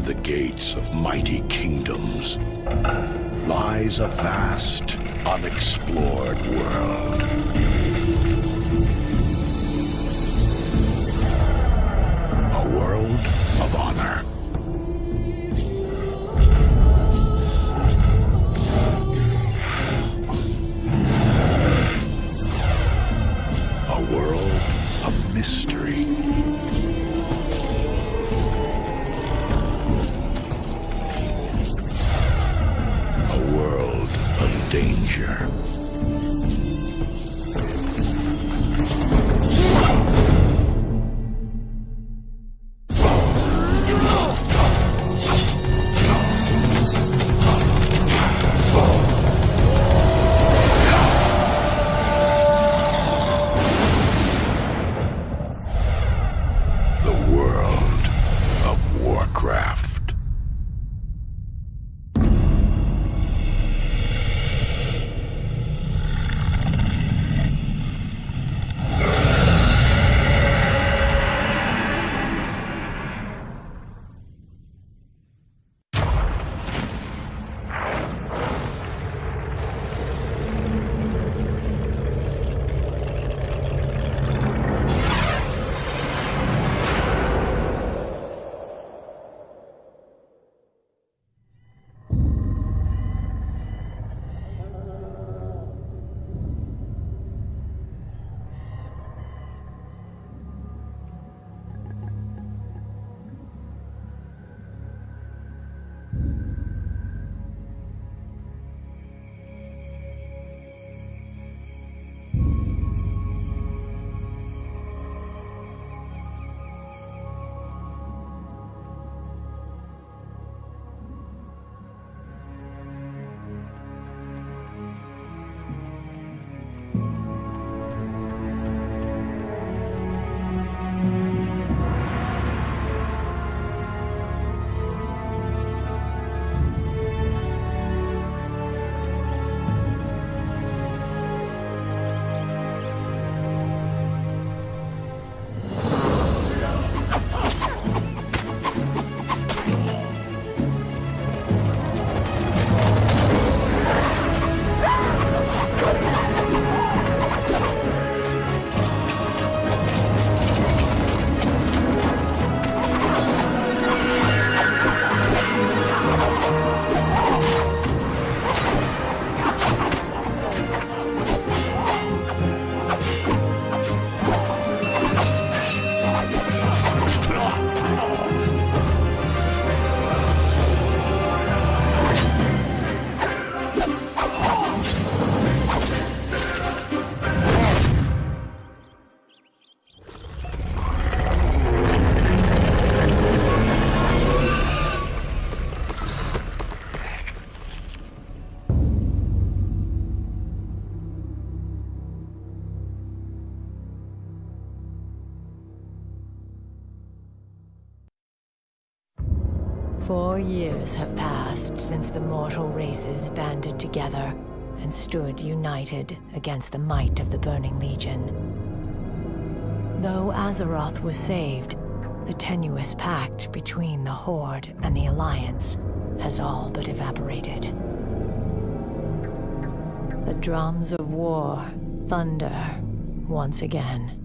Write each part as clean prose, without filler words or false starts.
Beyond the gates of mighty kingdoms lies a vast, unexplored world. A world of honor. A world of mystery. A world of danger. Four years have passed since the mortal races banded together and stood united against the might of the Burning Legion. Though Azeroth was saved, the tenuous pact between the Horde and the Alliance has all but evaporated. The drums of war thunder once again.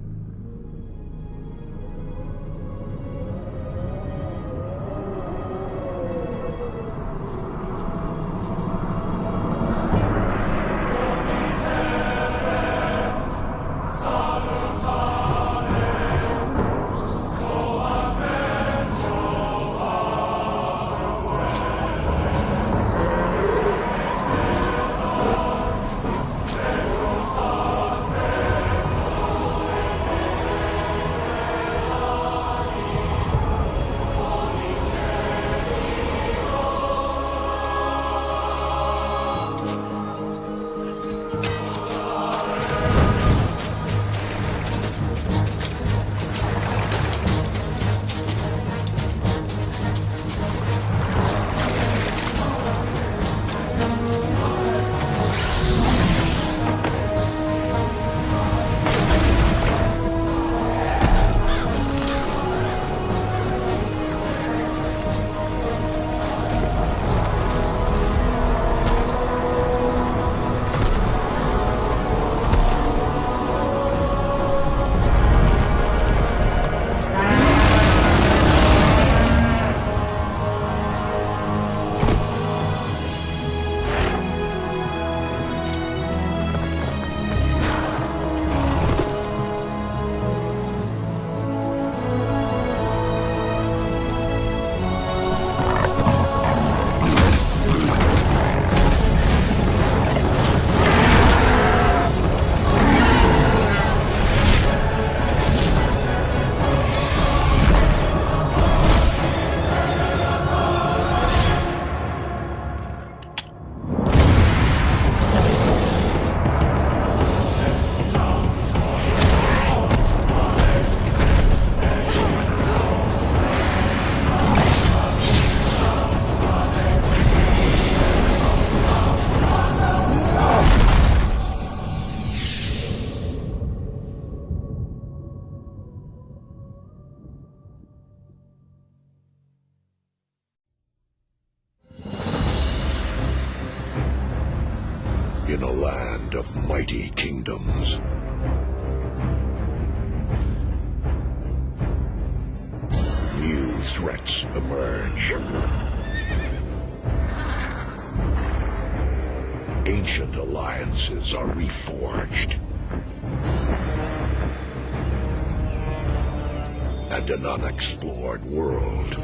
In a land of mighty kingdoms, new threats emerge. Ancient alliances are reforged. And an unexplored world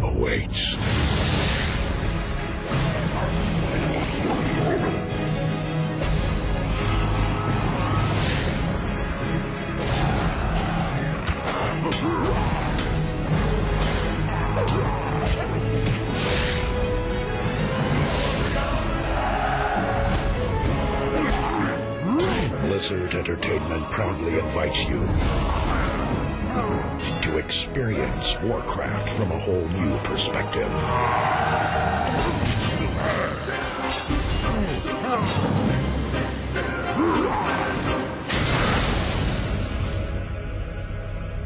awaits. Blizzard Entertainment proudly invites you to experience Warcraft from a whole new perspective.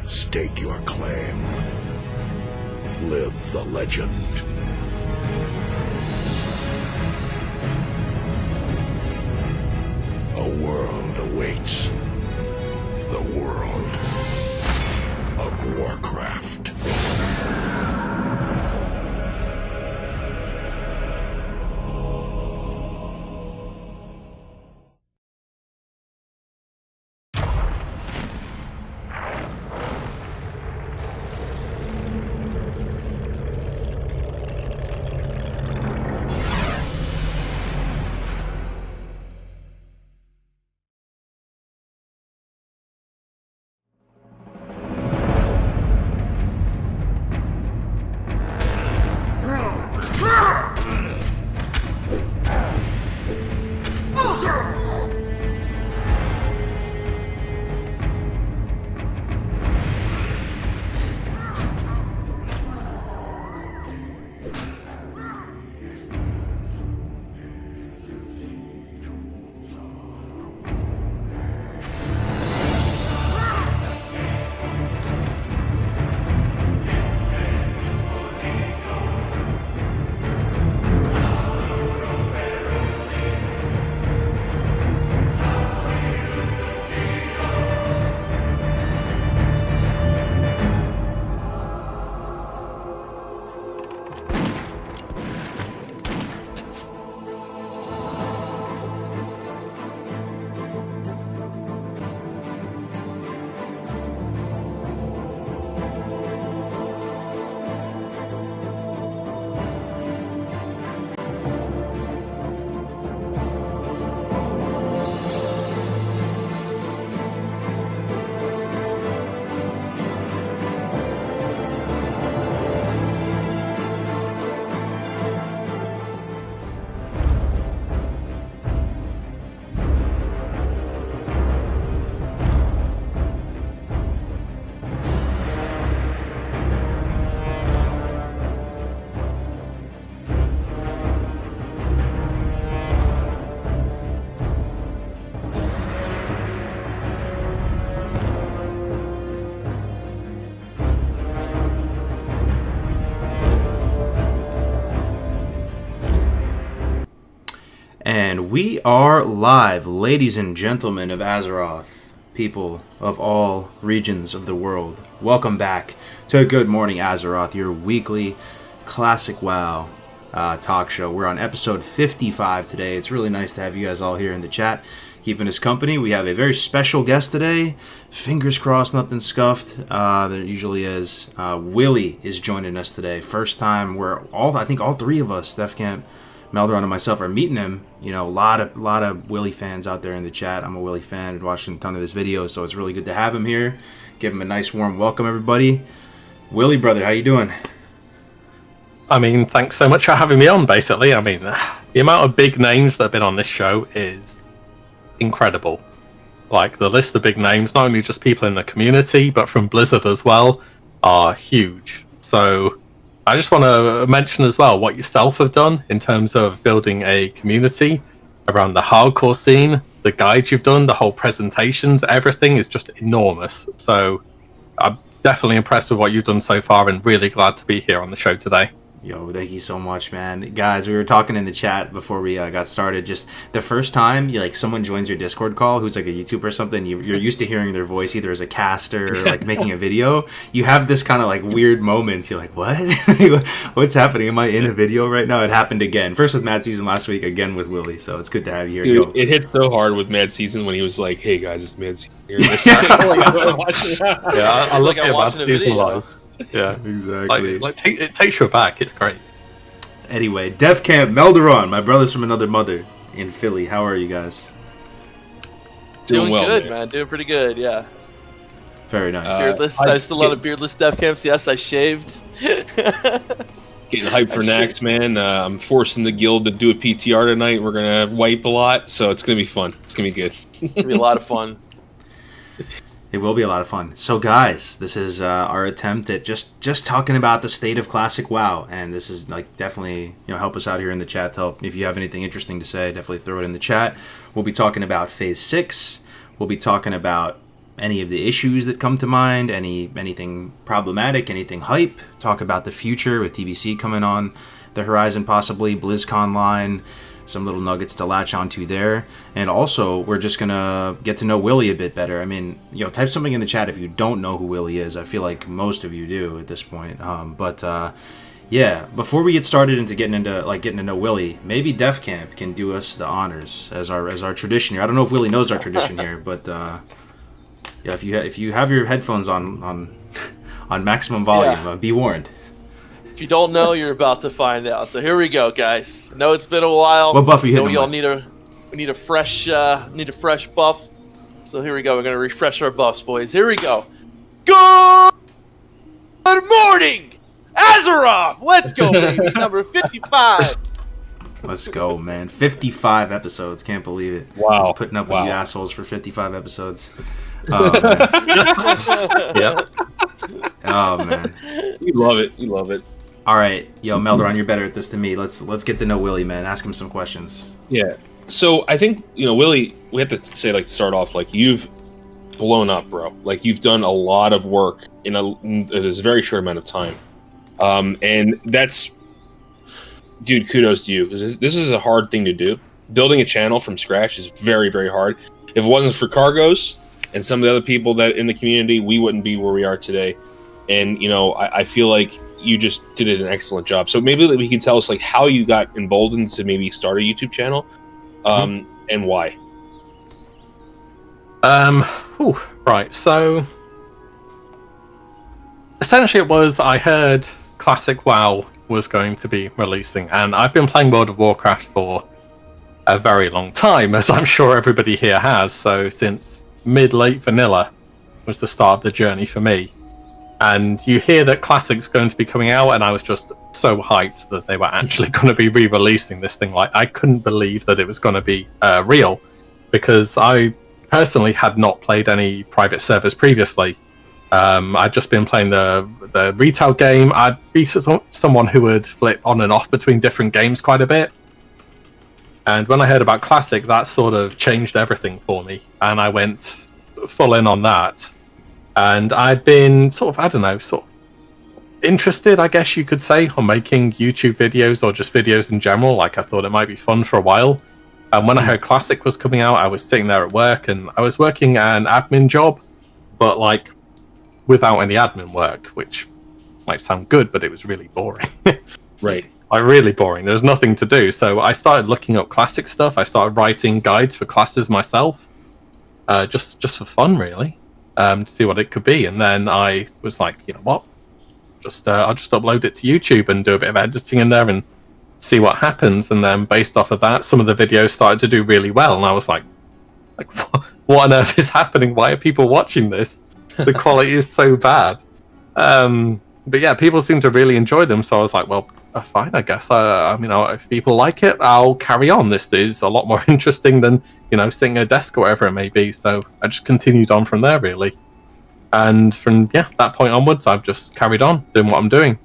Stake your claim. Live the legend. A world awaits. The world of Warcraft. And we are live, ladies and gentlemen of Azeroth, people of all regions of the world. Welcome back to Good Morning Azeroth, your weekly classic WoW talk show. We're on episode 55 today. It's really nice to have you guys all here in the chat, keeping us company. We have a very special guest today. Fingers crossed, nothing scuffed. There usually is. WillE is joining us today. First time where I think all three of us, Steph Camp, Melderon, and myself, are meeting him. You know, a lot of WillE fans out there in the chat. I'm a WillE fan. I've watched a ton of his videos, so it's really good to have him here. Give him a nice warm welcome, everybody. WillE, brother, how you doing? I mean, thanks so much for having me on, basically. I mean, the amount of big names that have been on this show is incredible. Like, the list of big names, not only just people in the community, but from Blizzard as well, are huge. So I just want to mention as well what yourself have done in terms of building a community around the hardcore scene. The guides you've done, the whole presentations, everything is just enormous. So I'm definitely impressed with what you've done so far and really glad to be here on the show today. Yo, thank you so much, man. Guys, we were talking in the chat before we got started. Just the first time someone joins your Discord call who's like a YouTuber or something, you're used to hearing their voice either as a caster or like making a video. You have this kind of like weird moment. You're like, what? What's happening? Am I in a video right now? It happened again. First with Mad Season last week, again with WillE. So it's good to have you here. Dude, it hit so hard with Mad Season when he was like, hey guys, it's Mad Season here. Yeah, I look at Mad Season live. Yeah, exactly. It takes you aback. It's great. Anyway, Def Camp, Melderon, my brothers from another mother in Philly. How are you guys? Doing well, good, man. Doing pretty good, yeah. Very nice. Beardless. I still love beardless Def Camps. Yes, I shaved. Getting hyped for next, man. I'm forcing the guild to do a PTR tonight. We're gonna wipe a lot, so it's gonna be fun. It's gonna be good. It's gonna be a lot of fun. It will be a lot of fun. So, guys, this is our attempt at just talking about the state of classic WoW, and this is like definitely help us out here in the chat. To help if you have anything interesting to say, definitely throw it in the chat. We'll be talking about Phase 6. We'll be talking about any of the issues that come to mind, anything problematic, anything hype. Talk about the future with TBC coming on the horizon, possibly BlizzCon line. Some little nuggets to latch onto there. And also, we're just going to get to know WillE a bit better. I mean, type something in the chat if you don't know who WillE is. I feel like most of you do at this point. Yeah, before we get started into getting to know WillE, maybe Def Camp can do us the honors as our tradition here. I don't know if WillE knows our tradition here, but yeah, if you have your headphones on maximum volume, be warned. If you don't know, you're about to find out. So here we go, guys. Know it's been a while. What buff are you hitting? We all need a fresh buff. So here we go. We're gonna refresh our buffs, boys. Here we go. Good morning, Azeroth. Let's go, baby. Number 55. Let's go, man. 55 episodes. Can't believe it. Wow. Putting up with you assholes for 55 episodes. Oh, man. Yep. Oh, man. You love it. You love it. All right. Yo, Melderon, you're better at this than me. Let's get to know WillE, man. Ask him some questions. Yeah. So I think, WillE, we have to say, to start off, you've blown up, bro. You've done a lot of work in a very short amount of time. And that's, dude, kudos to you, because this is a hard thing to do. Building a channel from scratch is very, very hard. If it wasn't for Kargoz and some of the other people that in the community, we wouldn't be where we are today. And, I feel like you just did an excellent job. So maybe we can tell us how you got emboldened to maybe start a YouTube channel, and why. Right. So essentially it was, I heard Classic WoW was going to be releasing, and I've been playing World of Warcraft for a very long time, as I'm sure everybody here has. So since mid-late vanilla was the start of the journey for me. And you hear that Classic's going to be coming out, and I was just so hyped that they were actually going to be re-releasing this thing. I couldn't believe that it was going to be real, because I personally had not played any private servers previously. I'd just been playing the retail game. I'd be someone who would flip on and off between different games quite a bit. And when I heard about Classic, that sort of changed everything for me, and I went full in on that. And I'd been sort of interested, I guess you could say, on making YouTube videos or just videos in general. I thought it might be fun for a while. And when I heard Classic was coming out, I was sitting there at work, and I was working an admin job, but without any admin work, which might sound good, but it was really boring. Right. Really boring. There was nothing to do. So I started looking up Classic stuff. I started writing guides for classes myself, just for fun, really. To see what it could be, and then I was like, you know what? I'll just upload it to YouTube and do a bit of editing in there and see what happens. And then based off of that, some of the videos started to do really well, and I was like, what on earth is happening? Why are people watching this? The quality is so bad. But yeah, people seem to really enjoy them, so I was like, well, fine, I guess. If people like it, I'll carry on. This is a lot more interesting than, sitting at a desk or whatever it may be. So I just continued on from there, really. And from, that point onwards, I've just carried on doing what I'm doing.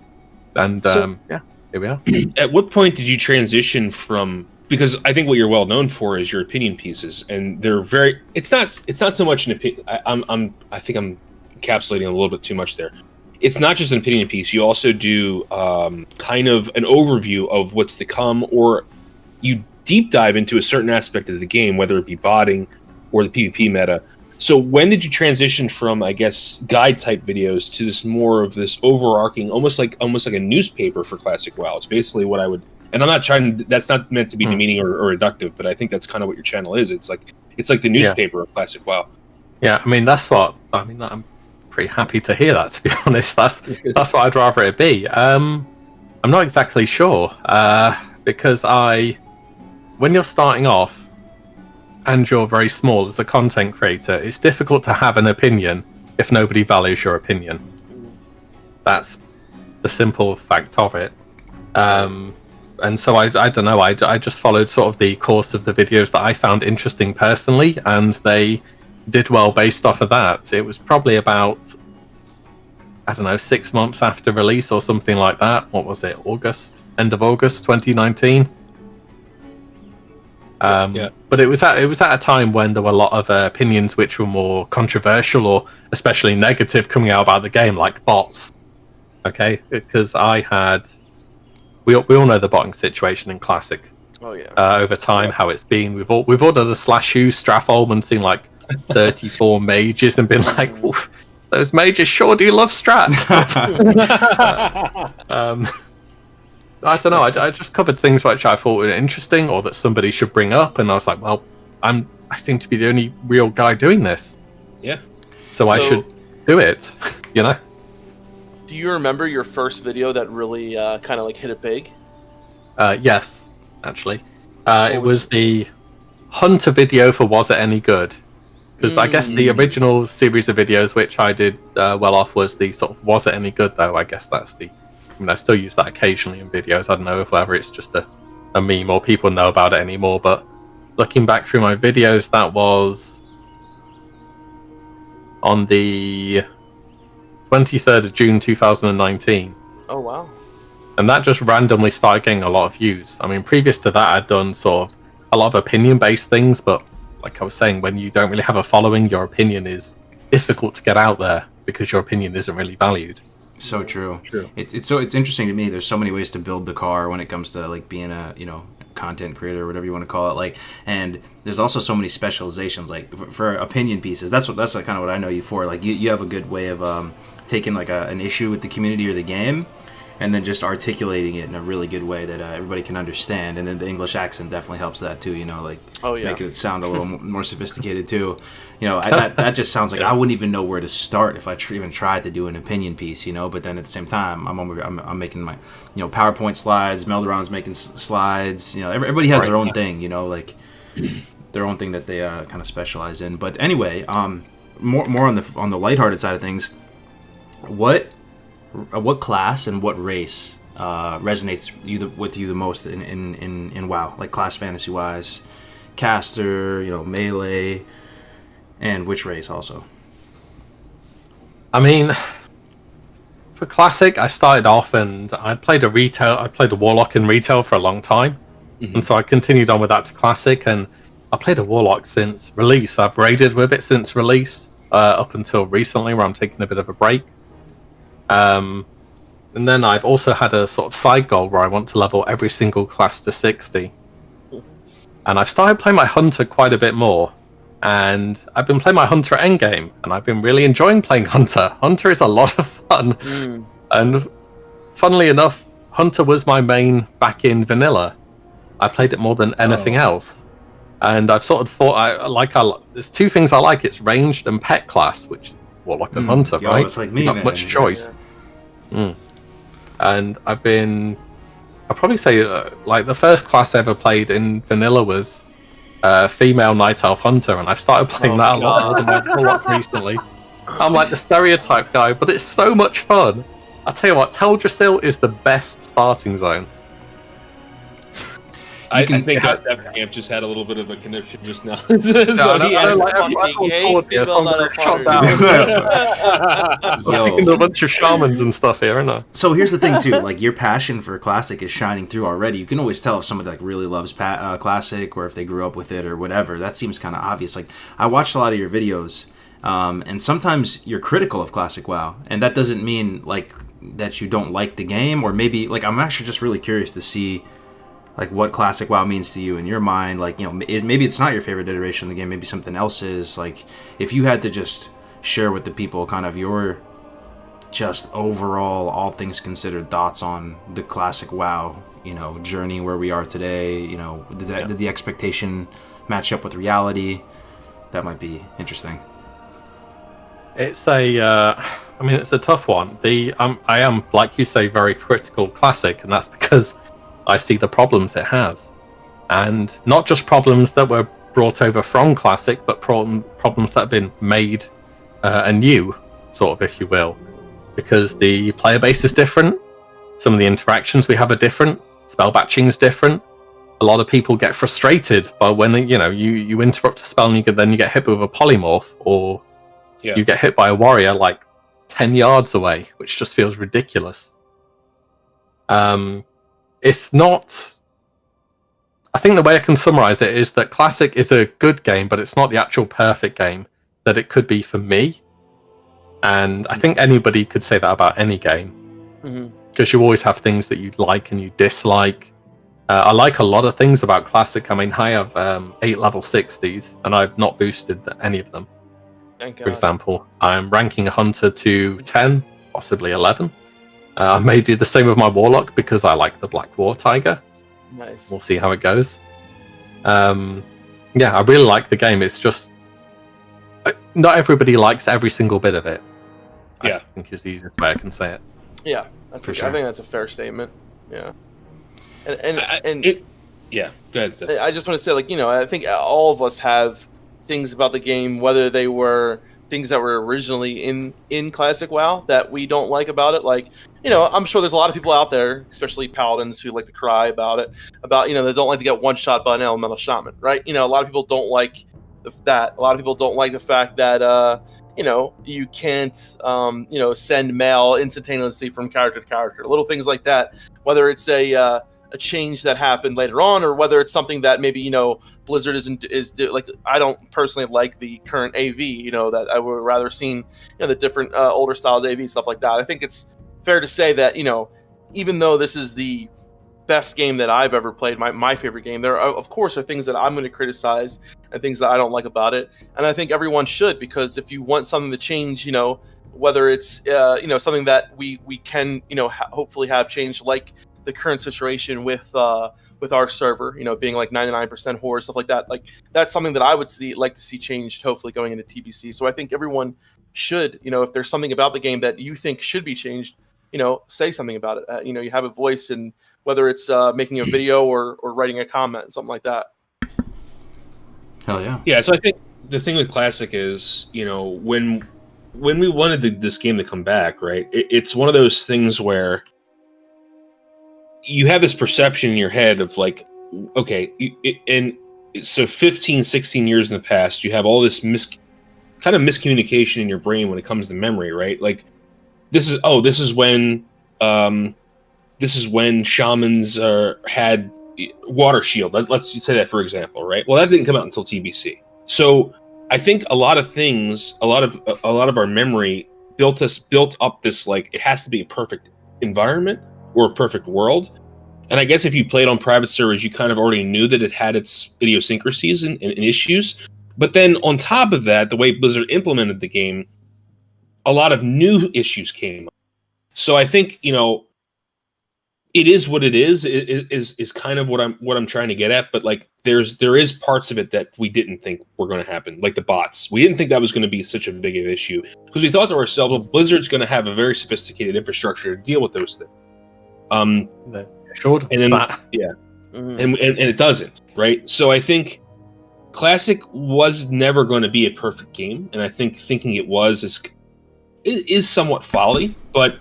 And, here we are. At what point did you transition from... Because I think what you're well known for is your opinion pieces, and they're very... It's not so much an opinion... I think I'm encapsulating a little bit too much there. it's not just an opinion piece. You also do kind of an overview of what's to come, or you deep dive into a certain aspect of the game, whether it be botting or the PvP meta. So when did you transition from, I guess, guide type videos to this more of this overarching, almost like a newspaper for Classic WoW? It's basically what I would, and I'm not trying. That's not meant to be demeaning or reductive, but I think that's kind of what your channel is. It's like the newspaper of Classic WoW. Yeah, I mean I'm pretty happy to hear that. To be honest, that's what I'd rather it be. I'm not exactly sure because when you're starting off and you're very small as a content creator, it's difficult to have an opinion if nobody values your opinion. That's the simple fact of it. And so I don't know, I just followed sort of the course of the videos that I found interesting personally, and they did well based off of that. It was probably about, I don't know, 6 months after release or something like that. What was it? End of August 2019. But it was at a time when there were a lot of opinions which were more controversial or especially negative coming out about the game, like bots. Okay, because we all know the botting situation in Classic. Oh yeah. Over time, how it's been. We've ordered a /U Stratholm and seen like 34 mages and been like, those mages sure do love strat. I don't know. I just covered things which I thought were interesting or that somebody should bring up, and I was like, well, I seem to be the only real guy doing this. Yeah. So I should do it. You know. Do you remember your first video that really kind of like hit it big? Yes, actually. It was the Hunter video for Was It Any Good? Because I guess the original series of videos which I did well off was the sort of Was It Any Good, though? I guess that's the... I mean, I still use that occasionally in videos. I don't know whether it's just a meme or people know about it anymore, but looking back through my videos, that was on the 23rd of June 2019. Oh, wow. And that just randomly started getting a lot of views. I mean, previous to that, I'd done sort of a lot of opinion-based things, but like I was saying, when you don't really have a following, your opinion is difficult to get out there because your opinion isn't really valued. So true. It's interesting to me. There's so many ways to build the car when it comes to like being a content creator or whatever you want to call it. Like, and there's also so many specializations. Like for opinion pieces, that's like kind of what I know you for. Like you have a good way of taking like an issue with the community or the game, and then just articulating it in a really good way that everybody can understand. And then the English accent definitely helps that too. Like making it sound a little more sophisticated too. That just sounds like I wouldn't even know where to start if I even tried to do an opinion piece. But then at the same time, I'm making my PowerPoint slides. Melderon's making slides. Everybody has their own thing. Like their own thing that they kind of specialize in. But anyway, more on the lighthearted side of things. What class and what race resonates with you the most in WoW, like class fantasy wise? Caster, melee, and which race also? I mean, for Classic, I started off and I played a Warlock in retail for a long time, and so I continued on with that to Classic, and I played a Warlock since release. I've raided with it since release, up until recently, where I'm taking a bit of a break. And then I've also had a sort of side goal where I want to level every single class to 60. And I've started playing my Hunter quite a bit more. And I've been playing my Hunter at endgame, and I've been really enjoying playing Hunter. Hunter is a lot of fun. And funnily enough, Hunter was my main back in vanilla. I played it more than anything else. And I've sort of thought, there's two things I like. It's ranged and pet class, which is Warlock and Hunter, right? It's like me, not much choice. And I'd probably say like the first class I ever played in vanilla was female Night Elf Hunter, and I started playing that a lot more than my Warlock recently. I'm like the stereotype guy, but it's so much fun. I'll tell you what, Teldrassil is the best starting zone. I think that camp just had a little bit of a connection just now. Shot down. Into a bunch of shamans and stuff here, isn't I? So here's the thing too, like your passion for Classic is shining through already. You can always tell if somebody like really loves Classic or if they grew up with it or whatever. That seems kind of obvious. Like I watched a lot of your videos, And sometimes you're critical of Classic WoW, and that doesn't mean like that you don't like the game, or maybe like I'm actually just really curious to see like what Classic WoW means to you in your mind. Like, you know, maybe it's not your favorite iteration of the game, maybe something else is. Like, if you had to just share with the people kind of your just overall, all things considered, thoughts on the Classic WoW, you know, journey where we are today, you know, did the expectation match up with reality? That might be interesting. It's it's a tough one. I am, like you say, very critical of Classic, and that's because I see the problems it has, and not just problems that were brought over from Classic, but problems that have been made anew, sort of, if you will, because the player base is different. Some of the interactions we have are different. Spell batching is different. A lot of people get frustrated by when you interrupt a spell and then you get hit with a polymorph, or you get hit by a warrior like 10 yards away, which just feels ridiculous. It's not... I think the way I can summarize it is that Classic is a good game, but it's not the actual perfect game that it could be for me. And I think anybody could say that about any game. Because you always have things that you like and you dislike. I like a lot of things about Classic. I mean, I have 8 level 60s, and I've not boosted any of them. For example, I'm ranking a hunter to 10, possibly 11. I may do the same with my warlock because I like the Black War Tiger. Nice. We'll see how it goes. I really like the game. It's just not everybody likes every single bit of it. I think is the easiest way I can say it. Yeah, For I sure. think that's a fair statement. Yeah, Go ahead. I just want to say, like, I think all of us have things about the game, whether they were things that were originally in Classic WoW that we don't like about it. Like, I'm sure there's a lot of people out there, especially paladins, who like to cry about it, they don't like to get one shot by an elemental shaman, right? A lot of people don't like that. A lot of people don't like the fact that you can't send mail instantaneously from character to character. Little things like that, whether it's a change that happened later on, or whether it's something that maybe Blizzard is like. I don't personally like the current AV. That I would rather seen the different older styles AV, stuff like that. I think it's fair to say that even though this is the best game that I've ever played, my favorite game, there are, of course, are things that I'm going to criticize and things that I don't like about it, and I think everyone should, because if you want something to change, whether it's something that we can hopefully have changed, like the current situation with our server, being like 99% horde, stuff like that. Like, that's something that I would like to see changed, hopefully going into TBC. So I think everyone should, if there's something about the game that you think should be changed, say something about it. You have a voice, and whether it's making a video or writing a comment, something like that. Hell yeah. Yeah, so I think the thing with Classic is, when we wanted this game to come back, right, it's one of those things where you have this perception in your head of like, okay, and so 15, 16 years in the past, you have all this kind of miscommunication in your brain when it comes to memory, right? Like, this is when shamans had water shield. Let's just say that, for example, right? Well, that didn't come out until TBC. So I think a lot of things, a lot of our memory built up this, like, it has to be a perfect environment or a perfect world. And I guess if you played on private servers, you kind of already knew that it had its idiosyncrasies and issues. But then on top of that, the way Blizzard implemented the game, a lot of new issues came up. So I think, it is what it is kind of what I'm trying to get at. But like, there is parts of it that we didn't think were going to happen, like the bots. We didn't think that was going to be such a big of an issue, because we thought to ourselves, well, Blizzard's going to have a very sophisticated infrastructure to deal with those things. And then and it doesn't, right? So I think Classic was never going to be a perfect game, and I think thinking it is somewhat folly. But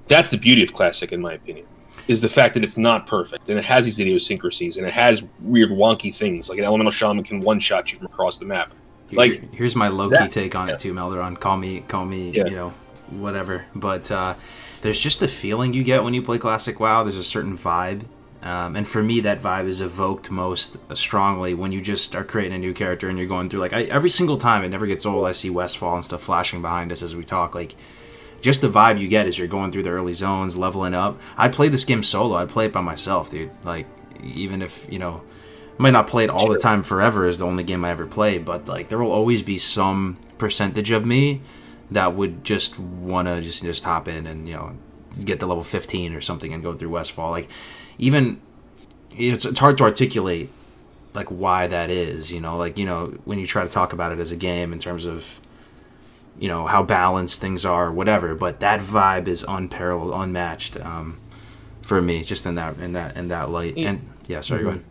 that's the beauty of Classic, in my opinion, is the fact that it's not perfect, and it has these idiosyncrasies, and it has weird wonky things, like an elemental shaman can one-shot you from across the map. Like, here's my low-key take on it too, Melderon. Call me, whatever. But there's just the feeling you get when you play Classic WoW. There's a certain vibe And for me, that vibe is evoked most strongly when you just are creating a new character and you're going through, like, every single time, it never gets old. I see Westfall and stuff flashing behind us as we talk. Like, just the vibe you get as you're going through the early zones, leveling up. I'd play this game solo. I'd play it by myself, dude. Like, even if, I might not play it all the time forever is the only game I ever play, but, like, there will always be some percentage of me that would just want to just hop in and, get to level 15 or something and go through Westfall. Like, even it's hard to articulate, like, why that is, when you try to talk about it as a game in terms of, how balanced things are, whatever. But that vibe is unparalleled, unmatched, for me, just in that light. And yeah, sorry, go ahead.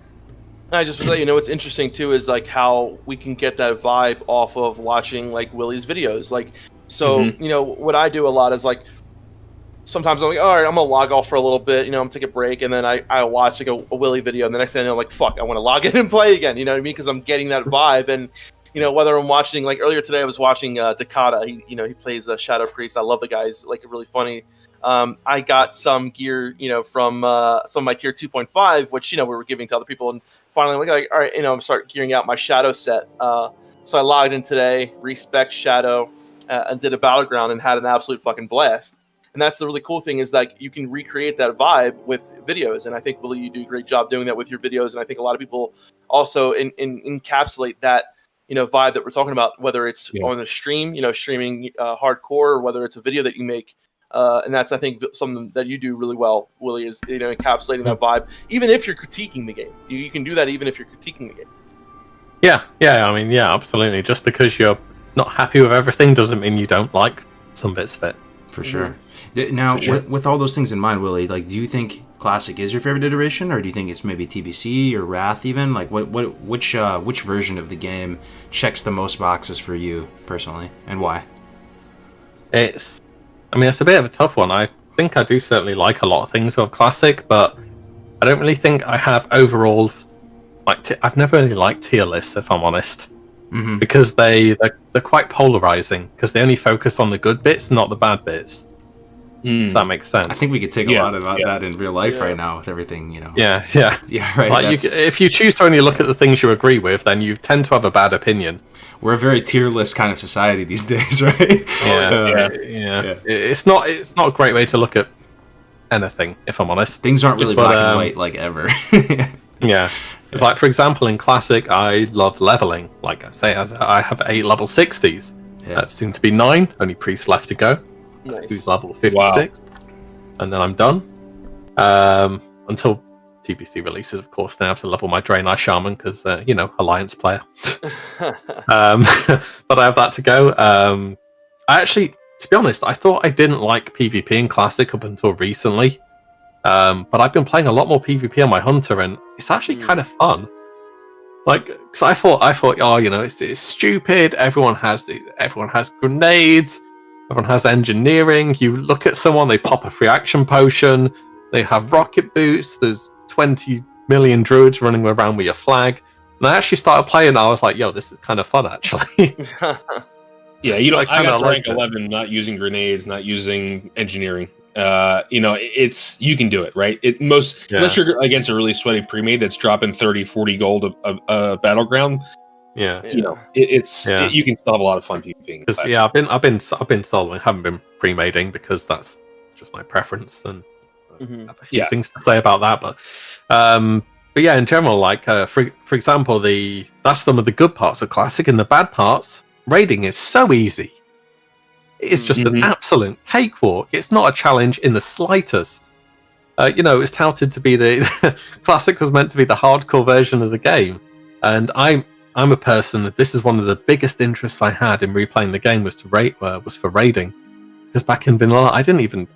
I just let you know what's interesting too is like how we can get that vibe off of watching like WillE's videos. Like, so what I do a lot is like, sometimes I'm like, all right, I'm gonna log off for a little bit, I'm gonna take a break, and then I watch like a WillE video, and the next thing I know, I'm like, fuck, I want to log in and play again. You know what I mean? Because I'm getting that vibe, and whether I'm watching, like earlier today, I was watching Dakata. He plays Shadow Priest. I love the guy. He's like really funny. I got some gear, from some of my tier 2.5, which we were giving to other people, and finally I'm like, all right, I'm start gearing out my Shadow set. So I logged in today, respec Shadow, and did a battleground and had an absolute fucking blast. And that's the really cool thing is like you can recreate that vibe with videos. And I think, WillE, you do a great job doing that with your videos. And I think a lot of people also encapsulate that, vibe that we're talking about, whether it's on the stream, streaming hardcore, or whether it's a video that you make. And that's, I think, something that you do really well, WillE, is, encapsulating that vibe. Even if you're critiquing the game, you can do that even if you're critiquing the game. Yeah. I mean, yeah, absolutely. Just because you're not happy with everything doesn't mean you don't like some bits of it. For sure. Now, with all those things in mind, WillE, like, do you think Classic is your favorite iteration, or do you think it's maybe TBC or Wrath even? Like, which version of the game checks the most boxes for you personally, and why? It's a bit of a tough one. I think I do certainly like a lot of things of Classic, but I don't really think I have overall, I've never really liked tier lists, if I'm honest. Mm-hmm. Because they're quite polarizing, because they only focus on the good bits, not the bad bits. Does that make sense? I think we could take a lot about that in real life right now with everything, Yeah, right. Like if you choose to only look at the things you agree with, then you tend to have a bad opinion. We're a very tier list kind of society these days, right? Yeah. It's not a great way to look at anything, if I'm honest. Things aren't really black and white, like, ever. Yeah. It's like, for example, in Classic, I love leveling. Like I say, I have 8 level 60s. Soon to be 9. Only priest left to go. Nice. Who's level 56. Wow. And then I'm done. Until TBC releases, of course. Then I have to level my Draenei Shaman because, Alliance player. But I have that to go. I actually, to be honest, I thought I didn't like PvP in Classic up until recently. But I've been playing a lot more PvP on my Hunter, and it's actually kind of fun. Like, because I thought, it's stupid. Everyone has grenades. Everyone has engineering. You look at someone, they pop a free action potion. They have rocket boots. There's 20 million druids running around with your flag. And I actually started playing, and I was like, yo, this is kind of fun, actually. Yeah, I got rank 11 not using grenades, not using engineering. It's you can do it, right? Unless you're against a really sweaty pre-made that's dropping 30, 40 gold a battleground. Yeah, you can still have a lot of fun PvPing. I've been soloing, haven't been pre-mading because that's just my preference, and I have a few things to say about that. But yeah, in general, like for example, that's some of the good parts of Classic, and the bad parts. Raiding is so easy. It's just an absolute cakewalk. It's not a challenge in the slightest. It's touted to be the Classic was meant to be the hardcore version of the game, and I'm a person. This is one of the biggest interests I had in replaying the game was for raiding. Because back in vanilla, I don't even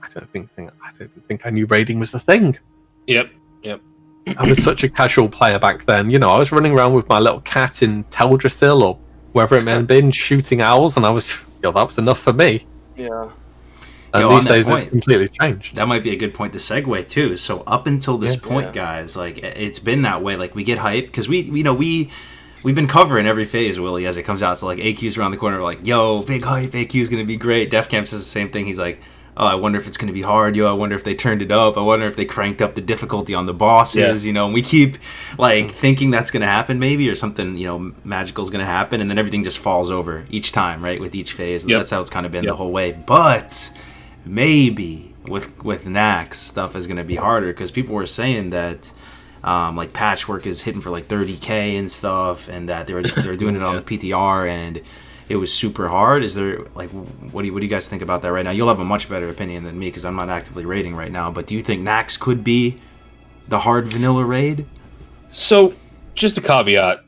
think I knew raiding was a thing. Yep. I was such a casual player back then. I was running around with my little cat in Teldrassil or wherever it may have been, shooting owls, and that was enough for me. Yeah. And these days it's completely changed. That might be a good point to segue too. So up until this point, guys, like it's been that way. Like we get hyped because we've been covering every phase, WillE, as it comes out. So like AQ's around the corner, we're like, yo, big hype, AQ's gonna be great. Def Camp says the same thing. He's like, oh, I wonder if it's going to be hard, I wonder if they turned it up, I wonder if they cranked up the difficulty on the bosses, and we keep like thinking that's going to happen maybe, or something, magical is going to happen, and then everything just falls over each time, right, with each phase. That's how it's kind of been the whole way. But maybe with Nax, stuff is going to be harder, because people were saying that like Patchwork is hitting for like 30k and stuff, and that they're doing it on the PTR, and it was super hard. Is there like what do you guys think about that right now? You'll have a much better opinion than me because I'm not actively raiding right now. But do you think Nax could be the hard vanilla raid? So, just a caveat: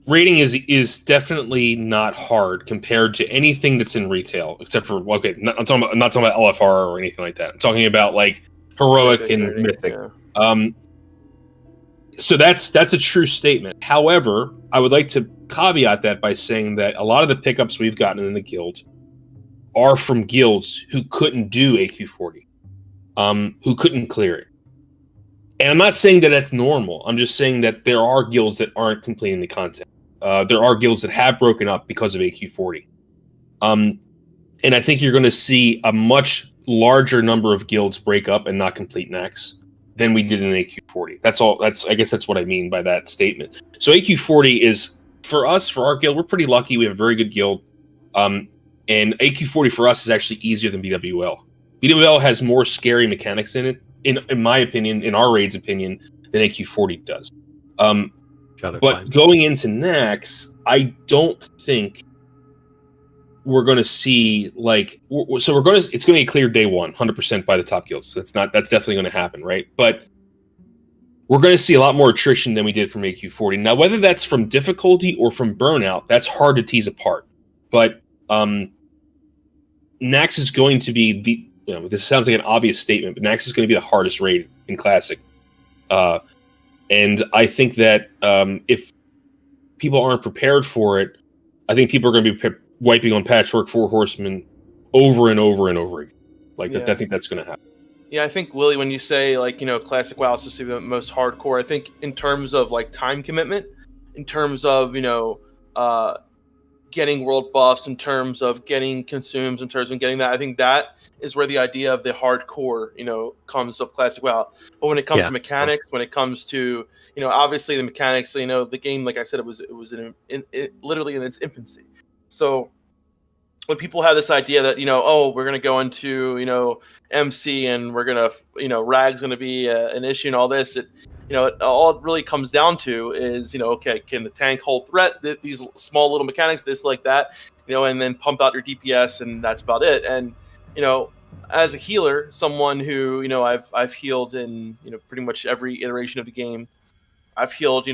raiding is definitely not hard compared to anything that's in retail, except for I'm not talking about LFR or anything like that. I'm talking about like heroic and mythic. Yeah. So that's a true statement. However, I would like to caveat that by saying that a lot of the pickups we've gotten in the guild are from guilds who couldn't do AQ40, who couldn't clear it. And I'm not saying that that's normal. I'm just saying that there are guilds that aren't completing the content. There are guilds that have broken up because of AQ40. And I think you're going to see a much larger number of guilds break up and not complete Nax than we did in AQ40. That's all. I guess that's what I mean by that statement. So AQ40 is, for us, for our guild, we're pretty lucky. We have a very good guild. And AQ40 for us is actually easier than BWL. BWL has more scary mechanics in it, in my opinion, in our raid's opinion, than AQ40 does. But going into Nax, I don't think we're going to see it's going to be cleared day one, 100% by the top guilds. So that's definitely going to happen, right? But we're going to see a lot more attrition than we did from AQ40. Now, whether that's from difficulty or from burnout, that's hard to tease apart. But Nax is going to be this sounds like an obvious statement, but Nax is going to be the hardest raid in Classic. And I think that if people aren't prepared for it, I think people are going to be wiping on Patchwork 4 Horsemen over and over and over again. I think that's going to happen. Yeah, I think, WillE, when you say, Classic WoW is supposed to be the most hardcore, I think in terms of, time commitment, in terms of, getting world buffs, in terms of getting consumes, in terms of getting that, I think that is where the idea of the hardcore, comes of Classic WoW. But when it comes to mechanics, when it comes to, obviously the mechanics, the game, like I said, it was literally in its infancy. So when people have this idea that, we're going to go into, MC and we're going to, rag's going to be an issue and all this, all it really comes down to is, okay, can the tank hold threat? These small little mechanics, this, like that, and then pump out your DPS, and that's about it. And, as a healer, someone who, I've healed in, pretty much every iteration of the game. I've healed,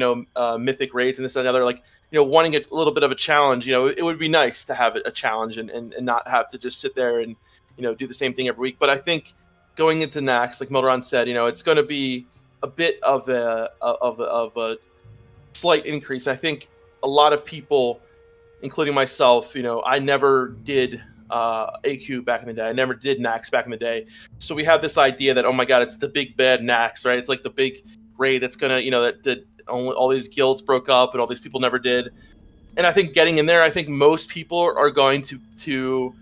mythic raids and this and the other, wanting a little bit of a challenge, it would be nice to have a challenge and not have to just sit there and, do the same thing every week. But I think going into Nax, like Milderon said, it's going to be a bit of a slight increase. I think a lot of people, including myself, I never did AQ back in the day. I never did Nax back in the day. So we have this idea that, oh my God, it's the big bad Nax, right? It's like the big raid that's gonna, that all these guilds broke up and all these people never did. And I think getting in there, I think most people are going to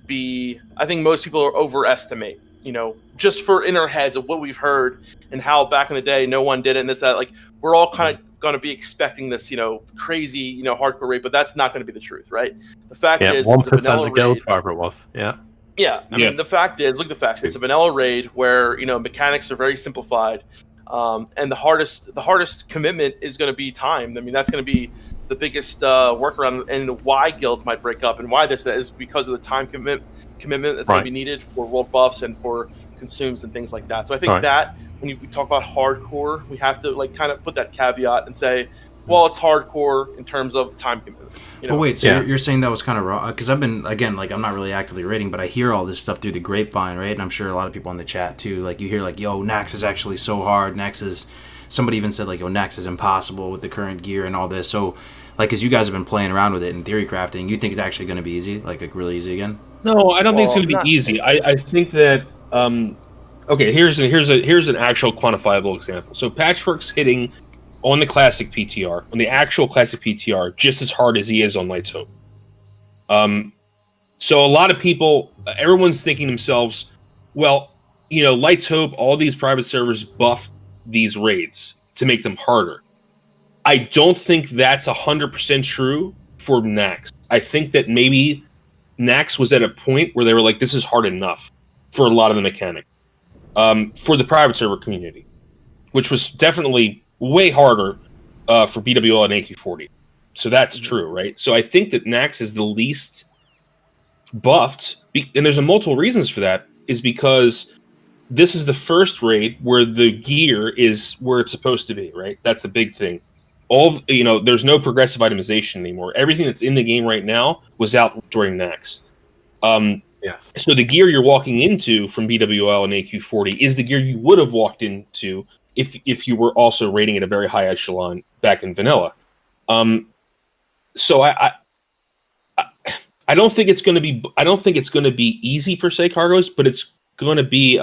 be, I think most people are overestimate, just for in our heads of what we've heard and how back in the day no one did it and this, that, we're all kind of going to be expecting this, crazy, hardcore raid, but that's not going to be the truth, right? The fact is, 1% of the guilds, however it was. Yeah. I mean, the fact is, look at the fact. It's a vanilla raid where, mechanics are very simplified. And the hardest commitment is going to be time. I mean, that's going to be the biggest workaround, and why guilds might break up and why this is because of the time commitment that's going to be needed for world buffs and for consumes and things like that. So I think that when we talk about hardcore, we have to kind of put that caveat and say, well, it's hardcore in terms of time commitment. But wait, so you're saying that was kind of raw? Because I've been, again, I'm not really actively rating, but I hear all this stuff through the grapevine, right? And I'm sure a lot of people in the chat too. You hear yo, Nax is actually so hard. Nax is, somebody even said yo, Nax is impossible with the current gear and all this. So, as you guys have been playing around with it in theory crafting, you think it's actually going to be easy, really easy again? No, I don't think it's going to be easy. I think that okay, here's an actual quantifiable example. So Patchwork's hitting on the classic PTR, on the actual classic PTR, just as hard as he is on Light's Hope. So a lot of people, everyone's thinking to themselves, well, Lights Hope, all these private servers buff these raids to make them harder. I don't think that's 100% true for Nax. I think that maybe Nax was at a point where they were like, this is hard enough for a lot of the mechanics. For the private server community, which was definitely way harder for BWL and AQ40. So that's true, right? So I think that Nax is the least buffed, and there's multiple reasons for that, is because this is the first raid where the gear is where it's supposed to be, right? That's a big thing. There's no progressive itemization anymore. Everything that's in the game right now was out during Nax. Yes. So the gear you're walking into from BWL and AQ40 is the gear you would have walked into if you were also rating at a very high echelon back in vanilla. So I don't think it's going to be. I don't think it's going to be easy per se, Kargoz, but it's going to be.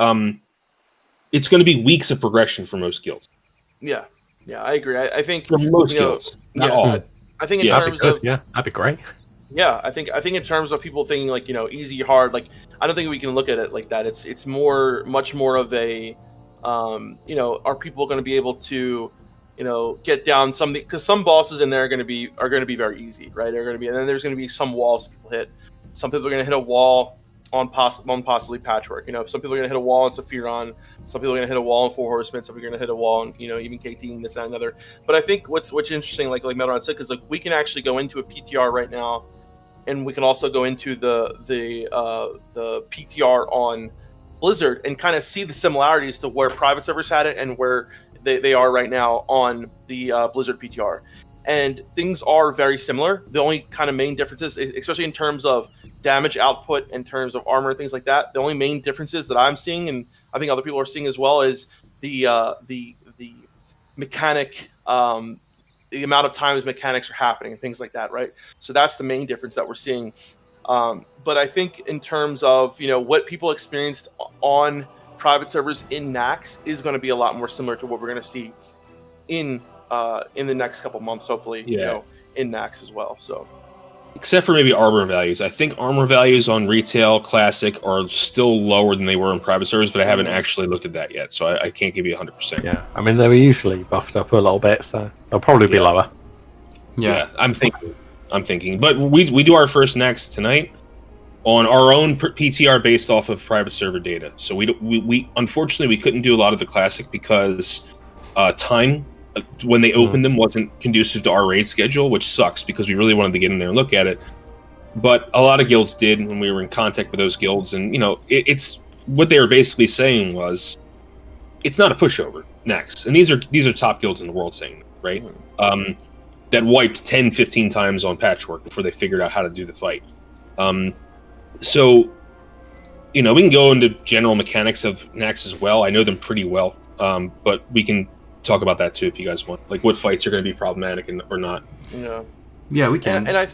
It's going to be weeks of progression for most guilds. Yeah, I agree. I think for most guilds, not all. I think in terms of that'd be great. Yeah, I think in terms of people thinking like easy, hard, like I don't think we can look at it like that. It's much more of a, are people going to be able to, get down something, because some bosses in there are going to be very easy, right? They're going to be, and then there's going to be some walls people hit. Some people are going to hit a wall on possibly Patchwork. Some people are going to hit a wall on Sephiron. Some people are going to hit a wall on Four Horsemen. Some people are going to hit a wall on even KT and this and another. But I think what's interesting, like Metalron said, because we can actually go into a PTR right now. And we can also go into the PTR on Blizzard and kind of see the similarities to where private servers had it and where they are right now on the Blizzard PTR. And things are very similar. The only kind of main differences, especially in terms of damage output, in terms of armor and things like that, the only main differences that I'm seeing, and I think other people are seeing as well, is the mechanic. The amount of times mechanics are happening and things like that, right? So that's the main difference that we're seeing. But I think in terms of what people experienced on private servers in Nax is going to be a lot more similar to what we're going to see in the next couple months, hopefully. In Nax as well. So, except for maybe armor values, I think armor values on retail classic are still lower than they were in private servers, but I haven't actually looked at that yet, so I can't give you 100%. Yeah, I mean they were usually buffed up a little bit, so they'll probably be lower. Yeah, I'm thinking, but we do our first Nax tonight on our own PTR based off of private server data. So we unfortunately we couldn't do a lot of the classic because time when they opened them wasn't conducive to our raid schedule, which sucks because we really wanted to get in there and look at it. But a lot of guilds did when we were in contact with those guilds, and it's what they were basically saying was it's not a pushover next. And these are top guilds in the world saying that, right? That wiped 10, 15 times on Patchwork before they figured out how to do the fight. So we can go into general mechanics of Nax as well. I know them pretty well, but we can talk about that too if you guys want, like what fights are going to be problematic or not. Yeah, we can. And I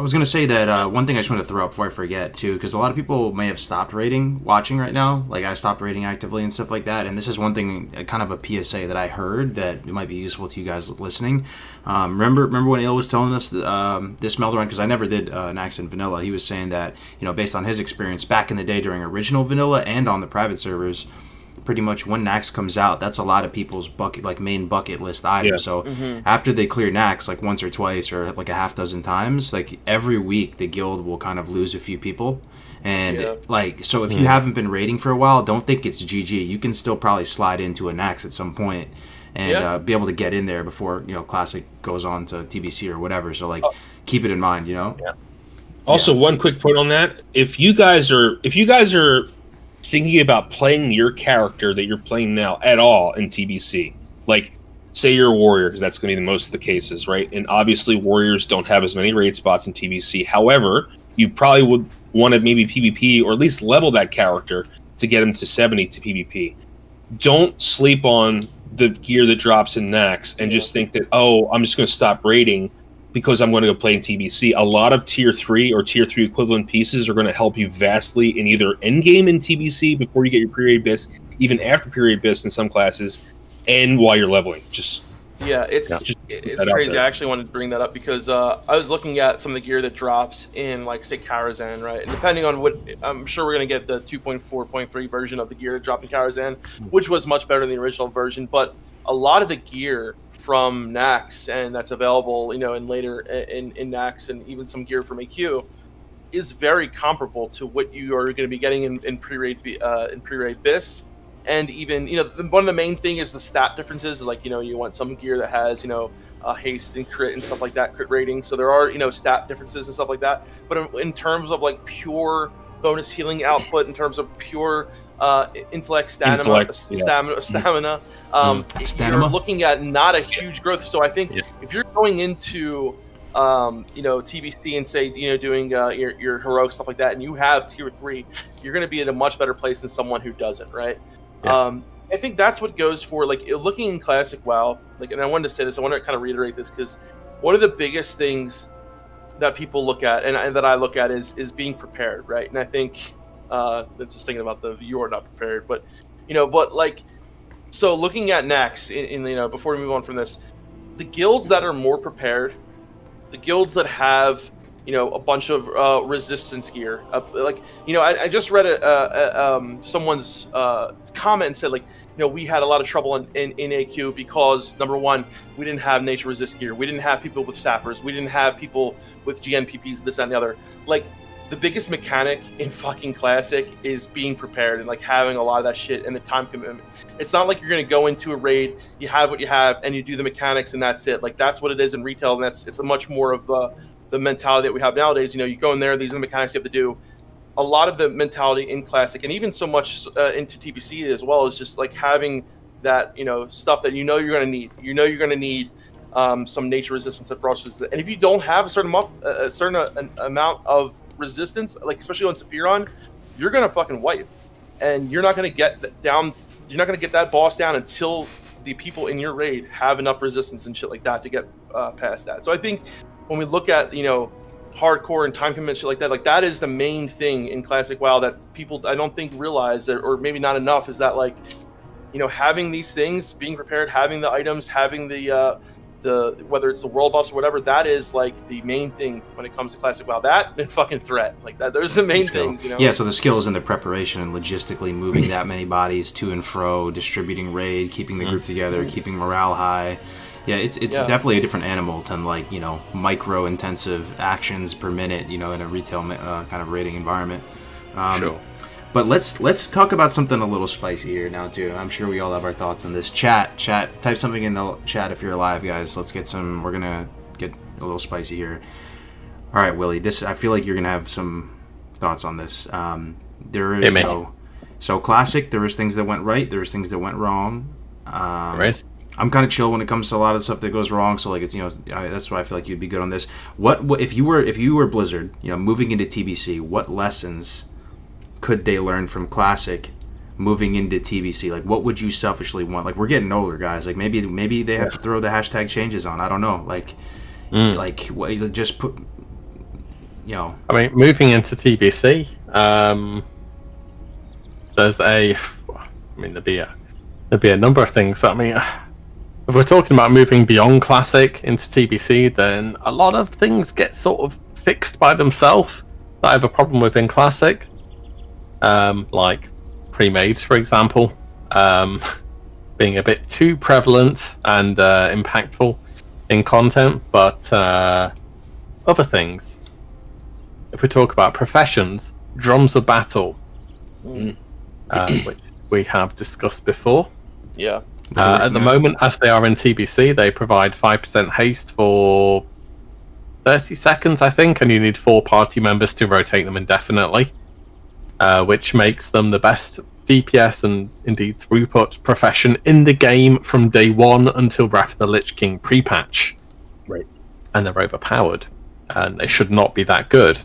was going to say that one thing I just want to throw up before I forget too, because a lot of people may have stopped watching right now. Like I stopped raiding actively and stuff like that. And this is one thing, kind of a PSA that I heard that it might be useful to you guys listening. Remember when Il was telling us this Meldoran, because I never did Nax in vanilla. He was saying that based on his experience back in the day during original vanilla and on the private servers, pretty much when Nax comes out, that's a lot of people's main bucket list items. Yeah. So after they clear Nax like once or twice or like a half dozen times, like every week the guild will kind of lose a few people. And so if you haven't been raiding for a while, don't think it's GG. You can still probably slide into a Nax at some point and be able to get in there before Classic goes on to TBC or whatever. So keep it in mind. Also, one quick point on that: if you guys are thinking about playing your character that you're playing now at all in TBC, like say you're a warrior, because that's going to be the most of the cases, right? And obviously warriors don't have as many raid spots in TBC. However, you probably would want to maybe PvP or at least level that character to get him to 70 to PvP. Don't sleep on the gear that drops in Nax and just think that, I'm just going to stop raiding because I'm going to go play in TBC. A lot of tier 3 or tier 3 equivalent pieces are going to help you vastly in either endgame in TBC before you get your period bis, even after period bis in some classes, and while you're leveling. Just Yeah, it's crazy. I actually wanted to bring that up because I was looking at some of the gear that drops in, like, say, Karazhan, right? And depending on what, I'm sure we're going to get the 2.4.3 version of the gear that dropped in Karazhan, which was much better than the original version. But a lot of the gear from Nax, and that's available, you know, in later in Nax, and even some gear from AQ, is very comparable to what you are going to be getting in pre-raid BIS. And even, you know, one of the main thing is the stat differences. Like, you know, you want some gear that has, you know, haste and crit and stuff like that, crit rating. So there are, you know, stat differences and stuff like that. But in terms of, like, pure bonus healing output, in terms of pure stamina, you're looking at not a huge growth. So I think if you're going into you know, TBC and say, you know, doing your heroic stuff like that, and you have tier 3, you're going to be in a much better place than someone who doesn't, right? I think that's what goes for, like, looking in Classic WoW, like, and I wanted to say this, I want to kind of reiterate this, because one of the biggest things that people look at, and that I look at, is being prepared, right? And I think that's just thinking about you are not prepared, but, you know, but, like, so looking at Nax, in you know, before we move on from this, the guilds that are more prepared, the guilds that have, you know, a bunch of resistance gear, like, you know, I just read someone's comment and said, like, you know, we had a lot of trouble in AQ because, number one, we didn't have nature resist gear, we didn't have people with sappers, we didn't have people with GNPPs, this, that, and the other. Like, the biggest mechanic in fucking Classic is being prepared and, like, having a lot of that shit and the time commitment. It's not like you're going to go into a raid, you have what you have, and you do the mechanics and that's it. Like, that's what it is in retail, and it's a much more of the mentality that we have nowadays. You know, you go in there, these are the mechanics you have to do. A lot of the mentality in Classic, and even so much into TPC as well, is just, like, having that, you know, stuff that you know you're going to need. You know you're going to need some nature resistance and frost resistance. And if you don't have a certain amount of resistance, like especially on Sephiron, you're gonna fucking wipe, and you're not gonna get that boss down until the people in your raid have enough resistance and shit like that to get past that. So I think when we look at, you know, hardcore and time commitment shit like that is the main thing in Classic WoW that people, I don't think, realize, or maybe not enough, is that, like, you know, having these things, being prepared, having the items, having the whether it's the world buffs or whatever, that is, like, the main thing when it comes to Classic WoW. That and fucking threat, like, that, those are the main things, you know. Yeah, so the skill is in the preparation and logistically moving that many bodies to and fro, distributing raid, keeping the group together, keeping morale high. Yeah, it's definitely a different animal than, like, you know, micro intensive actions per minute, you know, in a retail kind of raiding environment. Sure. But let's talk about something a little spicy here now too. I'm sure we all have our thoughts on this. Chat, type something in the chat if you're alive, guys. Let's get some. We're gonna get a little spicy here. All right, Willie. I feel like you're gonna have some thoughts on this. So Classic, there was things that went right. There was things that went wrong. Right. I'm kind of chill when it comes to a lot of the stuff that goes wrong. So, like, it's, you know, that's why I feel like you'd be good on this. What if you were Blizzard, you know, moving into TBC? What lessons could they learn from Classic moving into TBC? Like, what would you selfishly want? Like, we're getting older, guys. Like, maybe they have to throw the hashtag changes on. I don't know. Like, just put, you know. I mean, moving into TBC, there'd be a number of things. I mean, if we're talking about moving beyond Classic into TBC, then a lot of things get sort of fixed by themselves that I have a problem with in Classic. Like pre-mades, for example, being a bit too prevalent and impactful in content, but other things. If we talk about professions, drums of battle, which we have discussed before. Yeah. At the moment, as they are in TBC, they provide 5% haste for 30 seconds, I think, and you need 4 party members to rotate them indefinitely. Which makes them the best DPS and indeed throughput profession in the game from day one until Wrath of the Lich King pre-patch. Right. And they're overpowered. And they should not be that good.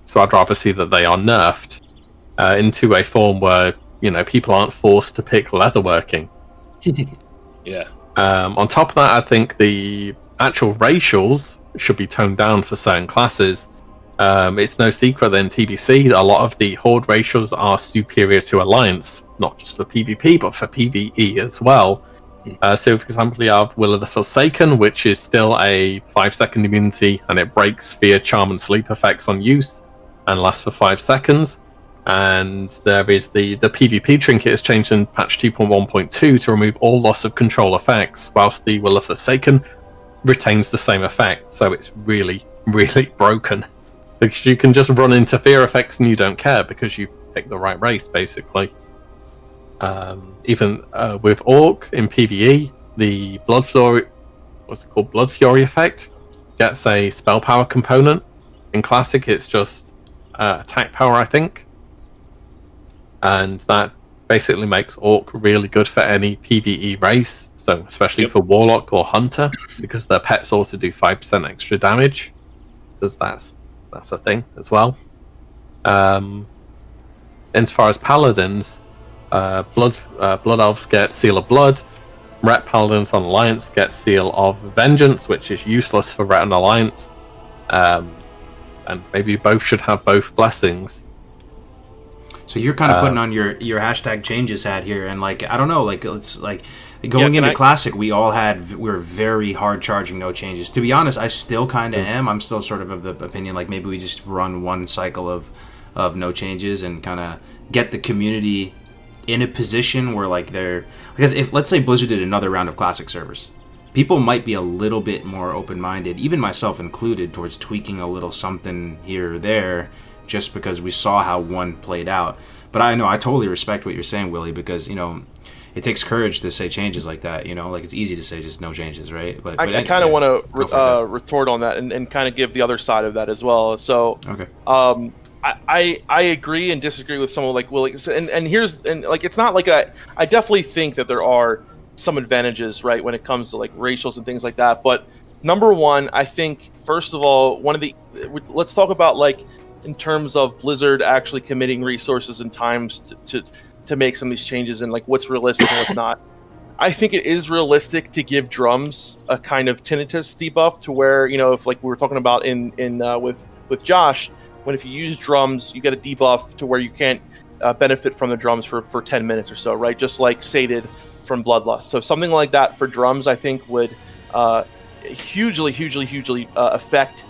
So I'd rather see that they are nerfed into a form where, you know, people aren't forced to pick leatherworking. Yeah. On top of that, I think the actual racials should be toned down for certain classes. It's no secret that in TBC, a lot of the Horde racials are superior to Alliance, not just for PvP, but for PvE as well. So, for example, you have Will of the Forsaken, which is still a 5-second immunity, and it breaks via charm and sleep effects on use, and lasts for 5 seconds. And there is the PvP trinket is changed in patch 2.1.2 to remove all loss of control effects, whilst the Will of the Forsaken retains the same effect. So it's really, really broken. Because you can just run into fear effects and you don't care because you pick the right race, basically. Even with Orc in PvE, the Blood Fury, what's it called? Blood Fury effect gets a spell power component. In Classic, it's just attack power, I think. And that basically makes Orc really good for any PvE race. So, especially for Warlock or Hunter, because their pets also do 5% extra damage. Because that's a thing as well. As far as Paladins, Blood Elves get Seal of Blood. Ret Paladins on Alliance get Seal of Vengeance, which is useless for Ret on Alliance. And maybe both should have both blessings. So you're kind of putting on your hashtag changes hat here, and like I don't know, like it's like going into Classic, we were very hard charging no changes. To be honest, I still kind of am. I'm still sort of the opinion like maybe we just run one cycle of no changes and kind of get the community in a position where like because if let's say Blizzard did another round of Classic servers, people might be a little bit more open-minded, even myself included, towards tweaking a little something here or there, just because we saw how one played out. But I know I totally respect what you're saying, WillE, because it takes courage to say changes like that. Like it's easy to say just no changes, right? But I kind of want to retort on that and kind of give the other side of that as well. So okay. I agree and disagree with someone like WillE, and like it's not like I definitely think that there are some advantages, right, when it comes to like racials and things like that. But number one, I think first of all, let's talk about like in terms of Blizzard actually committing resources and times to make some of these changes and like what's realistic and what's not. I think it is realistic to give drums a kind of tinnitus debuff to where if like we were talking about in with Josh. When if you use drums, you get a debuff to where you can't benefit from the drums for 10 minutes or so, right? Just like Sated from Bloodlust. So something like that for drums, I think, would hugely affect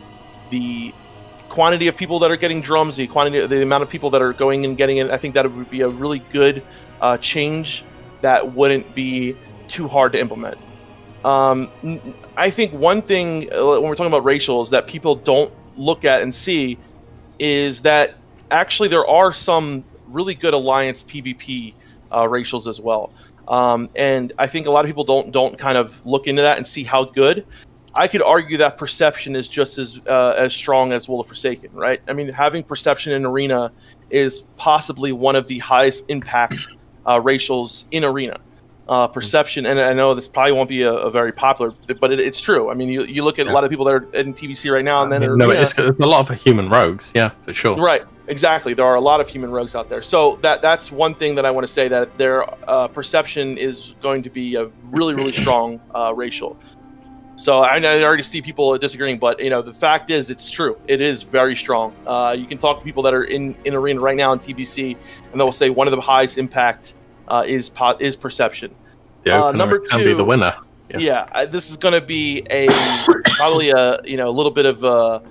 the quantity of people that are getting drums, the amount of people that are going and getting it. I think that would be a really good change that wouldn't be too hard to implement. I think one thing when we're talking about racials that people don't look at and see is that actually there are some really good Alliance PvP racials as well. And I think a lot of people don't kind of look into that and see how good. I could argue that Perception is just as strong as Will of Forsaken, right? I mean, having Perception in Arena is possibly one of the highest impact racials in Arena. Perception, and I know this probably won't be a very popular, but it's true. I mean, you look at a lot of people that are in TBC right now, and then it's a lot of human rogues, yeah, for sure. Right, exactly. There are a lot of human rogues out there. So that's one thing that I want to say, that their Perception is going to be a really strong racial. So I already see people disagreeing, but the fact is, it's true. It is very strong. You can talk to people that are in Arena right now in TBC, and they'll say one of the highest impact is Perception. Number two can be the winner. Yeah, this is going to be probably a little bit of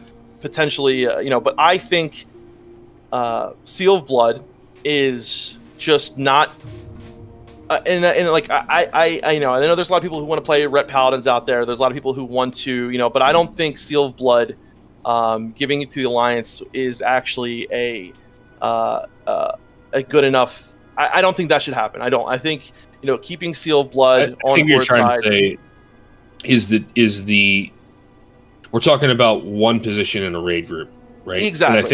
potentially but I think Seal of Blood is just not. And like I know there's a lot of people who want to play Ret Paladins out there. There's a lot of people who want to but I don't think Seal of Blood giving it to the Alliance is actually a good enough. I don't think that should happen. I think keeping Seal of Blood on think the you're trying side, to say is the we're talking about one position in a raid group, right? Exactly. And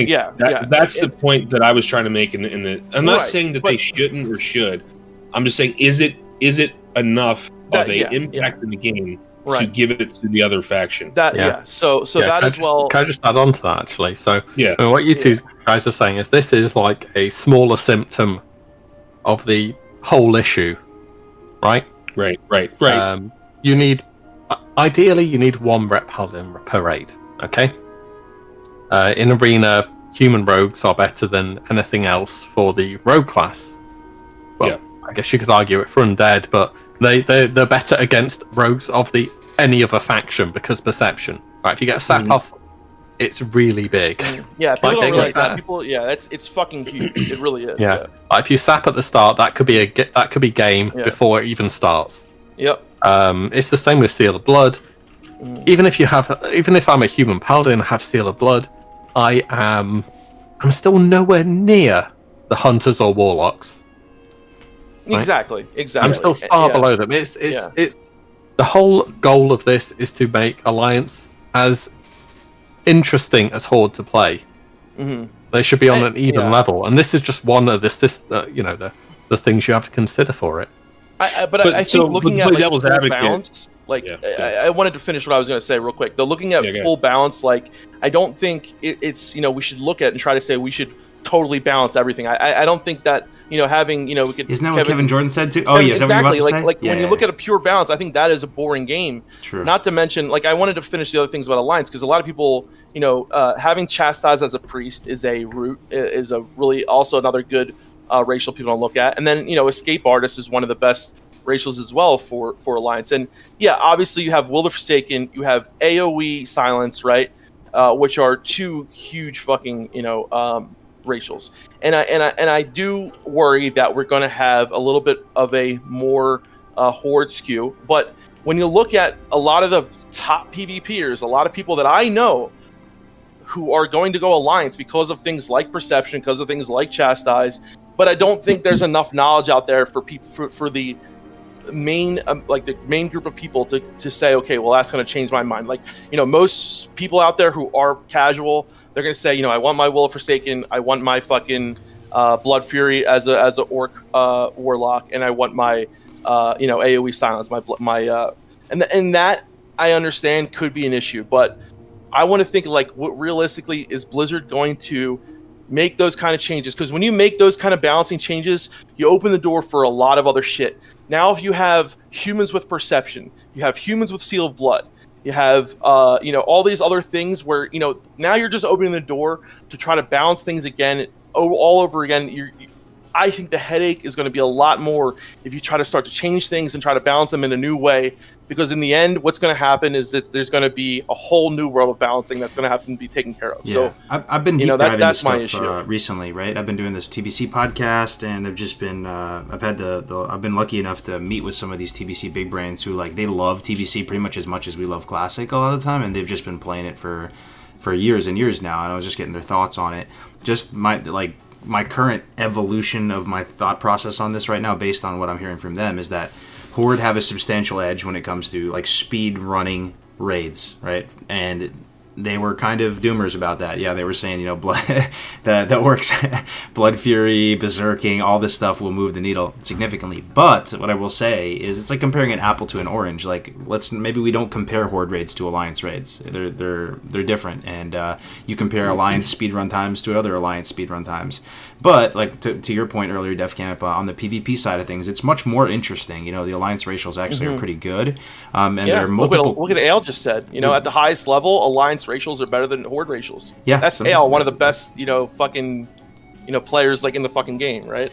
I think that's the point that I was trying to make in the I'm not saying that they shouldn't or should. I'm just saying, is it enough of an impact in the game to give it to the other faction? So that as well. Can I just add on to that actually? So yeah, I mean, what you two guys are saying is this is like a smaller symptom of the whole issue, right? Right. Ideally you need one Ret Paladin per raid, okay? In Arena, human rogues are better than anything else for the rogue class. Well, I guess you could argue it for undead, but they're better against rogues of any other faction because perception. Right, if you get a sap off, it's really big. Yeah, people Like, don't realize that- that. People, yeah, it's fucking huge. It really is. Yeah. Like, if you sap at the start, that could be game before it even starts. Yep. It's the same with Seal of Blood. Even if I'm a human paladin and have Seal of Blood, I'm still nowhere near the hunters or warlocks. Right? Exactly. I'm still far below them. It's the whole goal of this is to make Alliance as interesting as Horde to play. They should be on an even level, and this is just one of the things you have to consider for it. I think looking at devil's full advocate, balance, I wanted to finish what I was going to say real quick. Though looking at full balance, I don't think it's we should look at and try to say we should totally balance everything. I don't think that having we could. Isn't that what Kevin Jordan said too? Oh Kevin, yeah, is that what you're about to say? When you look at a pure balance, I think that is a boring game. True. Not to mention, I wanted to finish the other things about Alliance because a lot of people, having Chastise as a priest is a really also another good racial people to look at, and then Escape Artist is one of the best racials as well for Alliance. And yeah, obviously you have Will the Forsaken, you have AoE Silence, right, which are two huge fucking racials. And I do worry that we're going to have a little bit of a more Horde skew. But when you look at a lot of the top PvPers, a lot of people that I know who are going to go Alliance because of things like Perception, because of things like Chastise, but I don't think there's enough knowledge out there for people for the main the main group of people to say, okay, well, that's going to change my mind. Most people out there who are casual, they're going to say, I want my Will of Forsaken, I want my fucking Blood Fury as a orc warlock, and I want my AoE Silence, and that I understand could be an issue, but I want to think what realistically is Blizzard going to make those kind of changes? Because when you make those kind of balancing changes, you open the door for a lot of other shit. Now, if you have humans with Perception, you have humans with Seal of Blood, you have all these other things where now you're just opening the door to try to balance things again, all over again. I think the headache is going to be a lot more if you try to start to change things and try to balance them in a new way. Because in the end, what's going to happen is that there's going to be a whole new world of balancing that's going to have to be taken care of. Yeah. So I've been deep diving that's this my stuff issue. Recently, right? I've been doing this TBC podcast, and I've just been I've been lucky enough to meet with some of these TBC big brands who they love TBC pretty much as we love Classic a lot of the time, and they've just been playing it for years and years now. And I was just getting their thoughts on it. Just my current evolution of my thought process on this right now, based on what I'm hearing from them, is that Horde have a substantial edge when it comes to speed running raids, right? And they were kind of doomers about that. Yeah, they were saying, blood, the orcs, Blood Fury, Berserking, all this stuff will move the needle significantly. But what I will say is it's like comparing an apple to an orange. Maybe we don't compare Horde raids to Alliance raids. They're different, and you compare Alliance speedrun times to other Alliance speedrun times. But to your point earlier, DefCamp, on the PvP side of things, it's much more interesting. The Alliance racials actually are pretty good, and there are multiple. Look what Ale just said. At the highest level, Alliance racials are better than Horde racials. Yeah, that's Ale, one of the best, fucking, players in the fucking game, right?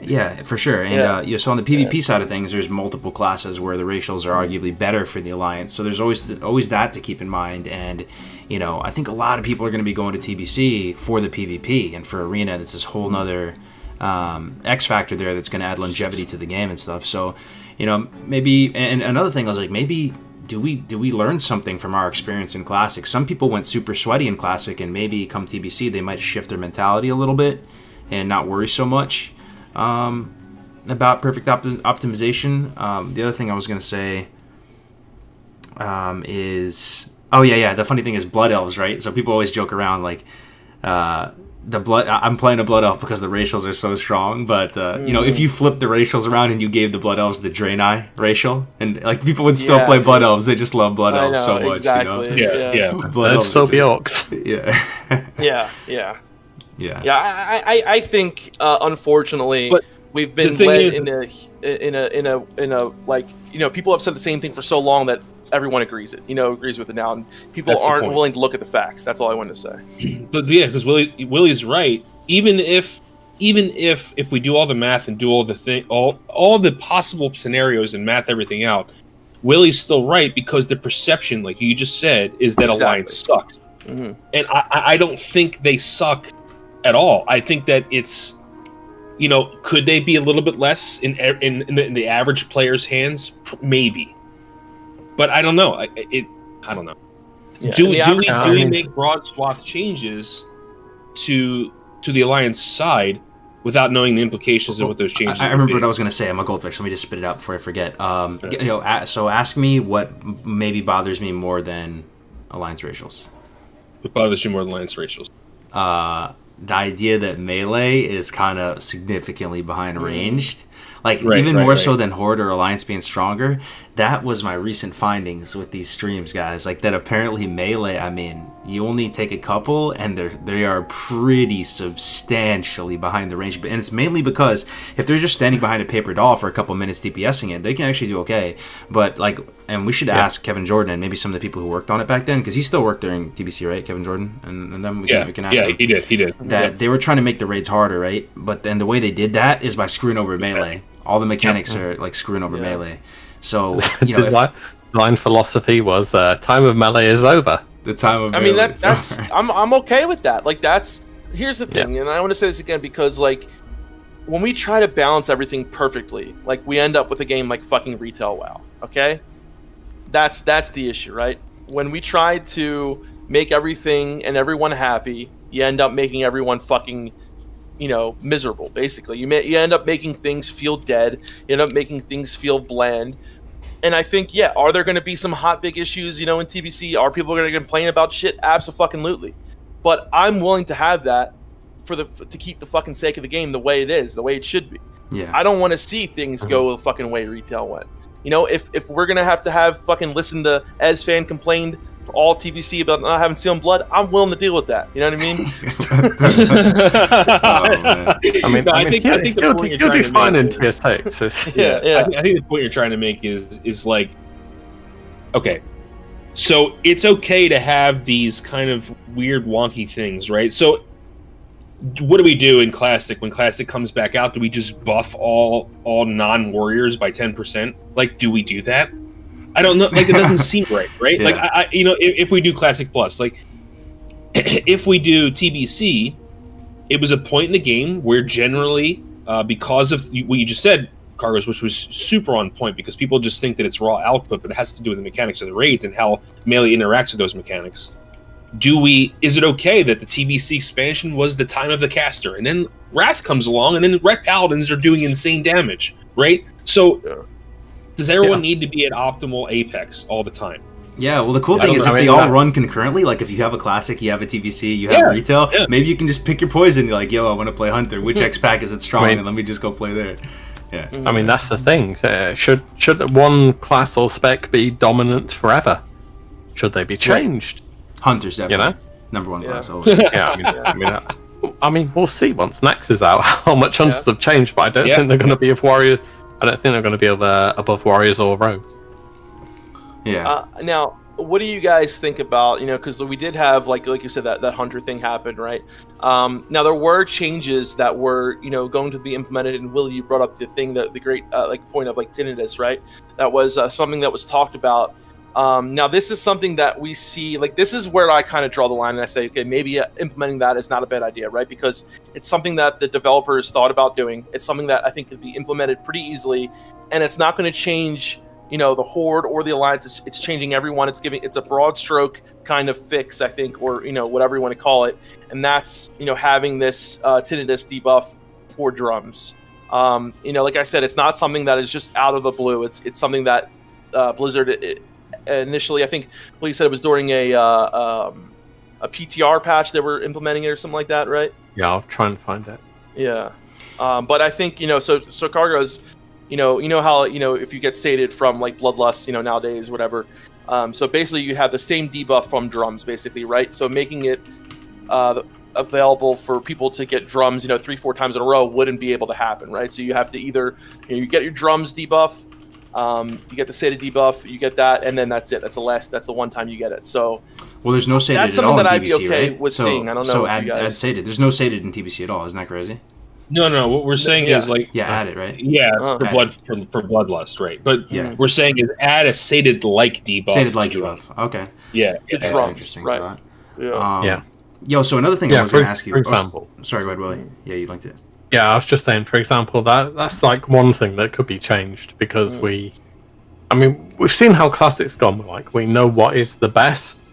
Yeah, for sure. And so on the PvP side of things, there's multiple classes where the racials are arguably better for the Alliance. So there's always that to keep in mind. And I think a lot of people are going to be going to TBC for the PvP, and for Arena, that's this whole nother X factor there that's going to add longevity to the game and stuff. So maybe. And another thing, I was maybe. Do we learn something from our experience in Classic? Some people went super sweaty in Classic, and maybe come TBC they might shift their mentality a little bit and not worry so much about perfect optimization. The other thing I was going to say is... Oh, yeah, the funny thing is Blood Elves, right? So people always joke around I'm playing a Blood Elf because the racials are so strong, but if you flip the racials around and you gave the Blood Elves the Draenei racial, and people would still play Blood Elves, they just love Blood Elves so much, exactly. Yeah. Blood They'd still be orcs. Yeah. Yeah. I think unfortunately but we've been led in a people have said the same thing for so long that everyone agrees with it now, and people aren't willing to look at the facts. That's all I wanted to say. But yeah, because Willie's right. Even if even if we do all the math and do all the possible scenarios and math everything out, Willie's still right, because the perception, like you just said, is that Alliance sucks. Mm-hmm. And I don't think they suck at all. I think that it's, could they be a little bit less in the average player's hands? Maybe, but I don't know. I don't know. Yeah. Do we make broad swath changes to the Alliance side without knowing the implications of what those changes I remember what I was going to say. I'm a goldfish. Let me just spit it out before I forget. So ask me what maybe bothers me more than Alliance racials. What bothers you more than Alliance racials? The idea that melee is kind of significantly behind ranged. Like, more so than Horde or Alliance being stronger. That was my recent findings with these streams, guys. Like, that apparently melee, I mean, you only take a couple, and they are pretty substantially behind the range. And it's mainly because if they're just standing behind a paper doll for a couple minutes DPSing it, they can actually do okay. But, like, and we should ask Kevin Jordan and maybe some of the people who worked on it back then, because he still worked during TBC, right, Kevin Jordan? And then we can ask him. Yeah, he did. That they were trying to make the raids harder, right? But then the way they did that is by screwing over melee. All the mechanics are like screwing over melee. So his line philosophy was time of melee is over. The time of melee. I mean that's I'm okay with that. Like here's the thing, and I want to say this again because like when we try to balance everything perfectly, like we end up with a game like fucking Retail WoW. Okay, that's the issue, right? When we try to make everything and everyone happy, you end up making everyone fucking miserable, basically. You end up making things feel dead. You end up making things feel bland. And I think, are there going to be some hot big issues, in TBC? Are people going to complain about shit? Absolutely. But I'm willing to have that to keep the fucking sake of the game the way it is, the way it should be. Yeah. I don't want to see things go the fucking way Retail went. If we're going to have fucking listen to Fan complained for all TVC about not having Seal and Blood, I'm willing to deal with that. You know what I mean? I think the point you'll do fine in tier 6. I think the point you're trying to make is like, okay, so it's okay to have these kind of weird, wonky things, right? So what do we do in Classic when Classic comes back out? Do we just buff all non-warriors by 10%? Like, do we do that? I don't know. Like, it doesn't seem right? Yeah. Like, if we do Classic Plus, like, if we do TBC, it was a point in the game where generally, because of what you just said, Kargoz, which was super on point, because people just think that it's raw output, but it has to do with the mechanics of the raids and how melee interacts with those mechanics. Is it okay that the TBC expansion was the time of the caster, and then Wrath comes along, and then Ret Paladins are doing insane damage, right? So, does everyone need to be at optimal apex all the time? Yeah, well, the cool thing is if they all run concurrently, like if you have a Classic, you have a TBC, you have Retail, maybe you can just pick your poison. You're like, I want to play Hunter. Which X-Pack is it strong? And let me just go play there. Yeah. I mean, that's the thing. Should one class or spec be dominant forever? Should they be changed? Hunter's definitely number one class. I mean, we'll see once Nax is out how much Hunters have changed, but I don't think they're going to be I don't think they're going to be above Warriors or Rogues. Yeah. Now, what do you guys think about, because we did have, like you said, that Hunter thing happened, right? Now, there were changes that were, going to be implemented, and Will, you brought up the thing, the great, point of, tinnitus, right? That was something that was talked about. Now, this is something that we see, this is where I kind of draw the line, and I say, okay, maybe implementing that is not a bad idea, right? Because it's something that the developers thought about doing. It's something that I think could be implemented pretty easily, and it's not going to change the Horde or the Alliance. It's changing everyone. It's a broad stroke kind of fix, I think, or whatever you want to call it, and that's having this tinnitus debuff for drums. Like I said, it's not something that is just out of the blue. It's something that Blizzard initially, I think, you said it was during a PTR patch they were implementing it or something like that, right? Yeah, I'll try and find it. Yeah, but I think so Kargoz. You know how if you get sated from bloodlust, nowadays, whatever. So basically, you have the same debuff from drums, basically, right? So making it available for people to get drums, 3-4 times in a row wouldn't be able to happen, right? So you have to either you get your drums debuff, you get the sated debuff, you get that, and then that's it. That's the one time you get it. So there's no sated that's at all something that in I'd be TBC, okay right? with seeing. I don't know. So add sated. There's no sated in TBC at all. Isn't that crazy? No. What we're saying is like, add it, right? yeah, Uh. for bloodlust, right? But Yeah. we're saying is add a sated like debuff. Sated like to drunk. debuff. Okay. Yeah, To That's drunk. an interesting Right. thought. Yeah. Yeah. Yo, so another thing I Yeah, was going to ask you. for example. Sorry, go ahead, Willie. Yeah, you liked it. Yeah, I was just saying, for example, that's like one thing that could be changed because we've seen how Classic's gone. Like, we know what is the best.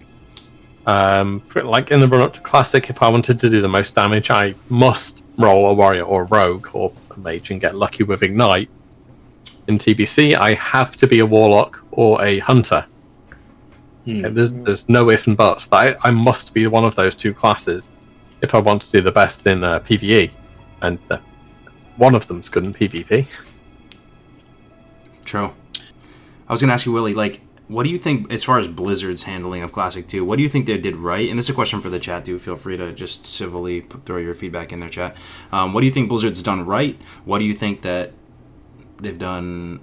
Like in the run up to Classic, if I wanted to do the most damage, I must roll a warrior or a rogue or a mage and get lucky with Ignite. In TBC, I have to be a warlock or a hunter. There's no if and buts. I must be one of those two classes if I want to do the best in PvE, and one of them's good in PvP. True. I was going to ask you, Willie, like, what do you think, as far as Blizzard's handling of Classic 2, what do you think they did right? And this is a question for the chat, too. Feel free to just civilly throw your feedback in their chat. What do you think Blizzard's done right? What do you think that they've done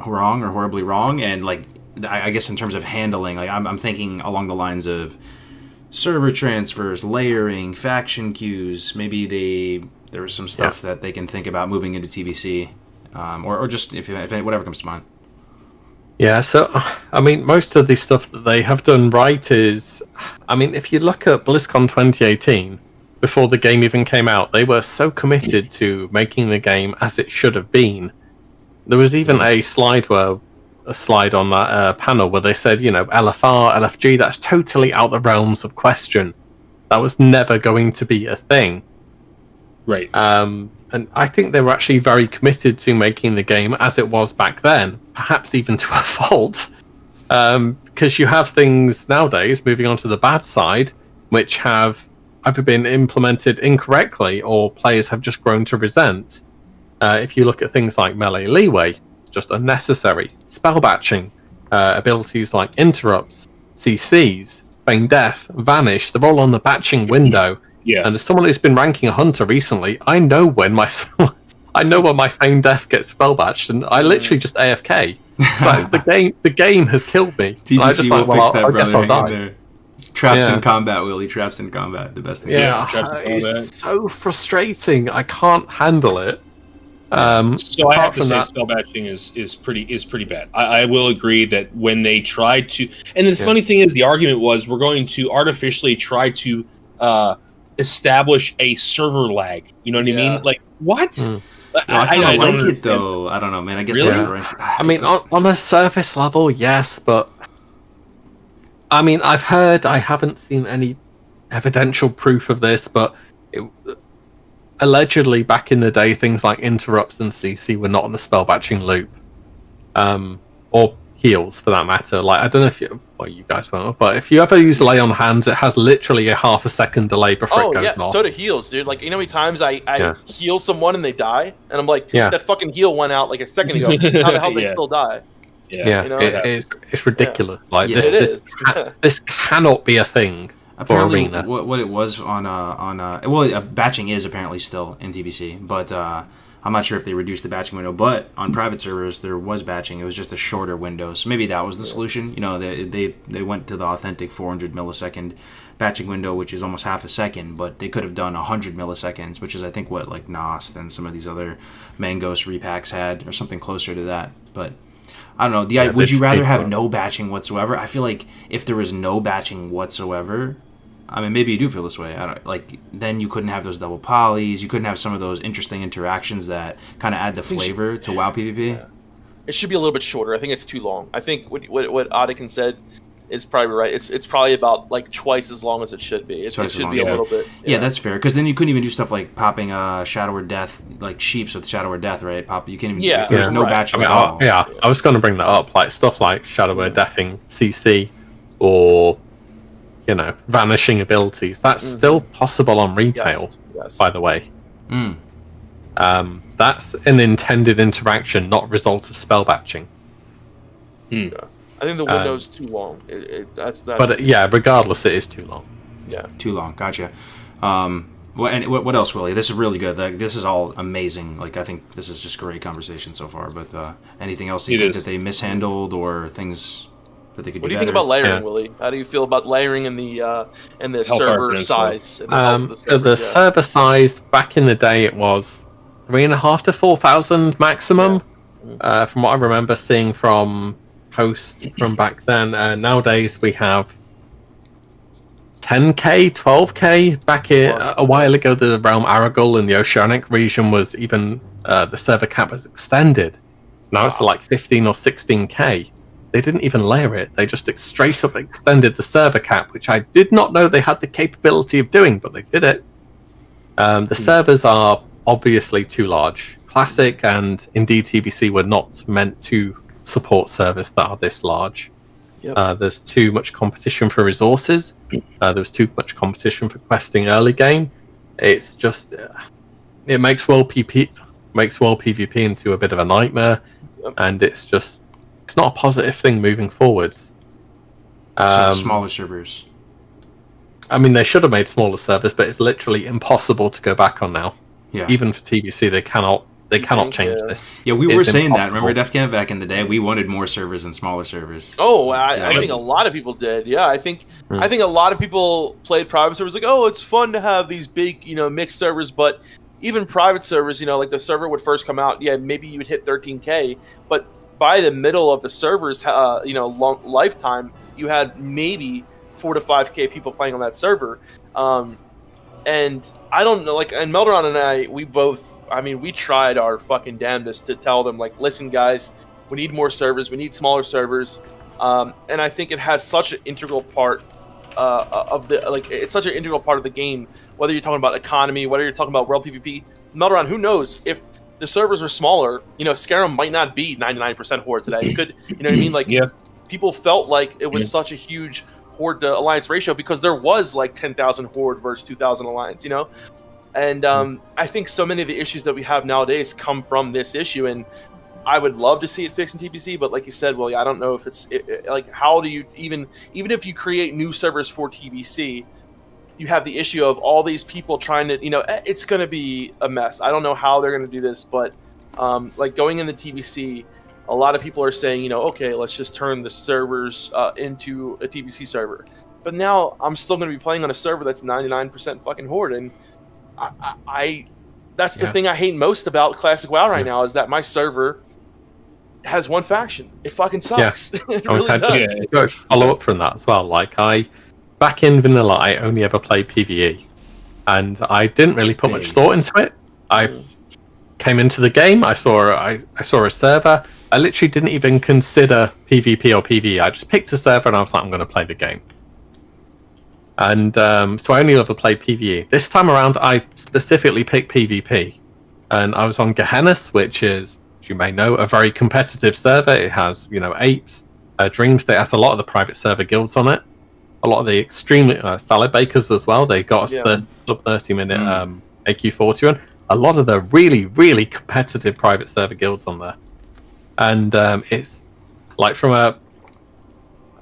wrong or horribly wrong? And, like, I guess in terms of handling, like, I'm thinking along the lines of server transfers, layering, faction queues. Maybe there was some stuff that they can think about moving into TBC, or just if whatever comes to mind. Yeah, so, I mean, most of the stuff that they have done right is, I mean, if you look at BlizzCon 2018, before the game even came out, they were so committed to making the game as it should have been. There was even a slide on that panel where they said, LFR, LFG, that's totally out the realms of question. That was never going to be a thing. Right. And I think they were actually very committed to making the game as it was back then, perhaps even to a fault. Because you have things nowadays, moving on to the bad side, which have either been implemented incorrectly or players have just grown to resent. If you look at things like melee leeway, just unnecessary. Spell batching, abilities like interrupts, CCs, feign death, vanish, they're all on the batching window. Yeah. And as someone who's been ranking a hunter recently, I know when my feign death gets spell batched, and I literally just AFK. So the game has killed me. TBC I just will fix that, I guess brother. I'll Hang in die. there. Traps in combat, Willie. Traps in combat. The best thing. Yeah, traps in combat. it's so frustrating. I can't handle it. So I have apart to from say, that- spell batching is pretty bad. I will agree that when they tried to, and the funny thing is, the argument was we're going to artificially try to establish a server lag. You know what I mean? Like what? I kind of like don't it though. I don't know, man. I guess Really? I mean, on a surface level, yes, but I mean, I haven't seen any evidential proof of this, but allegedly back in the day, things like interrupts and CC were not on the spell batching loop, or heals for that matter. Like, I don't know if you guys won't, but if you ever use lay on hands, it has literally a half a second delay before it goes off. So do heals, dude. Like, you know how many times I heal someone and they die, and I'm like, that fucking heal went out like a second ago. How the hell they still die? Yeah. You know? It's ridiculous. Like Yeah. this cannot be a thing. Apparently, for Arena. what it was batching is apparently still in TBC, but I'm not sure if they reduced the batching window. But on private servers, there was batching. It was just a shorter window, so maybe that was the solution. They went to the authentic 400 millisecond batching window, which is almost half a second, but they could have done 100 milliseconds, which is I think what like Nost and some of these other Mangos repacks had, or something closer to that. But I don't know. Would you rather have no batching whatsoever? I feel like if there was no batching whatsoever, I mean, maybe you do feel this way. Then you couldn't have those double polys. You couldn't have some of those interesting interactions that kind of add the flavor to WoW PvP. Yeah. It should be a little bit shorter. I think it's too long. I think what Odikin said is probably right. It's probably about like twice as long as it should be. It should be a little bit. Yeah, that's fair. Because then you couldn't even do stuff like popping Shadow or Death, like sheeps with Shadow or Death, right? You can't even. If there's no batching at all. I was going to bring that up, like stuff like Shadow or Deathing CC, or vanishing abilities. That's still possible on retail. Yes. By the way. That's an intended interaction, not a result of spell batching. I think the window's too long. That's regardless, it is too long. Yeah, too long. Gotcha. What else, Willie? This is really good. Like, this is all amazing. Like, I think this is just great conversation so far. But anything else you think that they mishandled or things that they could What do do you think better. about layering, Yeah. Willie? How do you feel about layering in the Hellfire server Peninsula. size? And the health of So the servers, yeah. server size back in the day, it was 3,500 to 4,000 maximum. From what I remember seeing from posts from back then. Nowadays we have 10k, 12k. Back a while ago, the realm Aragul in the Oceanic region was even the server cap was extended. Now it's like 15 or 16k. They didn't even layer it. They just straight up extended the server cap, which I did not know they had the capability of doing, but they did it. The servers are obviously too large. Classic and indeed TBC were not meant to support servers that are this large. There's too much competition for resources. There's too much competition for questing early game. It's just it makes world PvP into a bit of a nightmare, and it's not a positive thing moving forwards. So smaller servers. I mean, they should have made smaller servers, but it's literally impossible to go back on now. Yeah. Even for TBC, they cannot change this. Yeah, we were It's saying that. impossible. Remember Def Camp back in the day? We wanted more servers and smaller servers. Oh, I think a lot of people did. Yeah, I think a lot of people played private servers like, oh, it's fun to have these big, mixed servers, but even private servers, like the server would first come out, maybe you would hit 13k, but by the middle of the server's, long lifetime, you had maybe 4 to 5k people playing on that server. And I don't know, and Melderon and I, we tried our fucking damnedest to tell them, listen, guys, we need more servers, we need smaller servers. And I think it has such an integral part it's such an integral part of the game, whether you're talking about economy, whether you're talking about world PvP. Melderon, who knows, if the servers are smaller, Scarum might not be 99% horde today. It could, you know what I mean? People felt like it was such a huge horde to alliance ratio because there was 10,000 horde versus 2,000 alliance, And I think so many of the issues that we have nowadays come from this issue, and I would love to see it fixed in TPC, but like you said, Willie, I don't know if it's how do you even if you create new servers for TBC, you have the issue of all these people trying to, it's going to be a mess. I don't know how they're going to do this, but going in the TBC, a lot of people are saying, okay, let's just turn the servers into a TBC server. But now I'm still going to be playing on a server that's 99% fucking horde, and that's the thing I hate most about Classic WoW right now is that my server has one faction. It fucking sucks. It really does. Go follow up from that as well. Back in vanilla, I only ever played PvE, and I didn't really put much thought into it. I came into the game, I saw a server. I literally didn't even consider PvP or PvE. I just picked a server and I was like, I'm going to play the game. And so I only ever played PvE. This time around, I specifically picked PvP, and I was on Gehenna's, which is, as you may know, a very competitive server. It has, apes, Dreamstate has a lot of the private server guilds on it. A lot of the extremely salad bakers as well. They got a sub 30-minute AQ40 run. A lot of the really, really competitive private server guilds on there. And it's from not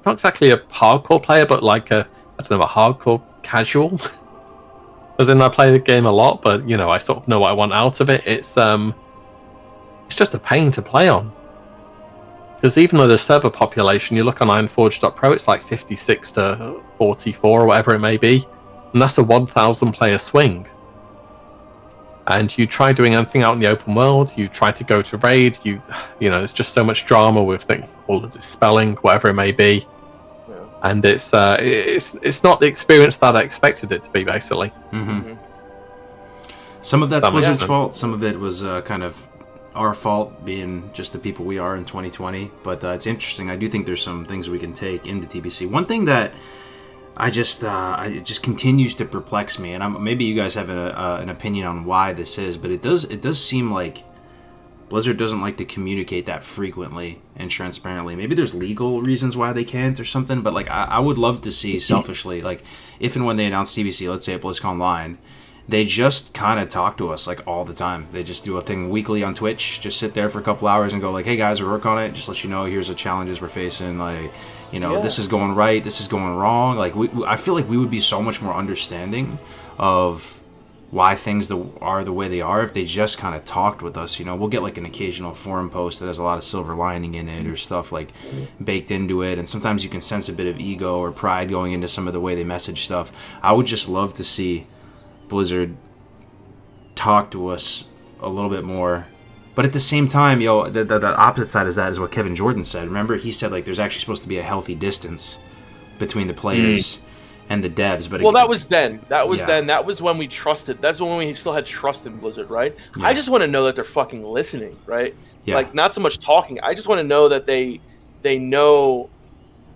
exactly a hardcore player, but a hardcore casual. As in, I play the game a lot, but I sort of know what I want out of it. It's just a pain to play on. Because even though the server population, you look on Ironforge.pro, it's 56 to 44 or whatever it may be, and that's a 1,000 player swing. And you try doing anything out in the open world, you try to go to raid, there's just so much drama with all the dispelling, whatever it may be. And it's not the experience that I expected it to be, basically. Some of that's Blizzard's fault. Some of it was kind of our fault, being just the people we are in 2020. But it's interesting. I do think there's some things we can take into TBC. One thing that it just continues to perplex me, and maybe you guys have an opinion on why this is, but it does seem like Blizzard doesn't like to communicate that frequently and transparently. Maybe there's legal reasons why they can't or something, but I would love to see selfishly, if and when they announce TBC, let's say at BlizzConline, they just kind of talk to us all the time. They just do a thing weekly on Twitch, just sit there for a couple hours and go hey guys, we're working on it, just let you know here's the challenges we're facing, this is going right, this is going wrong. I feel like we would be so much more understanding of why things are the way they are if they just kind of talked with us. We'll get like an occasional forum post that has a lot of silver lining in it or stuff like baked into it, and sometimes you can sense a bit of ego or pride going into some of the way they message stuff. I would just love to see Blizzard talk to us a little bit more. But at the same time, the opposite side of that is what Kevin Jordan said. Remember, he said like there's actually supposed to be a healthy distance between the players and the devs. But that was then. That was when we trusted. That's when we still had trust in Blizzard, right? Yeah. I just want to know that they're fucking listening, right? Yeah. Like, not so much talking. I just want to know that they know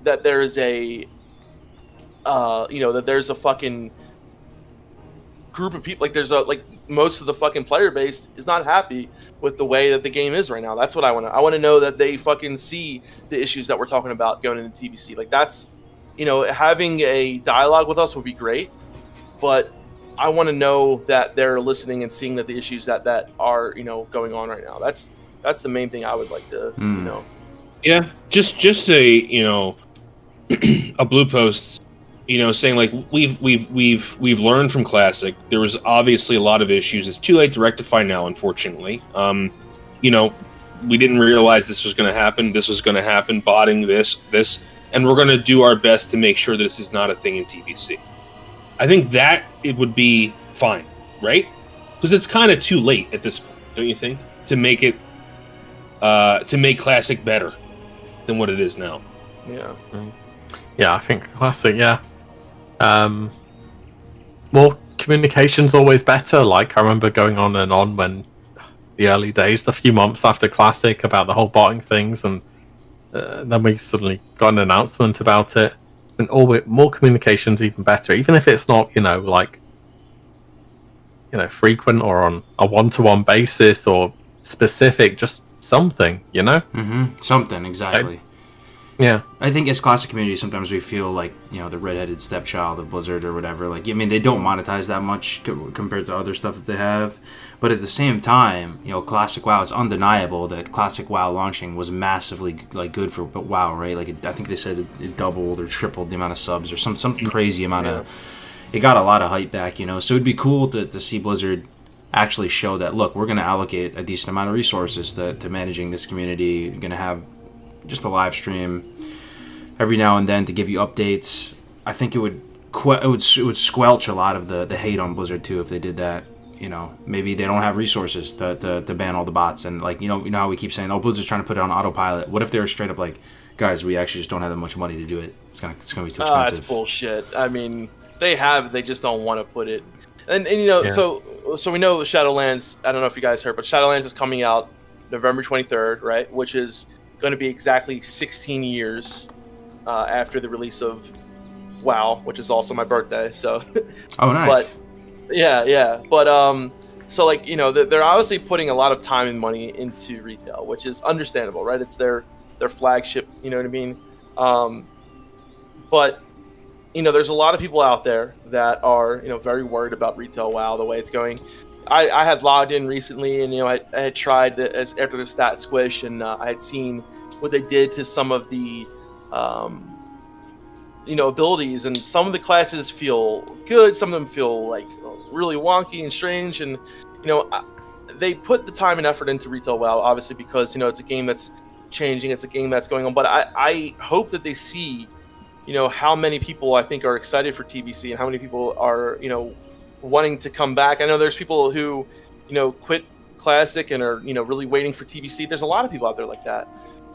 that there's a that there's a fucking group of people. Like most of the fucking player base is not happy with the way that the game is right now. That's what I want to. I want to know that they fucking see the issues that we're talking about going into TBC. Like, that's, having a dialogue with us would be great, but I want to know that they're listening and seeing that the issues that are going on right now. That's the main thing I would like to Yeah, just a a blue post, saying like we've learned from Classic. There was obviously a lot of issues. It's too late to rectify now, unfortunately. We didn't realize this was going to happen. This was going to happen. Botting this, and we're going to do our best to make sure that this is not a thing in TBC. I think that it would be fine, right? Because it's kind of too late at this point, don't you think, to make it to make Classic better than what it is now? Yeah. Yeah, I think Classic, yeah. More communication's always better. Like, I remember going on and on when the early days, the few months after Classic, about the whole botting things, and then we suddenly got an announcement about it. And more communication's even better, even if it's not, frequent or on a one-to-one basis or specific, just something, Something, exactly. Yeah. I think as Classic community, sometimes we feel like, the redheaded stepchild of Blizzard or whatever. Like, I mean, they don't monetize that much compared to other stuff that they have. But at the same time, Classic WoW, it's undeniable that Classic WoW launching was massively, good for WoW, right? Like, I think they said it doubled or tripled the amount of subs or some crazy amount of... It got a lot of hype back, So it'd be cool to see Blizzard actually show that, look, we're going to allocate a decent amount of resources to managing this community. You're going to have just a live stream every now and then to give you updates. I think it would squelch a lot of the hate on Blizzard too if they did that. Maybe they don't have resources to ban all the bots, and how we keep saying, oh, Blizzard's trying to put it on autopilot. What if they were straight up like, guys, we actually just don't have that much money to do it. It's gonna be too expensive. That's bullshit. I mean, they just don't want to put it. And so we know the Shadowlands. I don't know if you guys heard, but Shadowlands is coming out November 23rd, right? Which is going to be exactly 16 years after the release of WoW, which is also my birthday. So, oh, nice. But yeah. But so they're obviously putting a lot of time and money into retail, which is understandable, right? It's their flagship. You know what I mean? But there's a lot of people out there that are very worried about retail WoW the way it's going. I had logged in recently, and I had tried after the stat squish, and I had seen what they did to some of the abilities, and some of the classes feel good, some of them feel like really wonky and strange, and they put the time and effort into retail WoW, obviously, because it's a game that's changing, it's a game that's going on. But I hope that they see how many people I think are excited for TBC and how many people are wanting to come back. I know there's people who, quit Classic and are, really waiting for TBC. There's a lot of people out there like that.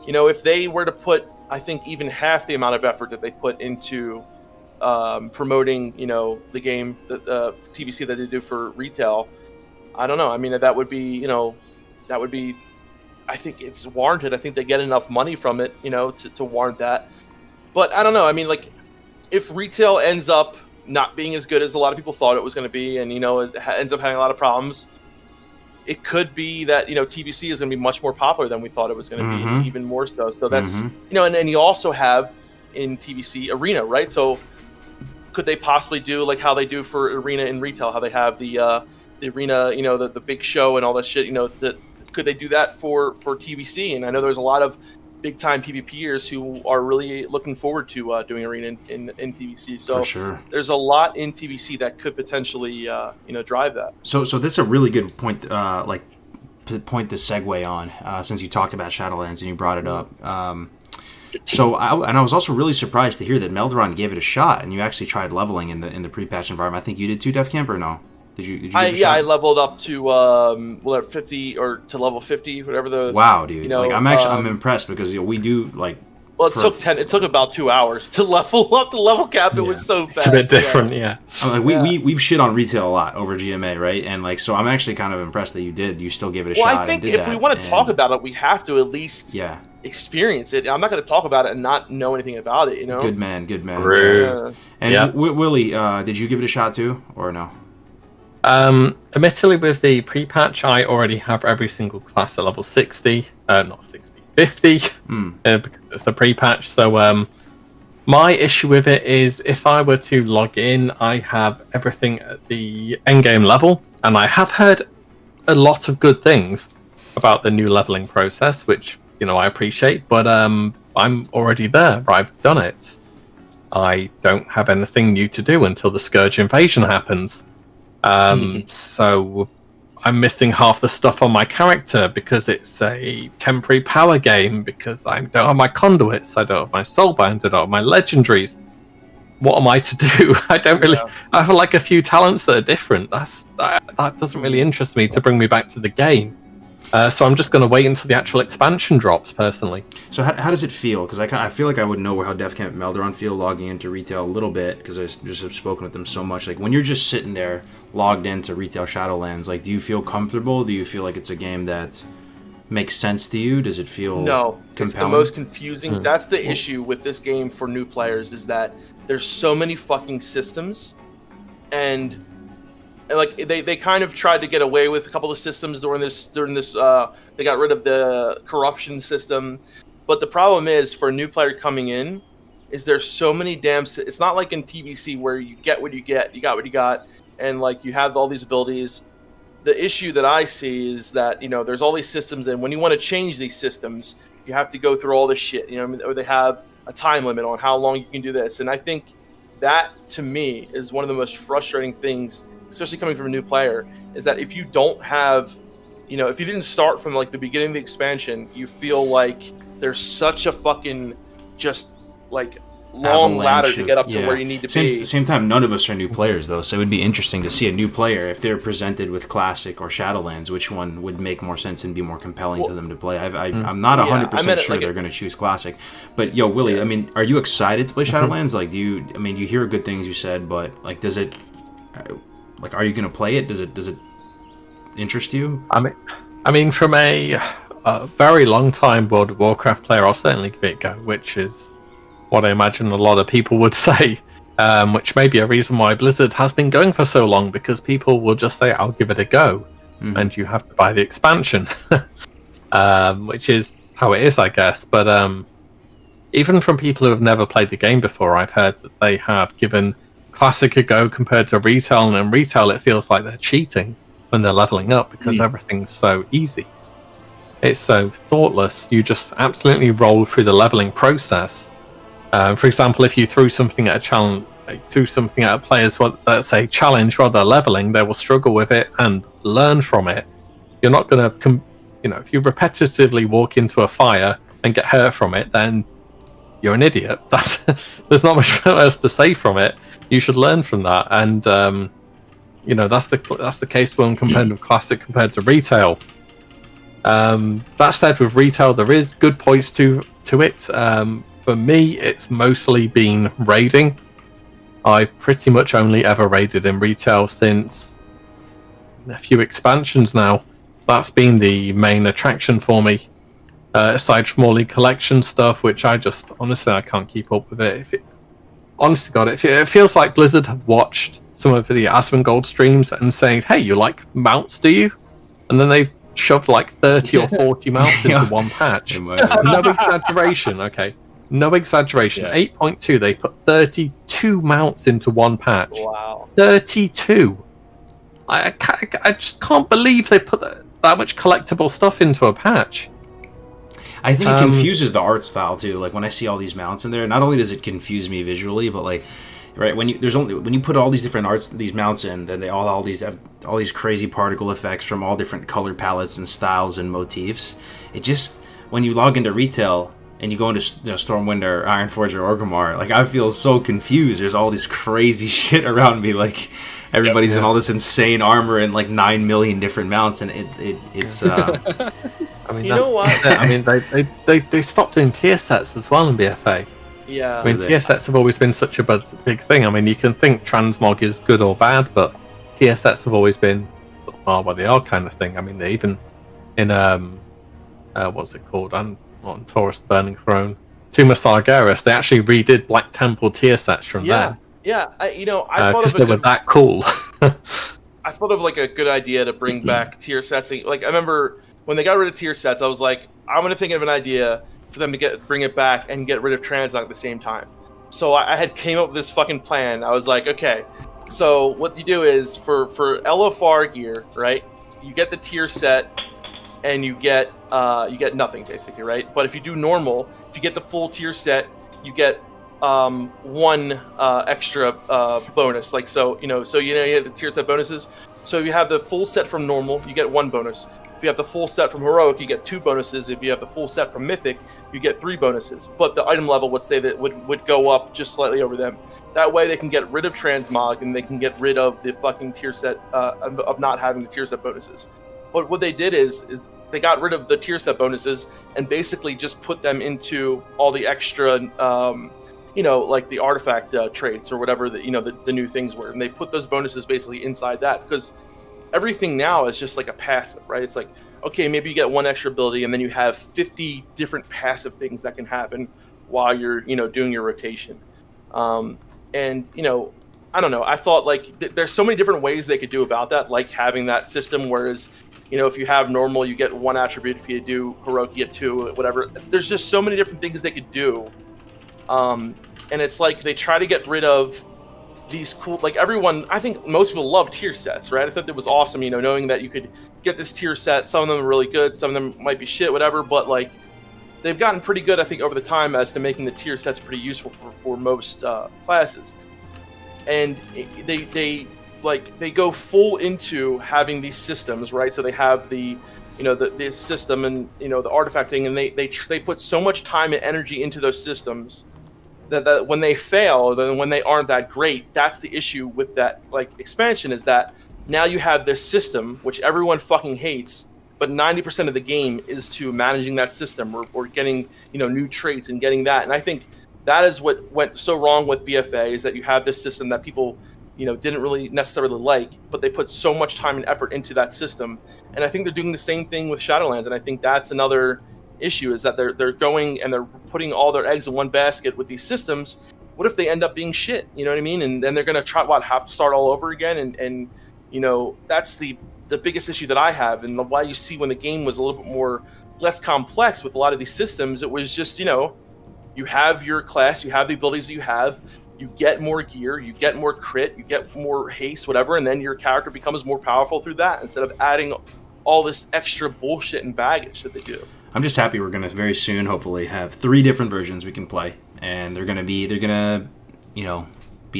If they were to put, I think, even half the amount of effort that they put into promoting, the game, the TBC that they do for retail, I don't know. I mean, that would be, I think it's warranted. I think they get enough money from it, to warrant that. But I don't know. I mean, if retail ends up not being as good as a lot of people thought it was going to be, and it ends up having a lot of problems, it could be that TBC is going to be much more popular than we thought it was going to be, even more so. So that's and you also have in TBC Arena, right? So could they possibly do like how they do for Arena in retail, how they have the Arena, the big show and all that shit? Could they do that for TBC? And I know there's a lot of big time PvPers who are really looking forward to doing arena in TBC. So For sure. there's a lot in TBC that could potentially drive that. So this is a really good point, point to segue on, since you talked about Shadowlands and you brought it up. I was also really surprised to hear that Melderon gave it a shot, and you actually tried leveling in the pre-patch environment. I think you did too, Def Camp, or no? Did you give it a shot? I leveled up to 50 or to level 50, whatever the. Wow, dude! I'm impressed because we do like. Well, it took about 2 hours to level up the level cap. It was so fast. It's a bit different, yeah. We've shit on retail a lot over GMA, right? And so I'm actually kind of impressed that you still gave it a shot. Well, I think if we want to talk about it, we have to at least experience it. I'm not going to talk about it and not know anything about it. Good man. And WillE, did you give it a shot too, or no? Admittedly, with the pre-patch, I already have every single class at level 60. Not 60, 50, because it's the pre-patch. So my issue with it is if I were to log in, I have everything at the endgame level, and I have heard a lot of good things about the new leveling process, which I appreciate, but I'm already there. I've done it. I don't have anything new to do until the Scourge invasion happens. So I'm missing half the stuff on my character because it's a temporary power game, because I don't have my conduits, I don't have my soulbound, I don't have my legendaries. What am I to do? I don't really. I have like a few talents that are different. That doesn't really interest me to bring me back to the game. So I'm just going to wait until the actual expansion drops, personally. So how does it feel? Because I feel like I would know how Def Camp Melderon feel logging into retail a little bit, because I just have spoken with them so much. Like when you're just sitting there logged into retail Shadowlands, like do you feel comfortable? Do you feel like it's a game that makes sense to you? Does it feel compelling? It's the most confusing. That's the issue with this game for new players, is that there's so many fucking systems, and like they kind of tried to get away with a couple of systems during this they got rid of the corruption system, but the problem is for a new player coming in is there's so many it's not like in TBC where you get what you got what you got, and like you have all these abilities. The issue that I see is that there's all these systems, and when you want to change these systems, you have to go through all this shit, or they have a time limit on how long you can do this, and I think that to me is one of the most frustrating things, especially coming from a new player, is that if you don't have, if you didn't start from like the beginning of the expansion, you feel like there's such a fucking just like long ladder to get up to where you need to be. Same time, none of us are new players though, so it would be interesting to see a new player, if they're presented with Classic or Shadowlands, which one would make more sense and be more compelling to them to play. I'm not 100% sure they're going to choose Classic, but WillE, I mean, are you excited to play Shadowlands? Like, you hear good things you said, but like, does it? Like, are you going to play it? Does it interest you? I mean, from a very long time World of Warcraft player, I'll certainly give it a go, which is what I imagine a lot of people would say, which may be a reason why Blizzard has been going for so long, because people will just say, I'll give it a go, and you have to buy the expansion, which is how it is, I guess. But even from people who have never played the game before, I've heard that they have given Classic a go compared to retail, and in retail it feels like they're cheating when they're leveling up, because everything's so easy. It's so thoughtless. You just absolutely roll through the leveling process. For example, if you threw something at players that's a challenge while they're leveling, they will struggle with it and learn from it. You're not going to, if you repetitively walk into a fire and get hurt from it, then you're an idiot. There's not much else to say from it. You should learn from that, and that's the case when compared with Classic compared to retail. That said, with retail, there is good points to it. For me, it's mostly been raiding. I pretty much only ever raided in retail since a few expansions now. That's been the main attraction for me. Aside from all the collection stuff, which I can't keep up with it. Honestly, God, it feels like Blizzard have watched some of the Asmongold streams and saying, "Hey, you like mounts, do you?" And then they've shoved like 30 or 40 mounts into one patch. No exaggeration, okay? No exaggeration. 8.2, they put 32 mounts into one patch. Wow. 32. I just can't believe they put that much collectible stuff into a patch. I think it confuses the art style too. Like when I see all these mounts in there, not only does it confuse me visually, but like, right when you put all these different these mounts in, then they all these have all these crazy particle effects from all different color palettes and styles and motifs. It just, when you log into retail and you go into Stormwind or Ironforge or Orgrimmar, like I feel so confused. There's all this crazy shit around me, like everybody's in all this insane armor and like 9 million different mounts, and it's. I mean, you know what? I mean, they stopped doing tier sets as well in BFA. Yeah. I mean, tier sets have always been such a big thing. I mean, you can think transmog is good or bad, but tier sets have always been what they are kind of thing. I mean, they even in what's it called? On Taurus Burning Throne, Tomb of Sargeras, they actually redid Black Temple tier sets from there. Yeah, I thought because of they were that cool. I thought of like a good idea to bring back tier sets. Like I remember when they got rid of tier sets, I was like, I'm gonna think of an idea for them to bring it back and get rid of transmog at the same time. So I had came up with this fucking plan. I was like, okay, so what you do is for LFR gear, right? You get the tier set, and you get nothing basically, right? But if you do normal, if you get the full tier set, you get one extra bonus. Like so you have the tier set bonuses. So if you have the full set from normal, you get 1 bonus. If you have the full set from heroic, you get 2 bonuses. If you have the full set from mythic, you get 3 bonuses. But the item level would say that would go up just slightly over them. That way they can get rid of transmog and they can get rid of the fucking tier set of not having the tier set bonuses. But what they did is they got rid of the tier set bonuses and basically just put them into all the extra like the artifact traits or whatever the new things were, and they put those bonuses basically inside that, because everything now is just like a passive, right? It's like, okay, maybe you get 1 extra ability and then you have 50 different passive things that can happen while you're doing your rotation. And I don't know, I thought like there's so many different ways they could do about that, like having that system, whereas if you have normal you get 1 attribute, if you do heroic you get 2, whatever. There's just so many different things they could do. And it's like they try to get rid of these cool, like everyone, I think most people love tier sets, right? I thought that was awesome, knowing that you could get this tier set. Some of them are really good, some of them might be shit, whatever, but like they've gotten pretty good, I think, over the time as to making the tier sets pretty useful for most classes. And they go full into having these systems, right? So they have the system and the artifact thing, and they put so much time and energy into those systems that when they fail, then when they aren't that great, that's the issue with that like expansion, is that now you have this system which everyone fucking hates, but 90% of the game is to managing that system or getting new traits and getting that. And I think that is what went so wrong with BFA, is that you have this system that people didn't really necessarily like, but they put so much time and effort into that system. And I think they're doing the same thing with Shadowlands, and I think that's another issue, is that they're going and they're putting all their eggs in one basket with these systems. What if they end up being shit? You know what I mean? And then they're gonna have to start all over again. And that's the biggest issue that I have, and why you see when the game was a little bit less complex with a lot of these systems, it was just you have your class, you have the abilities that you get more gear, you get more crit, you get more haste, whatever, and then your character becomes more powerful through that, instead of adding all this extra bullshit and baggage that they do. I'm just happy we're going to very soon, hopefully, have 3 different versions we can play, and they're going to be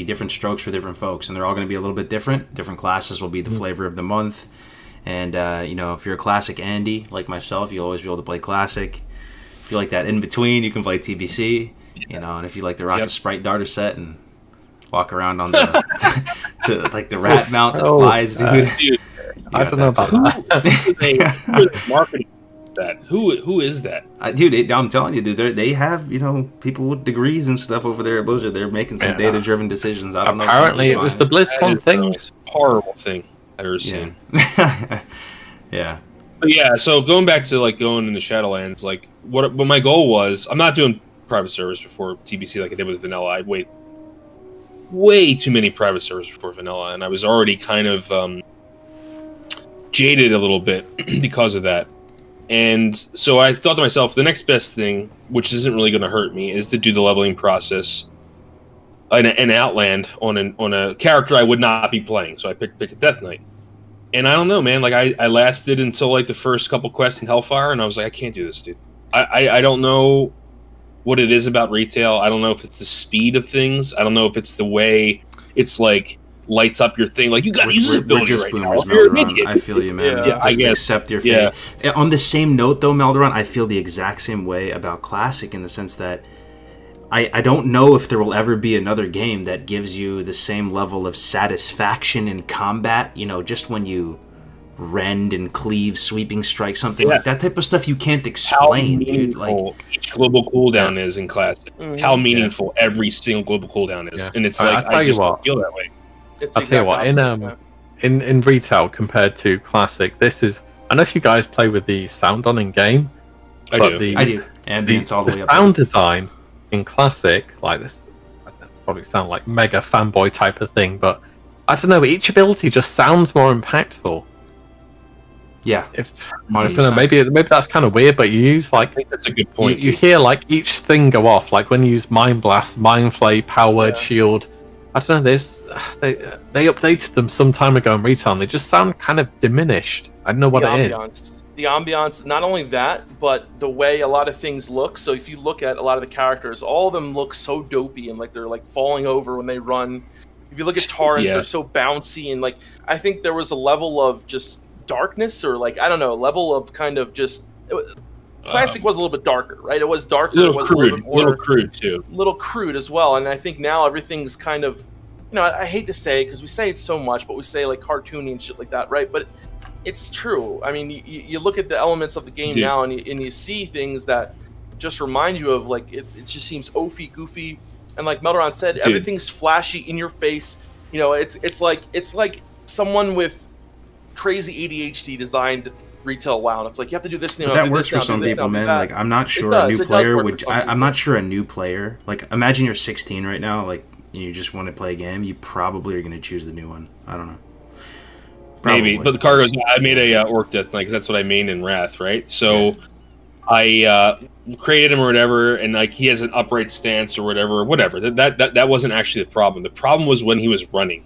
different strokes for different folks, and they're all going to be a little bit different. Different classes will be the flavor of the month, and if you're a classic Andy like myself, you'll always be able to play classic. If you like that in between, you can play TBC. And if you like to rock a Sprite Darter set and walk around on the rat mount that flies, dude. I don't know about that. Marketing that. Who is that? Dude, I'm telling you, dude, they have people with degrees and stuff over there at Blizzard. They're making some data-driven decisions. I don't know. Apparently, it was the BlizzCon thing. Horrible thing I've ever seen. Yeah. But yeah, so going back to like going into Shadowlands, like what my goal was, I'm not doing private servers before TBC like I did with Vanilla. I'd wait way too many private servers before Vanilla, and I was already kind of jaded a little bit because of that. And so I thought to myself, the next best thing, which isn't really going to hurt me, is to do the leveling process in Outland on a character I would not be playing. So I picked a Death Knight. And I don't know, man. Like I lasted until like the first couple quests in Hellfire, and I was like, I can't do this, dude. I don't know what it is about retail. I don't know if it's the speed of things. I don't know if it's the way it's like lights up your thing. Like, you got to use this ability just right boomers, now. You're an Melderon. idiot. I feel you, man. Yeah. Just I guess. accept your fate. On the same note, though, Melderon, I feel the exact same way about Classic in the sense that I don't know if there will ever be another game that gives you the same level of satisfaction in combat. You know, just when you rend and cleave, sweeping strike, something like that type of stuff you can't explain, dude. Like, each global cooldown is in Classic. Mhm. How meaningful every single global cooldown is. Yeah. And it's I like, tell I you just what. don't feel that way. It's I'll tell you what, in retail compared to Classic, this is... I don't know if you guys play with the sound on in game. I but do. I do. Ambience all the way up. Sound design in Classic, like this, I don't know, probably sound like mega fanboy type of thing, but I don't know, each ability just sounds more impactful. Yeah. If I don't know, maybe that's kind of weird, but you use like, I think that's a good point. you hear like each thing go off, like when you use Mind Blast, Mind Flay, Power Word, Yeah. Shield. I don't know, they updated them some time ago in retail, and they just sound kind of diminished. I don't know what it is. The ambiance, not only that, but the way a lot of things look. So if you look at a lot of the characters, all of them look so dopey and like they're like falling over when they run. If you look at Torrents, Yeah. they're so bouncy, and like I think there was a level of just darkness, or like I don't know, level of kind of just. Classic was a little bit darker, right? It was darker. A little it was crude. a little bit more, little crude, too. little crude as well. And I think now everything's kind of, you know, I hate to say it because we say it so much, but we say like cartoony and shit like that, right? But it's true. I mean, you look at the elements of the game Yeah. now, and you see things that just remind you of like it just seems oafy, goofy, and like Melderon said, Dude. everything's flashy in your face. You know, it's like someone with crazy ADHD designed retail WoW. And it's like you have to do this now. But that works for some people, man. Like, I'm not sure a new player would. I'm not sure a new player. Like, imagine you're 16 right now. Like, you just want to play a game. You probably are going to choose the new one. I don't know. Maybe, Probably. but the Kargoz, I made a orc death knight because that's what I main in Wrath, right? So I created him or whatever, and like he has an upright stance or whatever. That wasn't actually the problem. The problem was when he was running.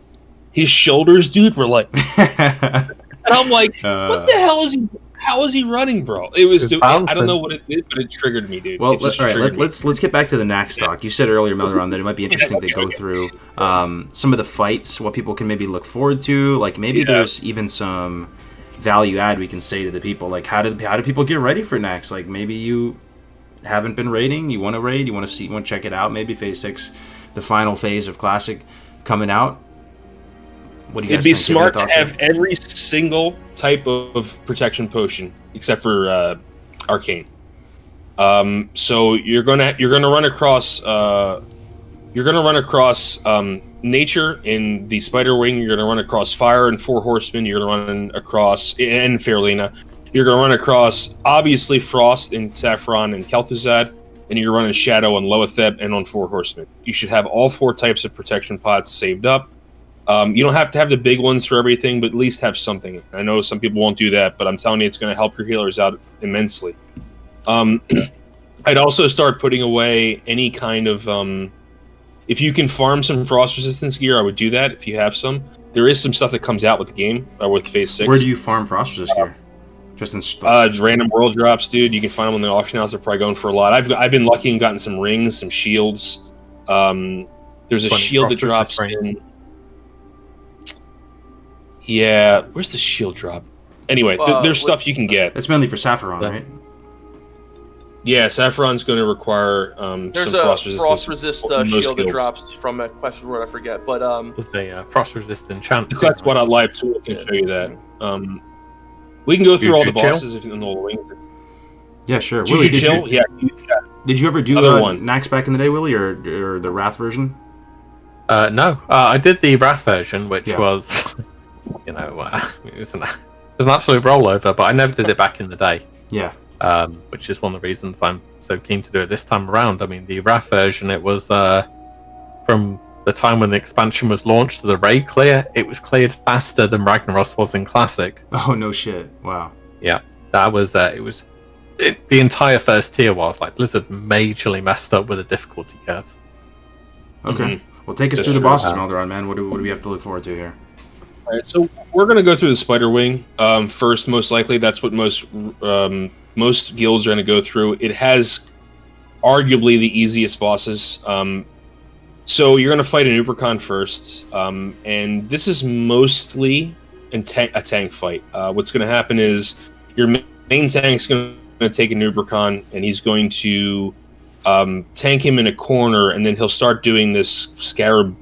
His shoulders, dude, were like, and I'm like, what the hell is he? How is he running, bro? It was. I don't know what it did, but it triggered me, dude. Well, It just all right. triggered me. Let's get back to the Nax talk. You said earlier, Melderon, that it might be interesting to go through some of the fights, what people can maybe look forward to. Like maybe there's even some value add we can say to the people. Like how do people get ready for Nax? Like maybe you haven't been raiding, you want to raid, you want to check it out. Maybe Phase 6, the final phase of Classic, coming out. What do you guys It'd be think? smart to Give me your thoughts have every single type of protection potion except for arcane. So you're gonna run across nature in the spider wing. You're gonna run across fire and four horsemen. You're gonna run across and Fairlena. You're gonna run across obviously frost in Saffron and Kel'Thuzad, and you're running shadow on Loatheb and on four horsemen. You should have all four types of protection pots saved up. You don't have to have the big ones for everything, but at least have something. I know some people won't do that, but I'm telling you, it's going to help your healers out immensely. I'd also start putting away any kind of... if you can farm some frost resistance gear, I would do that if you have some. There is some stuff that comes out with the game, with Phase 6. Where do you farm frost resist gear? Just in random world drops, dude. You can find them on the auction house. They're probably going for a lot. I've been lucky and gotten some rings, some shields. There's a shield that drops in... Yeah, where's the shield drop? Anyway, there's stuff you can get. It's mainly for Saffron, right? Yeah, Saffron's going to require there's some frost resistance. Frost resist shield that drops from a quest word I forget, but There's a frost resist enchant. That's what I live tool can show you that. We can go through all the bosses if you know the wings. Yeah, sure. Did WillE, you chill? Yeah. Did you ever do Other one. Nax back in the day, WillE, or the Wrath version? No, I did the Wrath version, which was, you know, it was an absolute rollover, but I never did it back in the day. Yeah. Which is one of the reasons I'm so keen to do it this time around. I mean, the Wrath version, it was from the time when the expansion was launched to the raid clear, it was cleared faster than Ragnaros was in Classic. Oh, no shit. Wow. Yeah, that was, the entire first tier was like, Blizzard majorly messed up with the difficulty curve. Okay. Mhm. Well, take us That's through the true. bosses, Melderon, man. What do we have to look forward to here? All right, so we're going to go through the spider wing first, most likely. That's what most most guilds are going to go through. It has arguably the easiest bosses. So you're going to fight an Ubercon first, and this is mostly a tank fight. What's going to happen is your main tank is going to take an Ubercon, and he's going to tank him in a corner, and then he'll start doing this scarab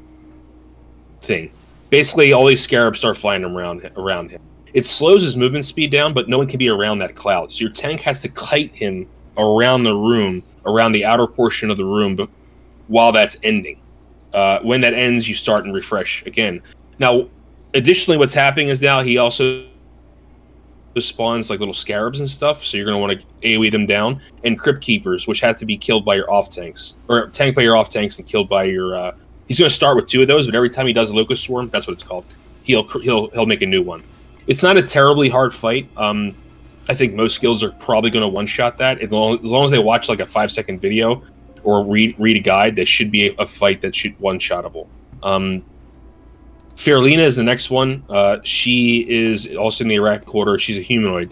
thing. Basically, all these scarabs start flying around him. It slows his movement speed down, but no one can be around that cloud. So your tank has to kite him around the room, around the outer portion of the room, but while that's ending. When that ends, you start and refresh again. Now, additionally, what's happening is now he also spawns like little scarabs and stuff, so you're going to want to AoE them down, and Crypt Keepers, which have to be killed by your off tanks, or tanked by your off tanks and killed by your. He's going to start with 2 of those, but every time he does a Locust Swarm, that's what it's called. He'll make a new one. It's not a terribly hard fight. I think most guilds are probably going to one-shot that. As long as they watch like a 5-second video or read a guide, there should be a fight that should one-shottable. Fairlina is the next one. She is also in the Iraq quarter. She's a humanoid,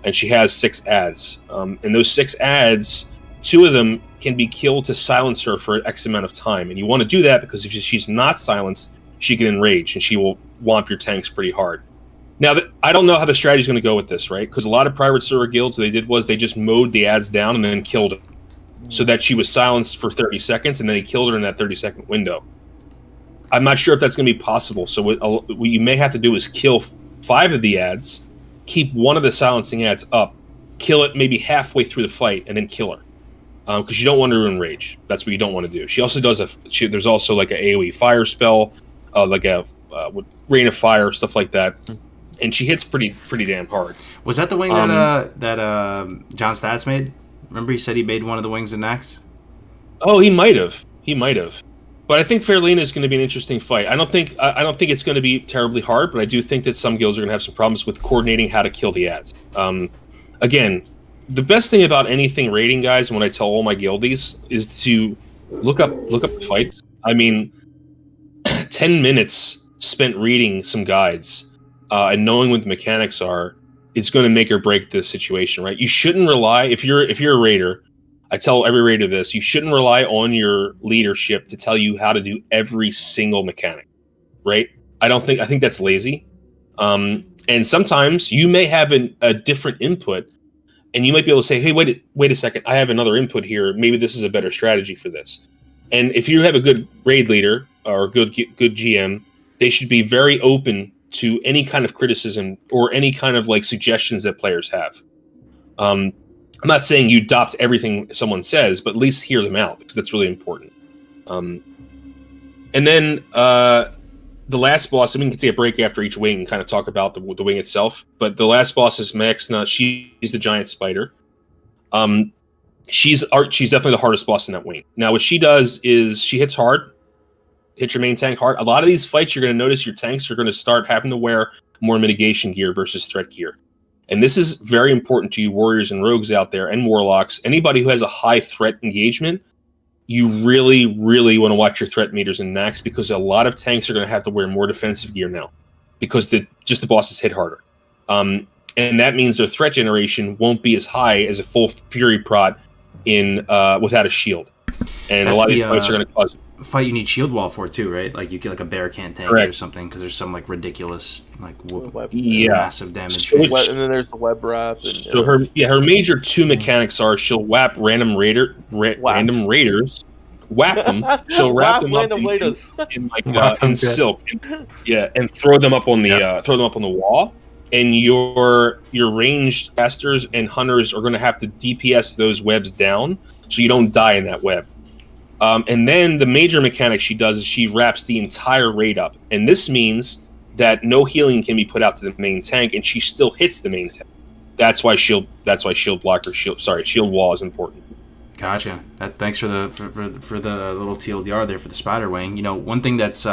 and she has 6 ads. And those 6 ads, 2 of them can be killed to silence her for X amount of time. And you want to do that because if she's not silenced, she can enrage, and she will womp your tanks pretty hard. Now, I don't know how the strategy is going to go with this, right? Because a lot of private server guilds, what they did was they just mowed the ads down and then killed her, so that she was silenced for 30 seconds, and then they killed her in that 30-second window. I'm not sure if that's going to be possible. So what you may have to do is kill 5 of the ads, keep one of the silencing ads up, kill it maybe halfway through the fight, and then kill her. Because you don't want her to enrage. That's what you don't want to do. She also does there's also like an AoE fire spell, like a rain of fire, stuff like that. And she hits pretty damn hard. Was that the wing that John Stats made? Remember he said he made one of the wings in Nax? Oh, he might have. But I think Fairlina is going to be an interesting fight. I don't think it's going to be terribly hard, but I do think that some guilds are going to have some problems with coordinating how to kill the ads. Again, the best thing about anything raiding, guys, when I tell all my guildies, is to look up the fights. I mean, 10 minutes spent reading some guides and knowing what the mechanics are, it's going to make or break the situation, right? You shouldn't rely, if you're a raider, I tell every raider this, you shouldn't rely on your leadership to tell you how to do every single mechanic, right? I think that's lazy. And sometimes you may have a different input, and you might be able to say, hey, wait a second, I have another input here. Maybe this is a better strategy for this. And if you have a good raid leader or a good GM, they should be very open to any kind of criticism or any kind of like suggestions that players have. I'm not saying you adopt everything someone says, but at least hear them out, because that's really important. And then the last boss, I mean, we can take a break after each wing and kind of talk about the wing itself. But the last boss is Maxna. She's the giant spider. She's definitely the hardest boss in that wing. Now, what she does is she hits hard, hits your main tank hard. A lot of these fights, you're going to notice your tanks are going to start having to wear more mitigation gear versus threat gear. And this is very important to you warriors and rogues out there and warlocks. Anybody who has a high threat engagement, you really, really want to watch your threat meters in Nax, because a lot of tanks are going to have to wear more defensive gear now because the bosses hit harder. And that means their threat generation won't be as high as a full Fury prot in without a shield. And that's a lot of these fights are going to cause fight you need shield wall for too, right? Like you get like a bear can't tank it or something because there's some like ridiculous like massive damage. And then there's the web wrap. And, so her major 2 mechanics are she'll whap random raiders, whap them. She'll wrap them up in silk, and throw them up on the wall. And your ranged casters and hunters are going to have to DPS those webs down so you don't die in that web. And then the major mechanic she does is she wraps the entire raid up. And this means that no healing can be put out to the main tank, and she still hits the main tank. That's why shield wall is important. Gotcha. Thanks for the little TLDR there for the spider wing. You know, one thing that's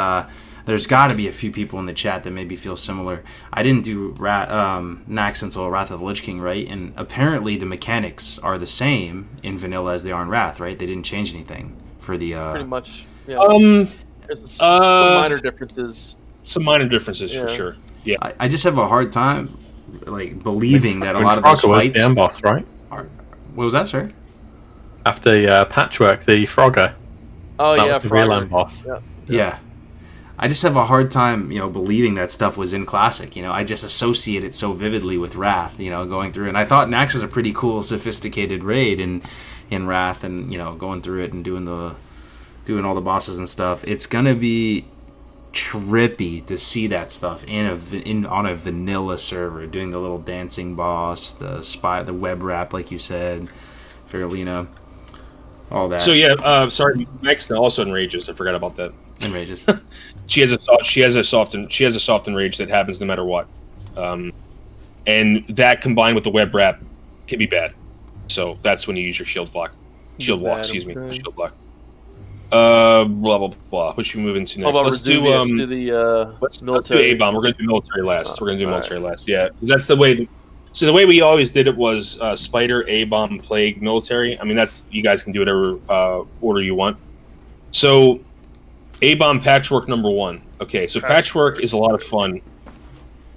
there's got to be a few people in the chat that maybe feel similar. I didn't do Nax until Wrath of the Lich King, right? And apparently the mechanics are the same in vanilla as they are in Wrath, right? They didn't change anything for the pretty much. Yeah. There's some minor differences. Some minor differences for sure. Yeah. I just have a hard time like believing that a lot of those fights. Boss, right? What was that, sir? After Patchwork, the Frogger. Oh That yeah, was the real end Frogger. boss. Yeah. I just have a hard time, believing that stuff was in Classic. I just associate it so vividly with Wrath, going through it. And I thought Nax was a pretty cool, sophisticated raid in Wrath, and, going through it and doing all the bosses and stuff. It's going to be trippy to see that stuff on a vanilla server, doing the little dancing boss, the web wrap, like you said, Farolina, all that. So yeah, sorry, Max also enrages. I forgot about that. Enrages. She has a soft enrage that happens no matter what, and that combined with the web wrap can be bad. So that's when you use your shield walk. Shield block. Blah blah blah. What should we move into next? Let's do the military. A bomb. We're going to do military last. Yeah, because that's the way. So the way we always did it was Spider, A bomb, Plague, military. I mean, that's, you guys can do whatever order you want. So A bomb Patchwork number 1. Okay, so Patchwork is a lot of fun.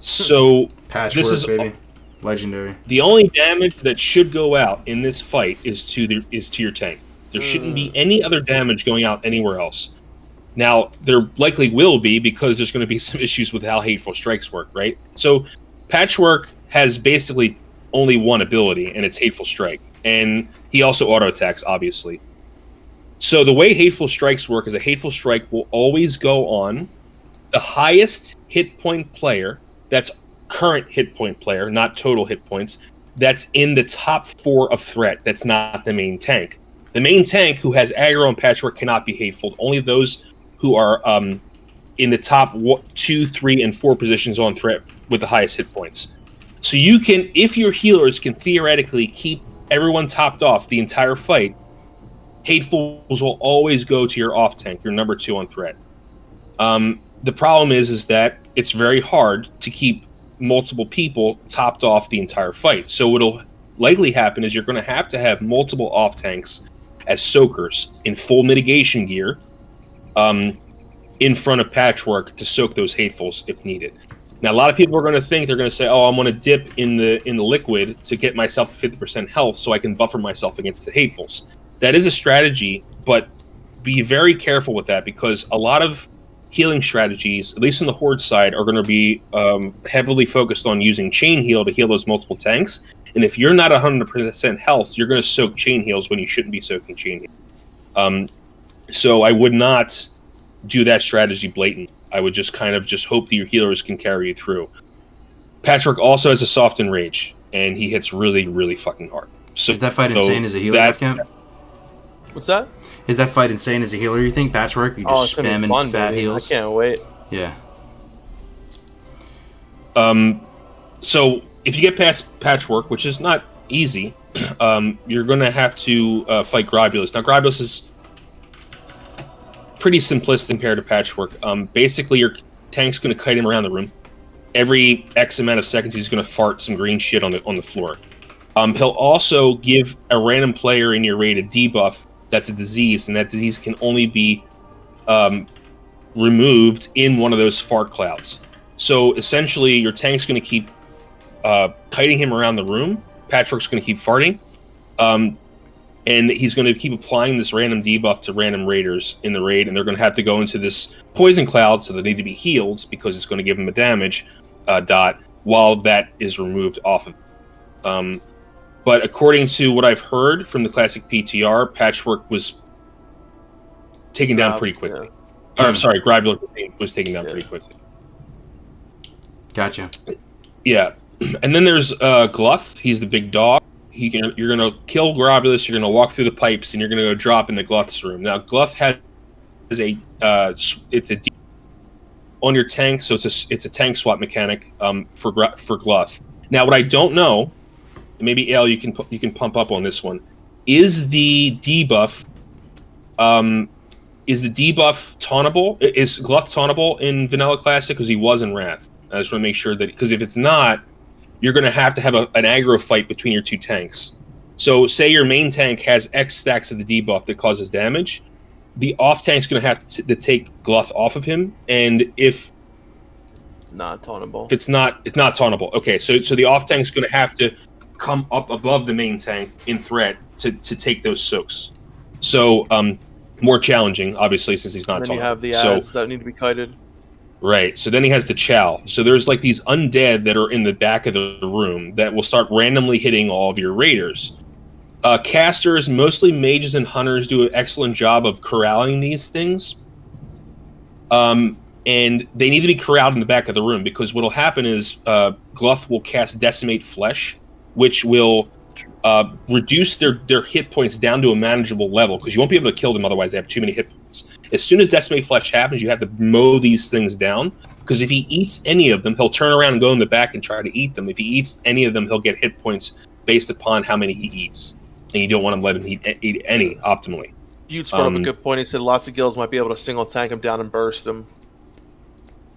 So Patchwork, this is baby. Legendary. The only damage that should go out in this fight is to your tank. There shouldn't be any other damage going out anywhere else. Now, there likely will be, because there's going to be some issues with how Hateful Strikes work, right? So Patchwork has basically only one ability, and it's Hateful Strike. And he also auto-attacks, obviously. So the way Hateful Strikes work is a Hateful Strike will always go on the highest hit point player, that's current hit point player, not total hit points, that's in the top 4 of threat, that's not the main tank. The main tank who has aggro and Patchwork cannot be hateful. Only those who are in the top 2, 3, and 4 positions on threat with the highest hit points. So you can, if your healers can theoretically keep everyone topped off the entire fight, hatefuls will always go to your off tank, your number 2 on threat. The problem is that it's very hard to keep multiple people topped off the entire fight. So what'll likely happen is you're going to have multiple off tanks as soakers in full mitigation gear in front of Patchwork to soak those hatefuls if needed. Now, a lot of people are going to think, they're going to say, oh, I'm going to dip in the liquid to get myself 50% health so I can buffer myself against the hatefuls. That is a strategy, but be very careful with that, because a lot of healing strategies, at least on the Horde side, are going to be heavily focused on using chain heal to heal those multiple tanks. And if you're not 100% health, you're going to soak chain heals when you shouldn't be soaking chain heals. So I would not do that strategy blatant. I would just hope that your healers can carry you through. Patchwork also has a soft enrage, and he hits really, really fucking hard. So, is that fight insane as a healer, Camp? What's that? Is that fight insane as a healer, you think, Patchwork? You just spamming fun, fat baby. heals? I can't wait. Yeah. So if you get past Patchwork, which is not easy, you're going to have to fight Grobulus. Now, Grobulus is pretty simplistic compared to Patchwork. Basically, your tank's going to kite him around the room. Every X amount of seconds, he's going to fart some green shit on the floor. He'll also give a random player in your raid a debuff that's a disease, and that disease can only be removed in one of those fart clouds. So essentially, your tank's going to keep kiting him around the room. Patchwork's going to keep farting. And he's going to keep applying this random debuff to random raiders in the raid, and they're going to have to go into this poison cloud, so they need to be healed, because it's going to give them a damage dot while that is removed off of them. But according to what I've heard from the classic PTR, Patchwork was taken down pretty quickly. Yeah. Or, I'm sorry, Grobulus was taken down pretty quickly. Gotcha. Yeah. And then there's Gluth. He's the big dog. You're going to kill Grobulus, you're going to walk through the pipes, and you're going to go drop in the Gluth's room. Now, Gluth has it's a D on your tank, so it's a tank swap mechanic for Gluth. Now, what I don't know, and maybe Ale, you can pump up on this one, is the debuff tauntable? Is Gluth tauntable in Vanilla Classic? Because he was in Wrath. I just want to make sure that, because if it's not, you're going to have an aggro fight between your two tanks. So say your main tank has X stacks of the debuff that causes damage, the off tank's going to have to take Gluth off of him, and if not tauntable. It's not tauntable. Okay, so the off tank's going to have to come up above the main tank in threat to take those soaks. So more challenging, obviously, since he's not And tall. then you have the ads that need to be kited. Right. So then he has the chow. So there's like these undead that are in the back of the room that will start randomly hitting all of your raiders. Casters, mostly mages and hunters, do an excellent job of corralling these things. And they need to be corralled in the back of the room, because what will happen is Gluth will cast Decimate Flesh, which will reduce their hit points down to a manageable level, because you won't be able to kill them otherwise. They have too many hit points. As soon as Decimate Flesh happens, you have to mow these things down, because if he eats any of them, he'll turn around and go in the back and try to eat them. If he eats any of them, he'll get hit points based upon how many he eats, and you don't want to let him eat any optimally. You'd brought up a good point. He said lots of guilds might be able to single tank him down and burst him.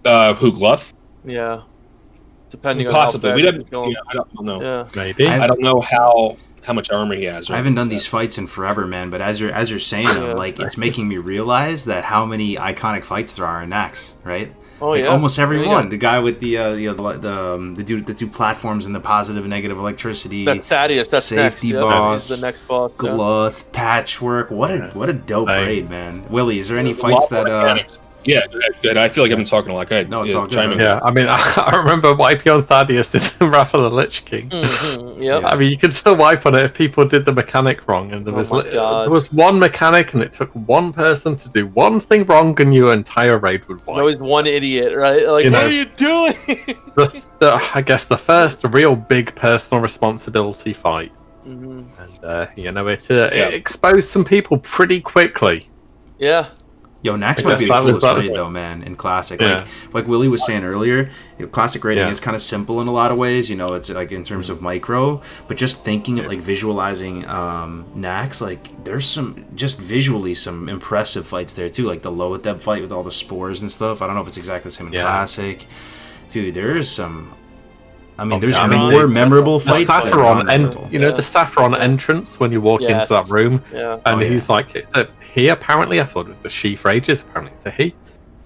Who, Gluth? Yeah. Depending Possibly. on how fast you kill him. Yeah, I don't know. Yeah. Maybe. I don't know how much armor he has. I haven't done these fights in forever, man. But as you're saying them, like, it's making me realize that how many iconic fights there are in Nax, right? Oh, like, yeah. almost every Yeah, one. yeah. The guy with the two platforms and the positive and negative electricity. That's Thaddeus. That's safety next. boss. He's the next boss. Yeah. Gluth, Patchwork. What a dope Right. raid, man. Willie, is there any There's a lot fights more that mechanics. Yeah, good. I feel like I've been talking a lot. Go ahead. No, it's all good, chime in. man. Yeah, I mean, I remember wiping on Thaddeus in Wrath of the Lich King. Yep. I mean, you could still wipe on it if people did the mechanic wrong, and there was my God. there was one mechanic, and it took one person to do one thing wrong, and your entire raid would wipe. Always one idiot, right? Like, You know. what are you doing? I guess the first real big personal responsibility fight, Mhm. and it exposed some people pretty quickly. Yeah. Yo, Nax I might be guess the that was coolest about raid it. though, man. In Classic, Yeah. like Willie was saying earlier, Classic raiding Yeah. is kind of simple in a lot of ways. You know, it's like in terms of micro, but just thinking of like visualizing Nax, like there's some just visually some impressive fights there too. Like the Loatheb fight with all the spores and stuff. I don't know if it's exactly the same in Yeah. Classic, dude. There's some. I mean, Oh, there's yeah, I mean, more memorable The fights. than Saffron, non-memorable. the Saffron entrance when you walk Yes. into that room, Yeah. and Oh, yeah. he's like, "It's a he." Apparently, I thought it was the Sheaf Rages. Apparently, it's a he.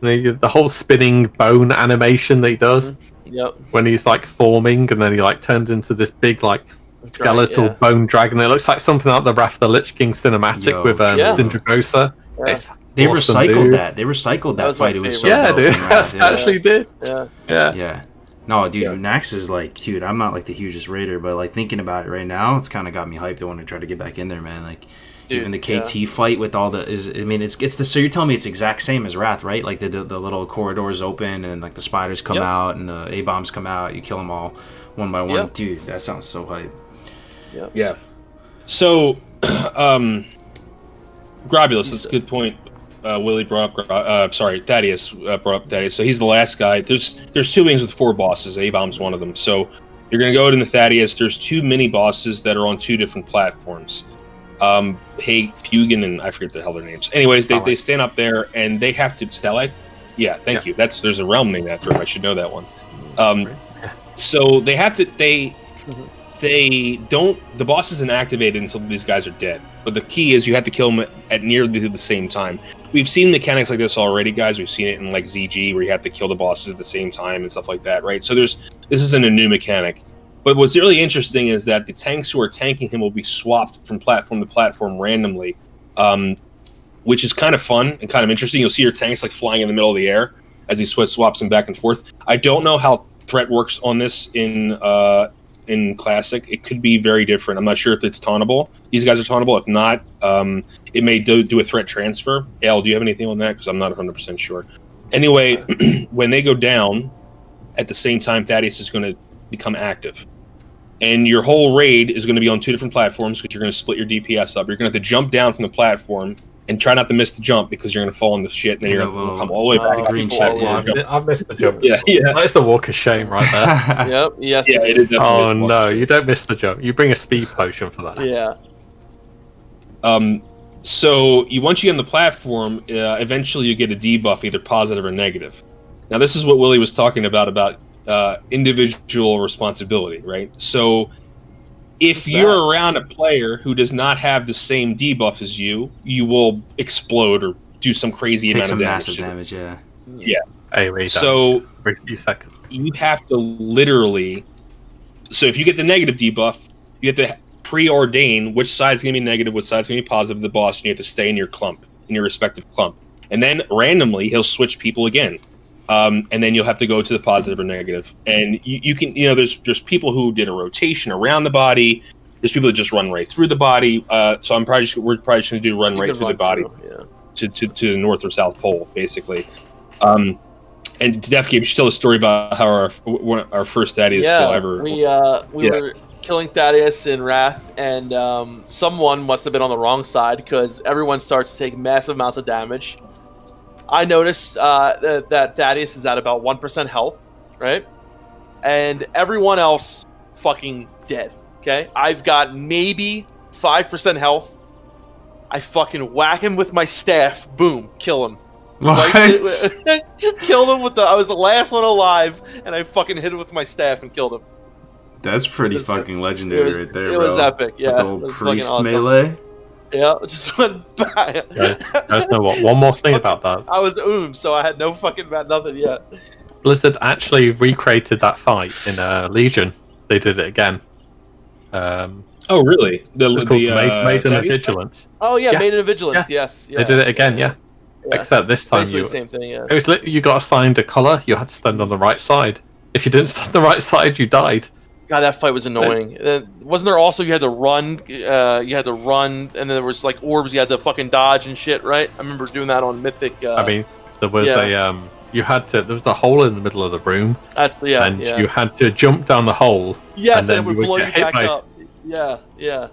And the whole spinning bone animation that he does Yep. when he's like forming, and then he like turns into this big like skeletal yeah. bone dragon. It looks like something out of the Wrath of the Lich King cinematic Yo, with Yeah. Sindragosa. Yeah. It's fucking They awesome, recycled dude. that. They recycled that was my fight. It was so favorite. Yeah, dope dude, and rad, yeah. actually did. Yeah. Yeah. Yeah. No, dude, Yeah. Nax is like, dude, I'm not like the hugest raider, but like thinking about it right now, it's kind of got me hyped to want to try to get back in there, man. Like, Dude, even the KT fight with all the it's the, so you're telling me it's exact same as Wrath, right? Like the little corridors open and like the spiders come Yep. out and the A-bombs come out, you kill them all one by one. Yep. Dude, that sounds so hype. Yeah. So, Grobulus, that's a good point. Willie brought up. Thaddeus brought up Thaddeus. So he's the last guy. There's two wings with 4 bosses. A-bomb's one of them. So you're gonna go into Thaddeus. There's 2 mini bosses that are on 2 different platforms. Hey, Fugan and I forget the hell their names. Anyways, they stand up there and they have to Stalak. Yeah, thank you. There's a realm named after him. I should know that one. So they have to they don't. The boss isn't activated until these guys are dead. But the key is you have to kill them at nearly the same time. We've seen mechanics like this already, guys. We've seen it in like ZG where you have to kill the bosses at the same time and stuff like that, right? So this isn't a new mechanic. But what's really interesting is that the tanks who are tanking him will be swapped from platform to platform randomly, which is kind of fun and kind of interesting. You'll see your tanks like flying in the middle of the air as he swaps them back and forth. I don't know how threat works on this in Classic. It could be very different. I'm not sure if it's tauntable. These guys are tauntable. If not, it may do a threat transfer. Al, do you have anything on that? Because I'm not 100% sure. Anyway, when they go down, at the same time, Thaddeus is going to become active. And your whole raid is going to be on 2 different platforms because you're going to split your DPS up. You're going to have to jump down from the platform and try not to miss the jump because you're going to fall into shit and then you're going to have to come all the way back. the green to check, the yeah. jump. I missed the jump. Yeah. That's the walk of shame right there. Yep. Yes. Yeah, it is definitely. Oh no, you don't miss the jump. You bring a speed potion for that. Yeah. So once you get on the platform, eventually you get a debuff, either positive or negative. Now this is what Willie was talking about individual responsibility, right? So if you're around a player who does not have the same debuff as you, you will explode or do some crazy Take amount some of massive damage. damage, yeah. Yeah. Anyway, So for a few seconds. you have to literally. So if you get the negative debuff, You have to preordain which side's going to be negative, which side's going to be positive to the boss, and you have to stay in your clump, in your respective clump. And then randomly, he'll switch people again. And then you'll have to go to the positive or negative. And you can, there's people who did a rotation around the body. There's people that just run right through the body. So we're probably just going to do run right through the body to the North or South Pole, basically. And Def gave you tell a story about how our first Thaddeus kill ever. We were killing Thaddeus in Wrath, and someone must have been on the wrong side because everyone starts to take massive amounts of damage. I noticed that Thaddeus is at about 1% health, right? And everyone else fucking dead, okay? I've got maybe 5% health. I fucking whack him with my staff. Boom, kill him. What? Killed him I was the last one alive, and I fucking hit him with my staff and killed him. That's pretty fucking legendary right there, It bro. was epic, yeah. With the old priest melee. Yeah, it just went by. Guys know what? One more thing about that. I was so I had no fucking nothing yet. Blizzard actually recreated that fight in Legion. They did it again. Oh, really? It's called Maiden of Vigilance. Oh, yeah, Maiden of Vigilance, yes. They did it again, yeah. Except this time basically the same thing, yeah. It was you got assigned a colour, you had to stand on the right side. If you didn't stand on the right side, you died. God, that fight was annoying. Wasn't there also you had to run, and then there was like orbs you had to fucking dodge and shit, right? I remember doing that on Mythic. I mean, there was there was a hole in the middle of the room. You had to jump down the hole. Yes, and then it would blow you back up. Yeah. Yeah,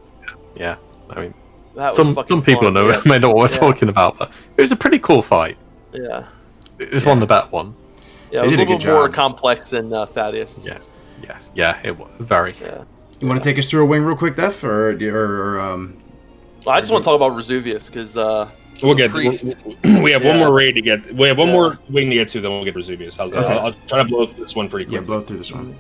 I mean, that was some people may know what we're talking about, but it was a pretty cool fight. Yeah. It was one of the better ones. Yeah, it was a little more complex than Thaddeus. Yeah, it was very. Yeah. You want to take us through a wing real quick, Def, or I just want to talk about Resuvius because we'll get. We have one more raid to get. We have one more wing to get to, then we'll get Resuvius. How's that? Okay. I'll try to blow through this one pretty quick. Yeah, blow through this one.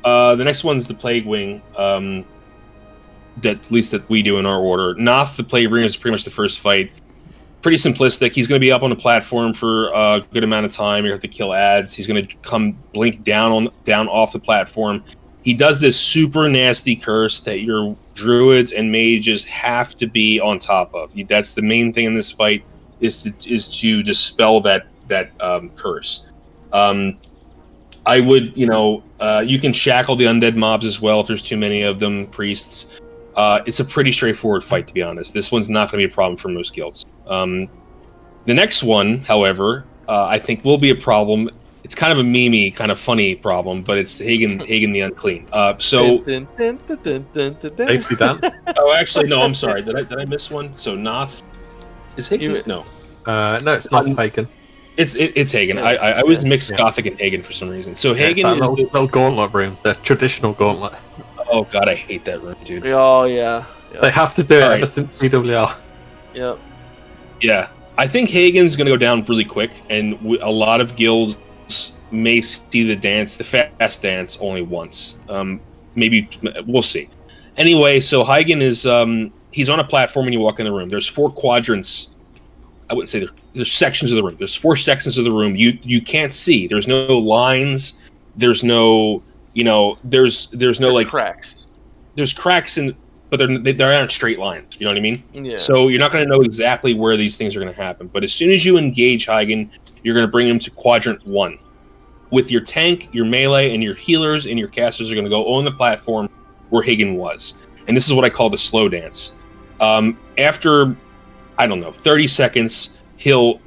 The next one's the Plague Wing. That at least that we do in our order. Noth, the Plague Wing, is pretty much the first fight. Pretty simplistic. He's going to be up on the platform for a good amount of time. You have to kill ads. He's going to come blink down off the platform. He does this super nasty curse that your druids and mages have to be on top of. That's the main thing in this fight is to dispel that curse. I would, you can shackle the undead mobs as well if there's too many of them, priests. It's a pretty straightforward fight, to be honest. This one's not going to be a problem for most guilds. The next one, however, I think will be a problem. It's kind of a meme-y, kind of funny problem, but it's Hagen the Unclean. Safely done. Oh, actually, no, I'm sorry. Did I miss one? So Noth is Hagen? No. No, it's not Hagen. It's Hagen. I was mixed Gothic and Hagen for some reason. So Hagen is the little gauntlet room, the traditional gauntlet. Oh god, I hate that room, dude. Oh yeah. They have to do it ever since CWR. Yep. Yeah, I think Hagen's going to go down really quick, and a lot of guilds may see the fast dance, only once. Maybe we'll see. Anyway, so Hagen is he's on a platform when you walk in the room. There's 4 quadrants. I wouldn't say there's sections of the room. There's 4 sections of the room you can't see. There's no lines. There's no there's no like cracks. There's cracks but they're not straight lines. You know what I mean? Yeah. So you're not going to know exactly where these things are going to happen. But as soon as you engage Hagen, you're going to bring him to quadrant 1. With your tank, your melee, and your healers and your casters are going to go on the platform where Hagen was. And this is what I call the slow dance. After, I don't know, 30 seconds, you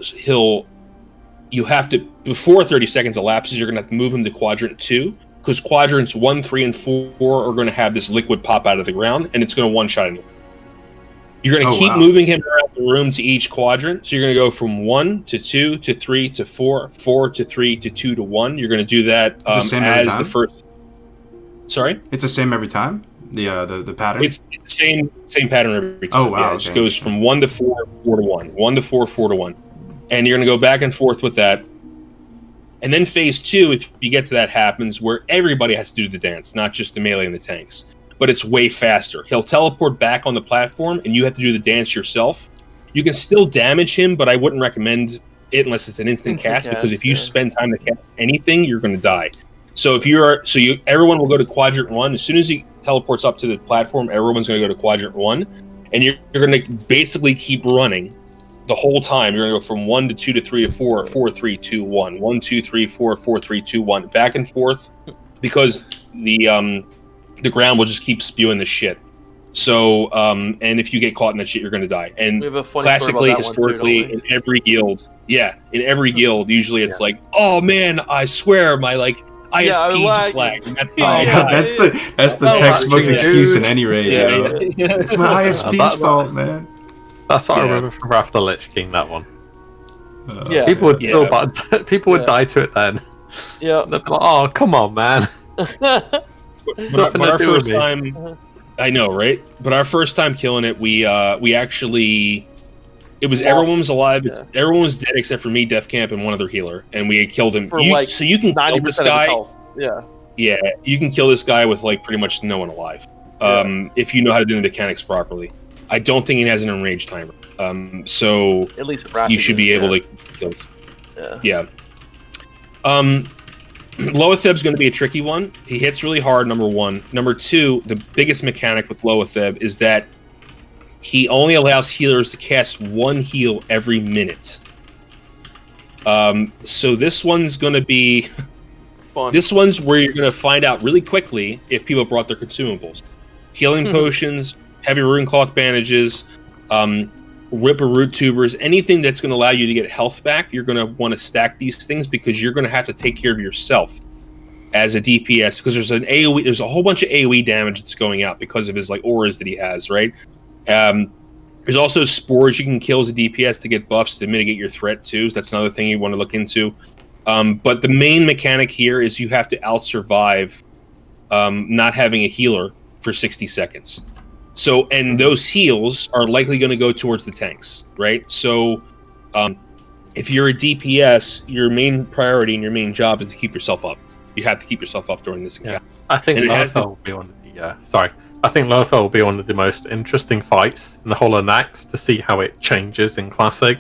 have to, before 30 seconds elapses, you're going to have to move him to quadrant 2. Because quadrants 1, 3, and 4 are going to have this liquid pop out of the ground, and it's going to one-shot anyone. You're going to keep moving him around the room to each quadrant. So you're going to go from 1 to 2 to 3 to 4, 4 to 3 to 2 to 1. You're going to do that as the first. Sorry, it's the same every time. The pattern. It's the same pattern every time. Oh wow! Yeah, it just goes from 1 to 4, 4 to 1, 1 to 4, 4 to 1, and you're going to go back and forth with that. And then phase 2, if you get to that, happens where everybody has to do the dance, not just the melee and the tanks. But it's way faster. He'll teleport back on the platform, and you have to do the dance yourself. You can still damage him, but I wouldn't recommend it unless it's an instant cast, because if you spend time to cast anything, you're going to die. So everyone will go to quadrant 1 as soon as he teleports up to the platform. Everyone's going to go to quadrant 1, and you're going to basically keep running the whole time. You're going to go from 1 to 2 to 3 to 4, 4, 3, 2, 1, 1, 2, 3, 4, 4, 3, 2, 1, back and forth, because the ground will just keep spewing the shit. So, and if you get caught in that shit, you're going to die. And We have a funny classically, story about that one too, historically, don't we? in every guild, usually it's like, oh man, I swear my ISP just lagged. And that's how I died. That's the Oh, textbook dude. excuse in any raid. Yeah, yo. yeah. It's my ISP's fault, man. That's what I Yeah. remember from Wrath of the Lich King. That one. Yeah. People would Yeah. feel bad. People would Yeah. die to it then. Yeah. They'd be like, oh, come on, man. But Nothing to our do with first me. time, I know, right? But our first time killing it, we actually, it was Lost. everyone was alive. Yeah. Everyone was dead except for me, Def Camp, and one other healer, and we had killed him. For So you can kill 90% this of his guy. health. Yeah. Yeah, you can kill this guy with pretty much no one alive, if you know how to do the mechanics properly. I don't think it has an enraged timer, so At least you should be able to kill. Yeah. Loatheb's going to be a tricky one. He hits really hard, number one. Number two, the biggest mechanic with Loatheb is that he only allows healers to cast one heal every minute. So this one's going to be... Fun. This one's where you're going to find out really quickly if people brought their consumables. Healing potions, heavy rune cloth bandages, Ripper root tubers, anything that's going to allow you to get health back. You're going to want to stack these things because you're going to have to take care of yourself as a DPS, because there's a whole bunch of AoE damage that's going out because of his auras that he has, right? There's also spores you can kill as a DPS to get buffs to mitigate your threat too. So that's another thing you want to look into. But the main mechanic here is you have to out-survive not having a healer for 60 seconds. So, and those heals are likely going to go towards the tanks, right? So, if you're a DPS, your main priority and your main job is to keep yourself up. You have to keep yourself up during this encounter. I think And it has Lothar will be one of the I think Lothar will be one of the most interesting fights in the whole of Naxx to see how it changes in Classic.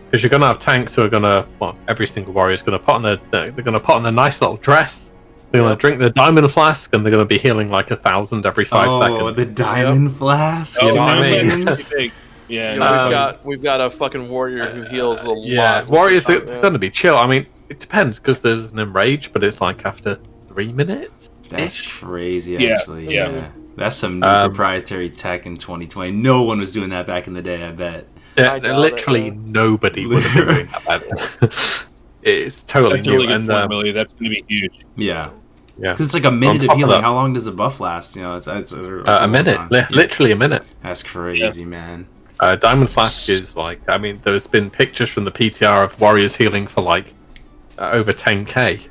Because you're going to have tanks who are going to, every single warrior is going to put on they're going to put on a nice little dress. They're going to drink their diamond flask, and they're going to be healing 1,000 every 5 seconds. Oh, the diamond flask. Oh, you know no, what I man, mean? that's pretty big. Yeah, We've got a fucking warrior who heals a Yeah, lot. warriors are Yeah. going to be chill. I mean, it depends, because there's an enrage, but it's after 3 minutes. That's crazy, Yeah, actually. yeah. Yeah. That's some new proprietary tech in 2020. No one was doing that back in the day, I bet. Yeah, I doubt literally it, nobody would have been doing that. It's totally that's a new. really good And point, Willie. That's going to be huge. Yeah. yeah, Because it's like a minute top of of healing. that- How long does a buff last? It's a long minute, time. Yeah. literally a minute. That's crazy, man. Diamond Flask is there's been pictures from the PTR of warriors healing for over 10k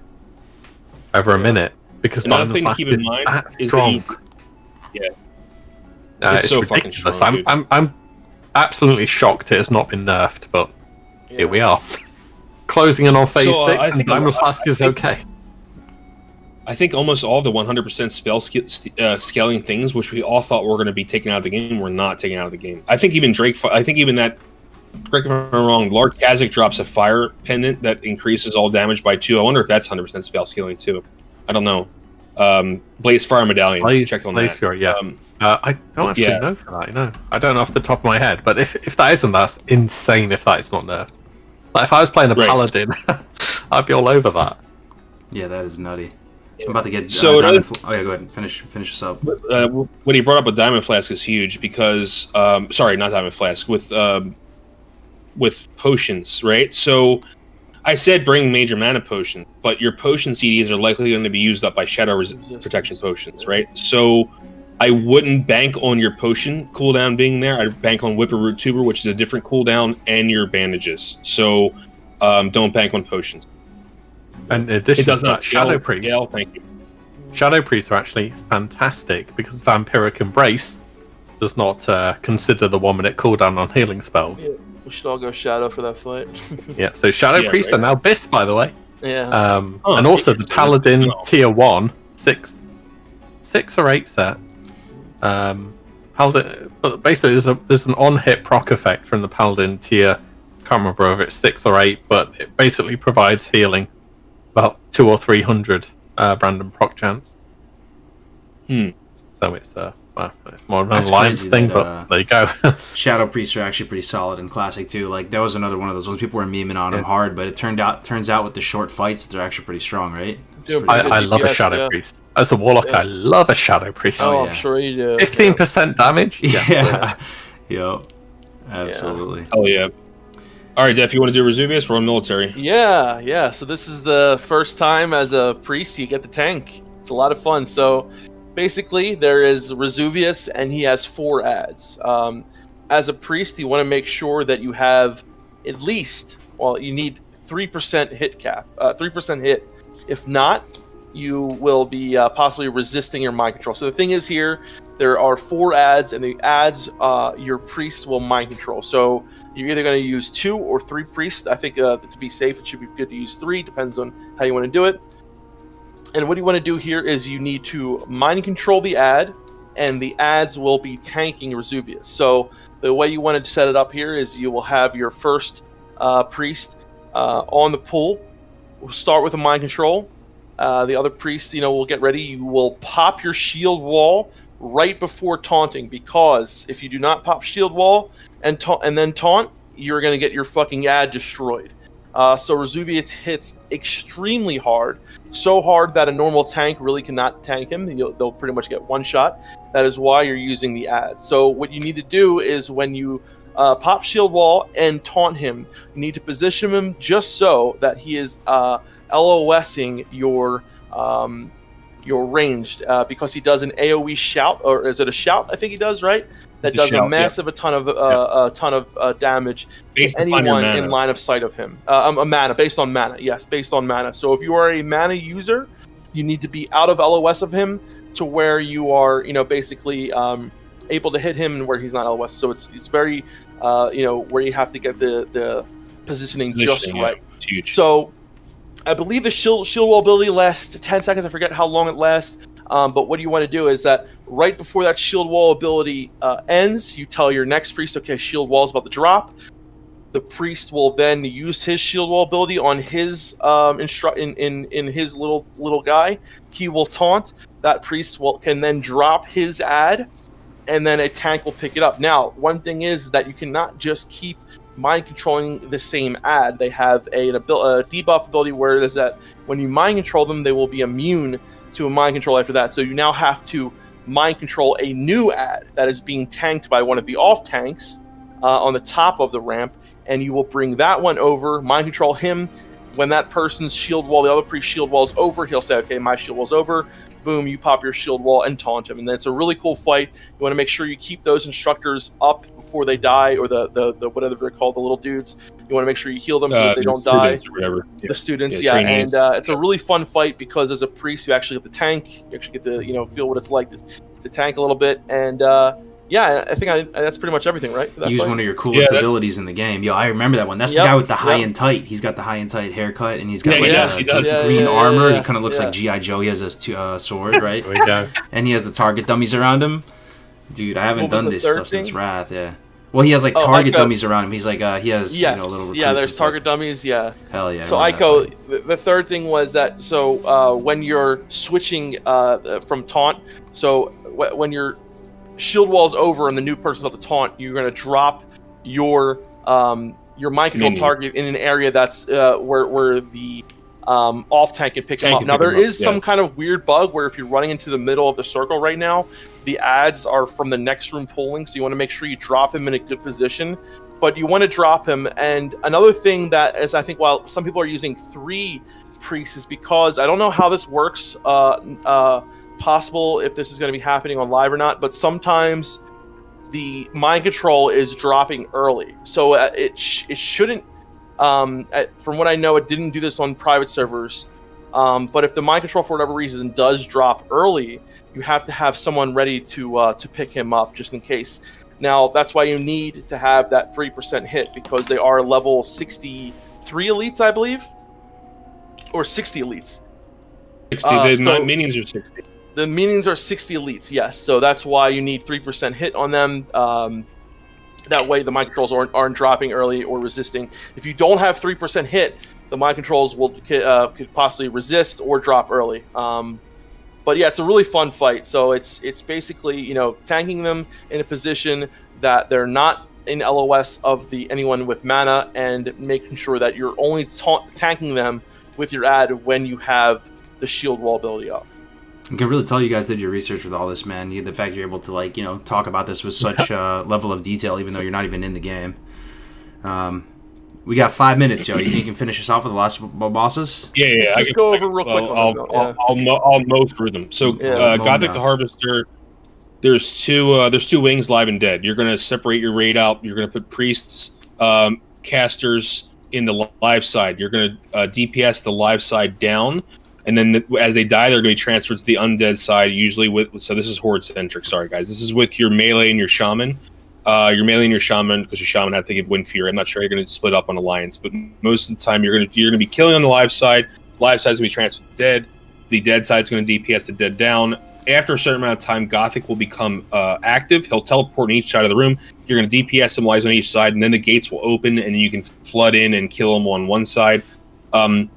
over a minute, because Another Diamond thing to Flask keep in is mind that is that strong. you- It's so fucking ridiculous. strong, dude. I'm absolutely shocked it has not been nerfed, but here we are. Closing in on phase So, 6, I and think- Diamond Flask is okay. I think almost all the 100% spell scaling things, which we all thought were going to be taken out of the game, were not taken out of the game. I think even Drake. I think even that. Correct me if I'm wrong. Lord Kazakh drops a fire pendant that increases all damage by 2. I wonder if that's 100% spell scaling too. I don't know. Blaze Fire Medallion. Check on Blaze that. Fury, yeah. I don't actually yeah. know for that. I don't know off the top of my head. But if that isn't, that's insane. If that is not nerfed, if I was playing a Right. paladin, I'd be all over that. Yeah, that is nutty. I'm about to get So diamond oh yeah, go ahead. Finish this up. What he brought up with Diamond Flask is huge because, sorry, not Diamond Flask, with potions, right? So I said bring major mana potion, but your potion CDs are likely going to be used up by shadow protection potions, right? So I wouldn't bank on your potion cooldown being there. I'd bank on Whipper Root Tuber, which is a different cooldown, and your bandages. So don't bank on potions. And in addition It does to not that, Shadow scale- Priests. scale, thank you. Shadow Priests are actually fantastic because Vampiric Embrace does not consider the 1 minute cooldown on healing spells. Yeah, we should all go shadow for that fight. Yeah, so Shadow Yeah, Priests right. are now BIS, by the way. Yeah. Oh, And also the interesting. Paladin Oh. tier 1, 6 or 8 set. Paladin, but basically there's an on-hit proc effect from the Paladin tier. Can't remember if it's 6 or 8, but it basically provides healing about 200 or 300 random proc chance. So it's it's more of an That's alliance crazy thing, that, but there you go. Shadow Priests are actually pretty solid in Classic too. Like that was another one of those ones people were memeing on them hard, but it turns out with the short fights they're actually pretty strong, right? I love a Shadow Priest. As a Warlock, I love a Shadow Priest. Oh, I'm sure you do. 15% damage? Yeah. Yep. Absolutely. Oh, yeah. All right, Def, you want to do Resuvius? We're on military. Yeah. So this is the first time as a priest you get the tank. It's a lot of fun. So basically, there is Resuvius, and he has 4 ads. As a priest, you want to make sure that you have at least, you need 3% hit cap, 3% hit. If not, you will be possibly resisting your mind control. So the thing is here, there are 4 ads, and the ads your priest will mind control. So you're either going to use 2 or 3 priests. I think to be safe, it should be good to use 3. Depends on how you want to do it. And what you want to do here is you need to mind control the ad, and the ads will be tanking Resuvius. So the way you want to set it up here is you will have your first priest on the pool. We'll start with a mind control. The other priest, will get ready. You will pop your shield wall right before taunting, because if you do not pop shield wall and then taunt, you're going to get your fucking ad destroyed. So Resuvius hits extremely hard, so hard that a normal tank really cannot tank him. They'll pretty much get one shot. That is why you're using the ad. So what you need to do is when you pop shield wall and taunt him, you need to position him just so that he is LOSing your ranged, because he does an AoE shout, or is it a shout? I think he does, right? That does a massive ton of damage based to anyone in line of sight of him. A mana, based on mana. Yes, based on mana. So if you are a mana user, you need to be out of LOS of him to where you are, basically able to hit him and where he's not LOS. So it's very, where you have to get the positioning just right. Huge. So I believe the shield wall ability lasts 10 seconds. I forget how long it lasts. But what you want to do is that right before that shield wall ability ends, you tell your next priest, okay, shield wall is about to drop. The priest will then use his shield wall ability on his in his little guy. He will taunt. That priest can then drop his ad, and then a tank will pick it up. Now, one thing is that you cannot just keep mind controlling the same ad. They have a debuff ability where it is that when you mind control them, they will be immune to a mind control after that. So you now have to mind control a new ad that is being tanked by one of the off tanks on the top of the ramp, and you will bring that one over, mind control him. When that person's shield wall, the other priest shield wall is over, he'll say, okay, my shield wall's over. Boom, you pop your shield wall and taunt him. And it's a really cool fight. You want to make sure you keep those instructors up before they die, or the whatever they're called, the little dudes. You want to make sure you heal them so that they don't die. Whatever. The students, and it's a really fun fight because as a priest, you actually get the tank. You actually get to feel what it's like to tank a little bit. And I think that's pretty much everything, right? For that Use fight. one of your coolest abilities in the game. Yo, I remember that one. That's the guy with the high and tight. He's got the high and tight haircut, and he's got green armor. He kind of looks like G.I. Joe. He has a sword, right? There we go. And he has the target dummies around him. Dude, I haven't done this stuff since Wrath. Yeah. Well, he has target dummies around him. He's like he has little recruits. Yeah, there's target dummies. Yeah. Hell yeah. So Aiko, the third thing was that when you're switching from taunt, so when you're shield wall's over and the new person's about to taunt, you're going to drop your mind control target in an area that's where the off tank can pick them up. Now there is some kind of weird bug where if you're running into the middle of the circle right now, the ads are from the next room pulling, so you want to make sure you drop him in a good position. But you want to drop him. And another thing that is, I think, while some people are using 3 priests, is because I don't know how this works. Possible if this is going to be happening on live or not, but sometimes the mind control is dropping early, so it shouldn't. From what I know, it didn't do this on private servers. But if the mind control for whatever reason does drop early, you have to have someone ready to pick him up just in case. Now that's why you need to have that 3% hit, because they are level 63 elites, I believe, or 60 elites. 60. The minions are 60. The minions are 60 elites, yes. So that's why you need 3% hit on them. That way the mind controls aren't dropping early or resisting. If you don't have 3% hit, the mind controls could possibly resist or drop early. But yeah, it's a really fun fight. So it's basically tanking them in a position that they're not in LOS of anyone with mana, and making sure that you're only tanking them with your ad when you have the shield wall ability up. I can really tell you guys did your research with all this, man. The fact you're able to talk about this with such level of detail, even though you're not even in the game. We got 5 minutes, yo. You think you can finish us off with the last bosses? Yeah. Just go over real quick. I'll mow through them. So Gothic the Harvester, there's two wings, live and dead. You're gonna separate your raid out. You're gonna put priests, casters in the live side. You're gonna DPS the live side down, and then as they die, they're gonna be transferred to the undead side. Usually so this is horde centric. Sorry guys, this is with your melee and your shaman. Your melee and your shaman, because your shaman have to give Wind Fury. I'm not sure you're going to split up on alliance, but most of the time you're going to be killing on the live side. Live side's going to be transferred to dead. The dead side's going to DPS the dead down. After a certain amount of time, Gothic will become active. He'll teleport on each side of the room. You're going to DPS him lives on each side, and then the gates will open, and you can flood in and kill him on one side. I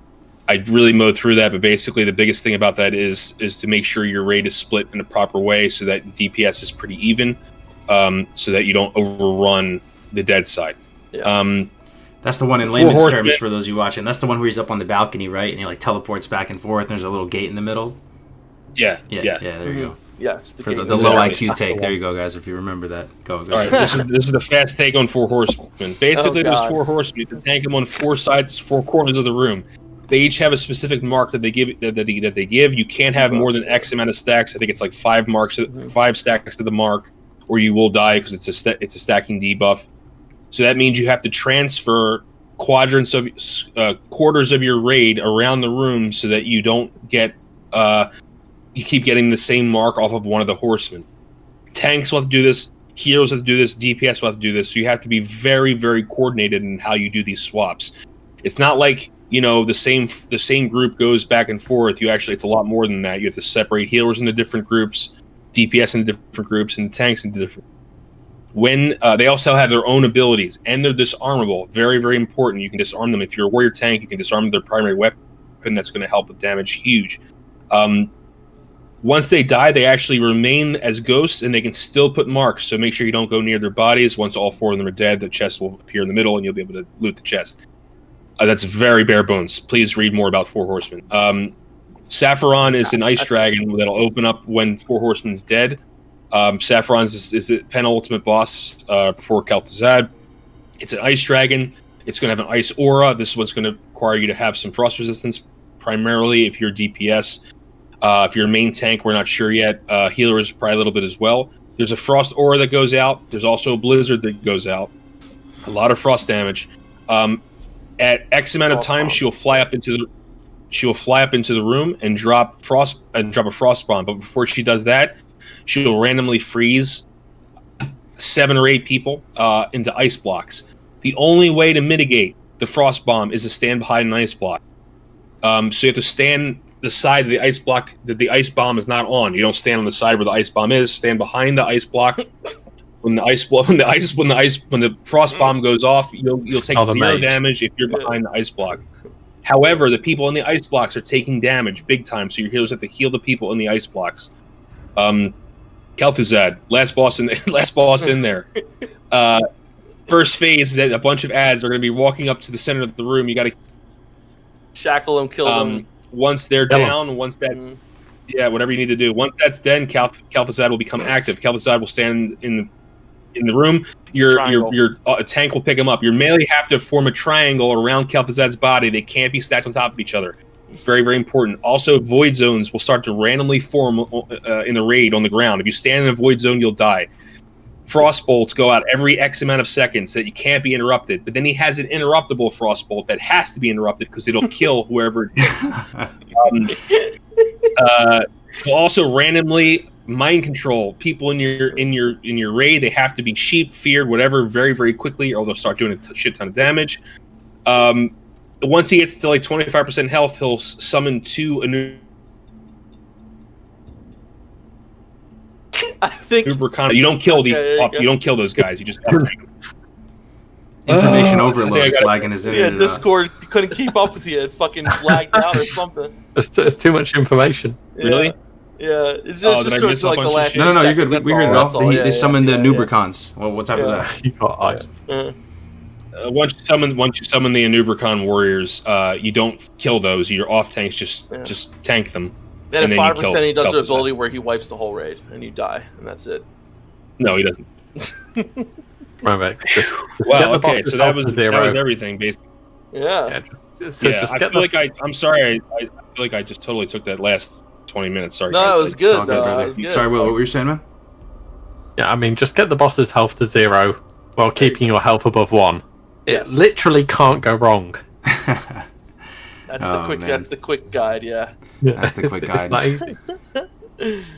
really mowed through that, but basically the biggest thing about that is to make sure your raid is split in a proper way so that DPS is pretty even. So that you don't overrun the dead side. Yeah. That's the one in layman's terms for those of you watching. That's the one where he's up on the balcony, right? And he teleports back and forth. And there's a little gate in the middle. Yeah. There you go. Yes. For the low IQ take. There you go, guys. If you remember that, go. All right. This is the fast take on 4 horsemen. Basically, there's 4 horsemen. You can tank them on 4 sides, 4 corners of the room. They each have a specific mark that they give. You can't have more than X amount of stacks. I think it's like 5 marks, 5 stacks to the mark, or you will die because it's a stacking debuff. So that means you have to transfer quarters of your raid around the room so that you don't get you keep getting the same mark off of one of the horsemen. Tanks will have to do this, heroes have to do this, DPS will have to do this. So you have to be very, very coordinated in how you do these swaps. It's not like the same group goes back and forth. It's a lot more than that. You have to separate healers into different groups, DPS into different groups, and tanks into different. When they also have their own abilities, and they're disarmable. Very, very important. You can disarm them. If you're a warrior tank, you can disarm their primary weapon. That's going to help with damage. Huge. Once they die, they actually remain as ghosts, and they can still put marks. So make sure you don't go near their bodies. Once all 4 of them are dead, the chest will appear in the middle, and you'll be able to loot the chest. That's very bare bones. Please read more about 4 horsemen. Saffron is an ice dragon that'll open up when 4 horsemen's dead. Saffron is the penultimate boss before Kel'Thuzad. It's an ice dragon. It's going to have an ice aura. This is what's going to require you to have some frost resistance, primarily if you're DPS. If you're a main tank, we're not sure yet. Healer is probably a little bit as well. There's a frost aura that goes out. There's also a blizzard that goes out. A lot of frost damage. At X amount of time, she'll fly up into the room and drop a frost bomb. But before she does that, she'll randomly freeze 7 or 8 people into ice blocks. The only way to mitigate the frost bomb is to stand behind an ice block. So you have to stand the side of the ice block that the ice bomb is not on. You don't stand on the side where the ice bomb is. Stand behind the ice block. When the frost bomb goes off, you'll take 0 damage if you're behind the ice block. However, the people in the ice blocks are taking damage big time, so your healers have to heal the people in the ice blocks. Kel'Thuzad, last boss in there. First phase is that a bunch of ads are going to be walking up to the center of the room. You got to shackle them, kill them. Once they're down, whatever you need to do. Once that's done, Kel'Thuzad will become active. Kel'Thuzad will stand in the room. Your tank will pick him up. Your melee have to form a triangle around Kel'Thuzad's body. They can't be stacked on top of each other. Very, very important. Also, void zones will start to randomly form in the raid on the ground. If you stand in a void zone, you'll die. Frost bolts go out every X amount of seconds so that you can't be interrupted. But then he has an interruptible frost bolt that has to be interrupted because it'll kill whoever it is. Will also randomly mind control people in your raid. They have to be sheep, feared, whatever, very, very quickly, or they'll start doing a shit ton of damage. Once he gets to like 25% health, he'll summon 2 I think you don't kill you don't kill those guys. You just have to. Information I overload think I is gotta- lagging his Yeah, internet. Discord couldn't keep up with you. It fucking lagged out or something. It's too much information. Really? Yeah, it's Oh, just did I sort miss of a like the bunch of last. shit? No, you're good. That's We heard it that's all. They summoned the yeah. Nubricons. Well, what's after Yeah. that? You got eyes. Once you summon the Anubricon warriors, you don't kill those. Your off tanks just tank them. Then and at then you 5%, kill he does the Delta ability where he wipes the whole raid and you die, and that's it. No, he doesn't. Remember, just get Wow. the Okay, bosses so down that to was zero. everything basically. Yeah. So Yeah, just I get feel the, like I'm sorry. I feel like I just totally took that last 20 minutes. Sorry. No, guys. it was It's all good, though. brother. It was good. Sorry, Will. What were you saying, man? yeah, I mean, just get the boss's health to zero while keeping your health above 1. It Yes. literally can't go wrong. That's Oh, the quick. man. That's the quick guide. Yeah. That's the quick It's guide. not easy.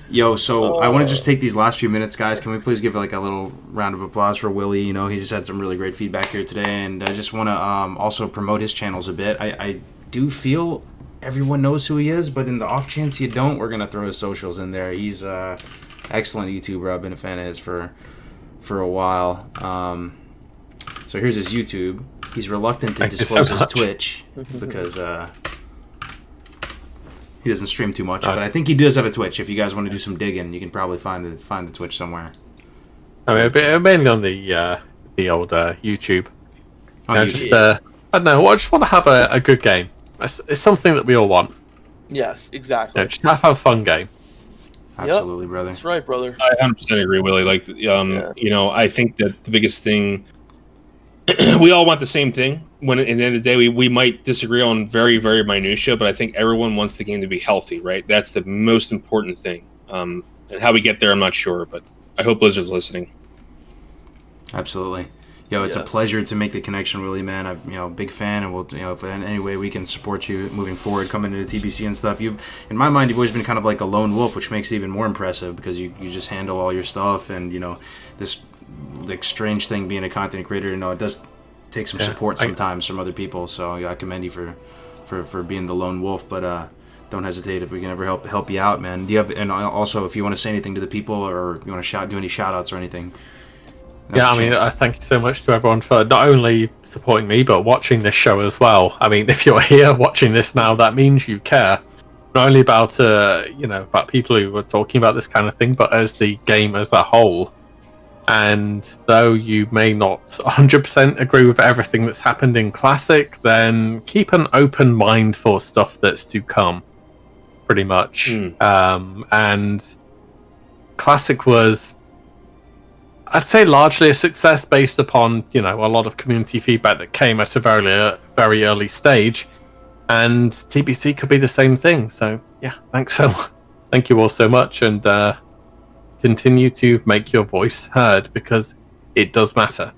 Yo, so I want to just take these last few minutes, guys. Can we please give like a little round of applause for WillE? You know, he just had some really great feedback here today, and I just want to also promote his channels a bit. I do feel everyone knows who he is, but in the off chance you don't, we're gonna throw his socials in there. He's excellent YouTuber. I've been a fan of his for a while. So here's his YouTube. He's reluctant to Thank you so disclose his much. Twitch because he doesn't stream too much, but I think he does have a Twitch. If you guys want to do some digging, you can probably find the Twitch somewhere. I mean, mainly on the old YouTube. On You know, YouTube. just I don't know. I just want to have a good game. It's something that we all want. Yes. You Exactly. know, just have a fun game. Absolutely, brother. That's right, brother. I 100% agree, Willie. Like, you know, I think that the biggest thing, we all want the same thing. When at the end of the day, we might disagree on very, very minutia, but I think everyone wants the game to be healthy, right? That's the most important thing. And how we get there, I'm not sure, but I hope Blizzard's listening. Absolutely. Yo, it's a Yes. pleasure to make the connection, really, man. I'm big fan, and we'll, if in any way we can support you moving forward, coming into TBC and stuff. In my mind, you've always been kind of like a lone wolf, which makes it even more impressive because you just handle all your stuff, and this like strange thing being a content creator. It does take some support sometimes from other people. So I commend you for being the lone wolf, but don't hesitate if we can ever help you out, man. Do you have, and also if you want to say anything to the people or you want to do any shout outs or anything? Yeah, I mean, thank you so much to everyone for not only supporting me, but watching this show as well. I mean, if you're here watching this now, that means you care. Not only about, about people who are talking about this kind of thing, but as the game as a whole. And though you may not 100% agree with everything that's happened in Classic, then keep an open mind for stuff that's to come, pretty much. And Classic was, I'd say, largely a success based upon, a lot of community feedback that came at a very early stage, and TBC could be the same thing. So yeah, thank you all so much, and continue to make your voice heard because it does matter.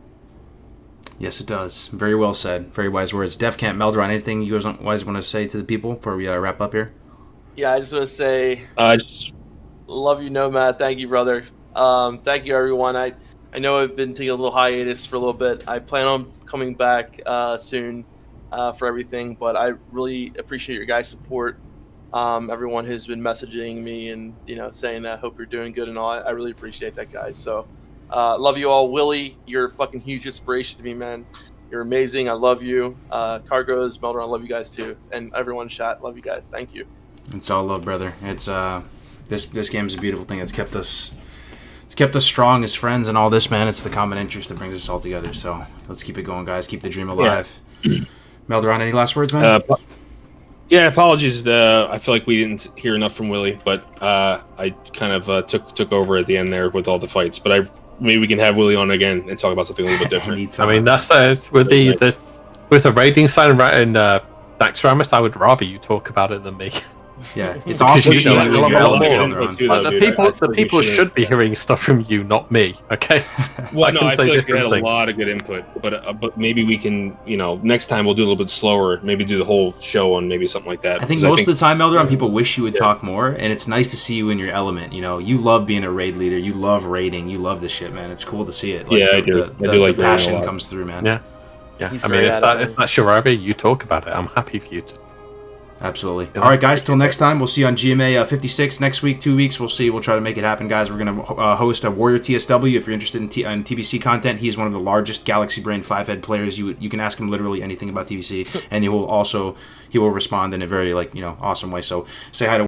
Yes, it does. Very well said. Very wise words. Def Camp, Meldron, anything you guys want to say to the people before we wrap up here? Yeah, I just want to say, Just love you, Nomad. Thank you, brother. Thank you, everyone. I know I've been taking a little hiatus for a little bit. I plan on coming back soon for everything, but I really appreciate your guys' support. Everyone who's been messaging me and saying that hope you're doing good and all. I really appreciate that, guys. So love you all. WillE, you're a fucking huge inspiration to me, man. You're amazing. I love you. Kargoz, Melder, I love you guys too, and everyone in chat, love you guys. Thank you. It's all love, brother. It's this game is a beautiful thing. It's kept us strong as friends and all this, man. It's the common interest that brings us all together. So let's keep it going, guys. Keep the dream alive. Yeah. Melderon, any last words, man? Yeah, apologies. I feel like we didn't hear enough from WillE, but I kind of took over at the end there with all the fights. But maybe we can have WillE on again and talk about something a little bit different. I mean, that's with with the rating sign and Daxramus, I would rather you talk about it than me. Yeah, it's awesome. The people should be hearing stuff from you, not me. Okay. Well, I feel like we had a lot of good input, but maybe we can, next time we'll do a little bit slower. Maybe do the whole show on maybe something like that. I think most of the time, Melderon, people wish you would talk more, and it's nice to see you in your element. You love being a raid leader. You love raiding. You love this shit, man. It's cool to see it. I do. I do like the passion comes through, man. Yeah. I mean, if that's your hobby, you talk about it. I'm happy for you to. Absolutely. All right, guys. Till next time. We'll see you on GMA 56 next week. 2 weeks. We'll see. We'll try to make it happen, guys. We're gonna host a Warrior TSW. If you're interested in TBC content, he's one of the largest Galaxy Brain 5-head players. You can ask him literally anything about TBC, and he will respond in a very awesome way. So say hi to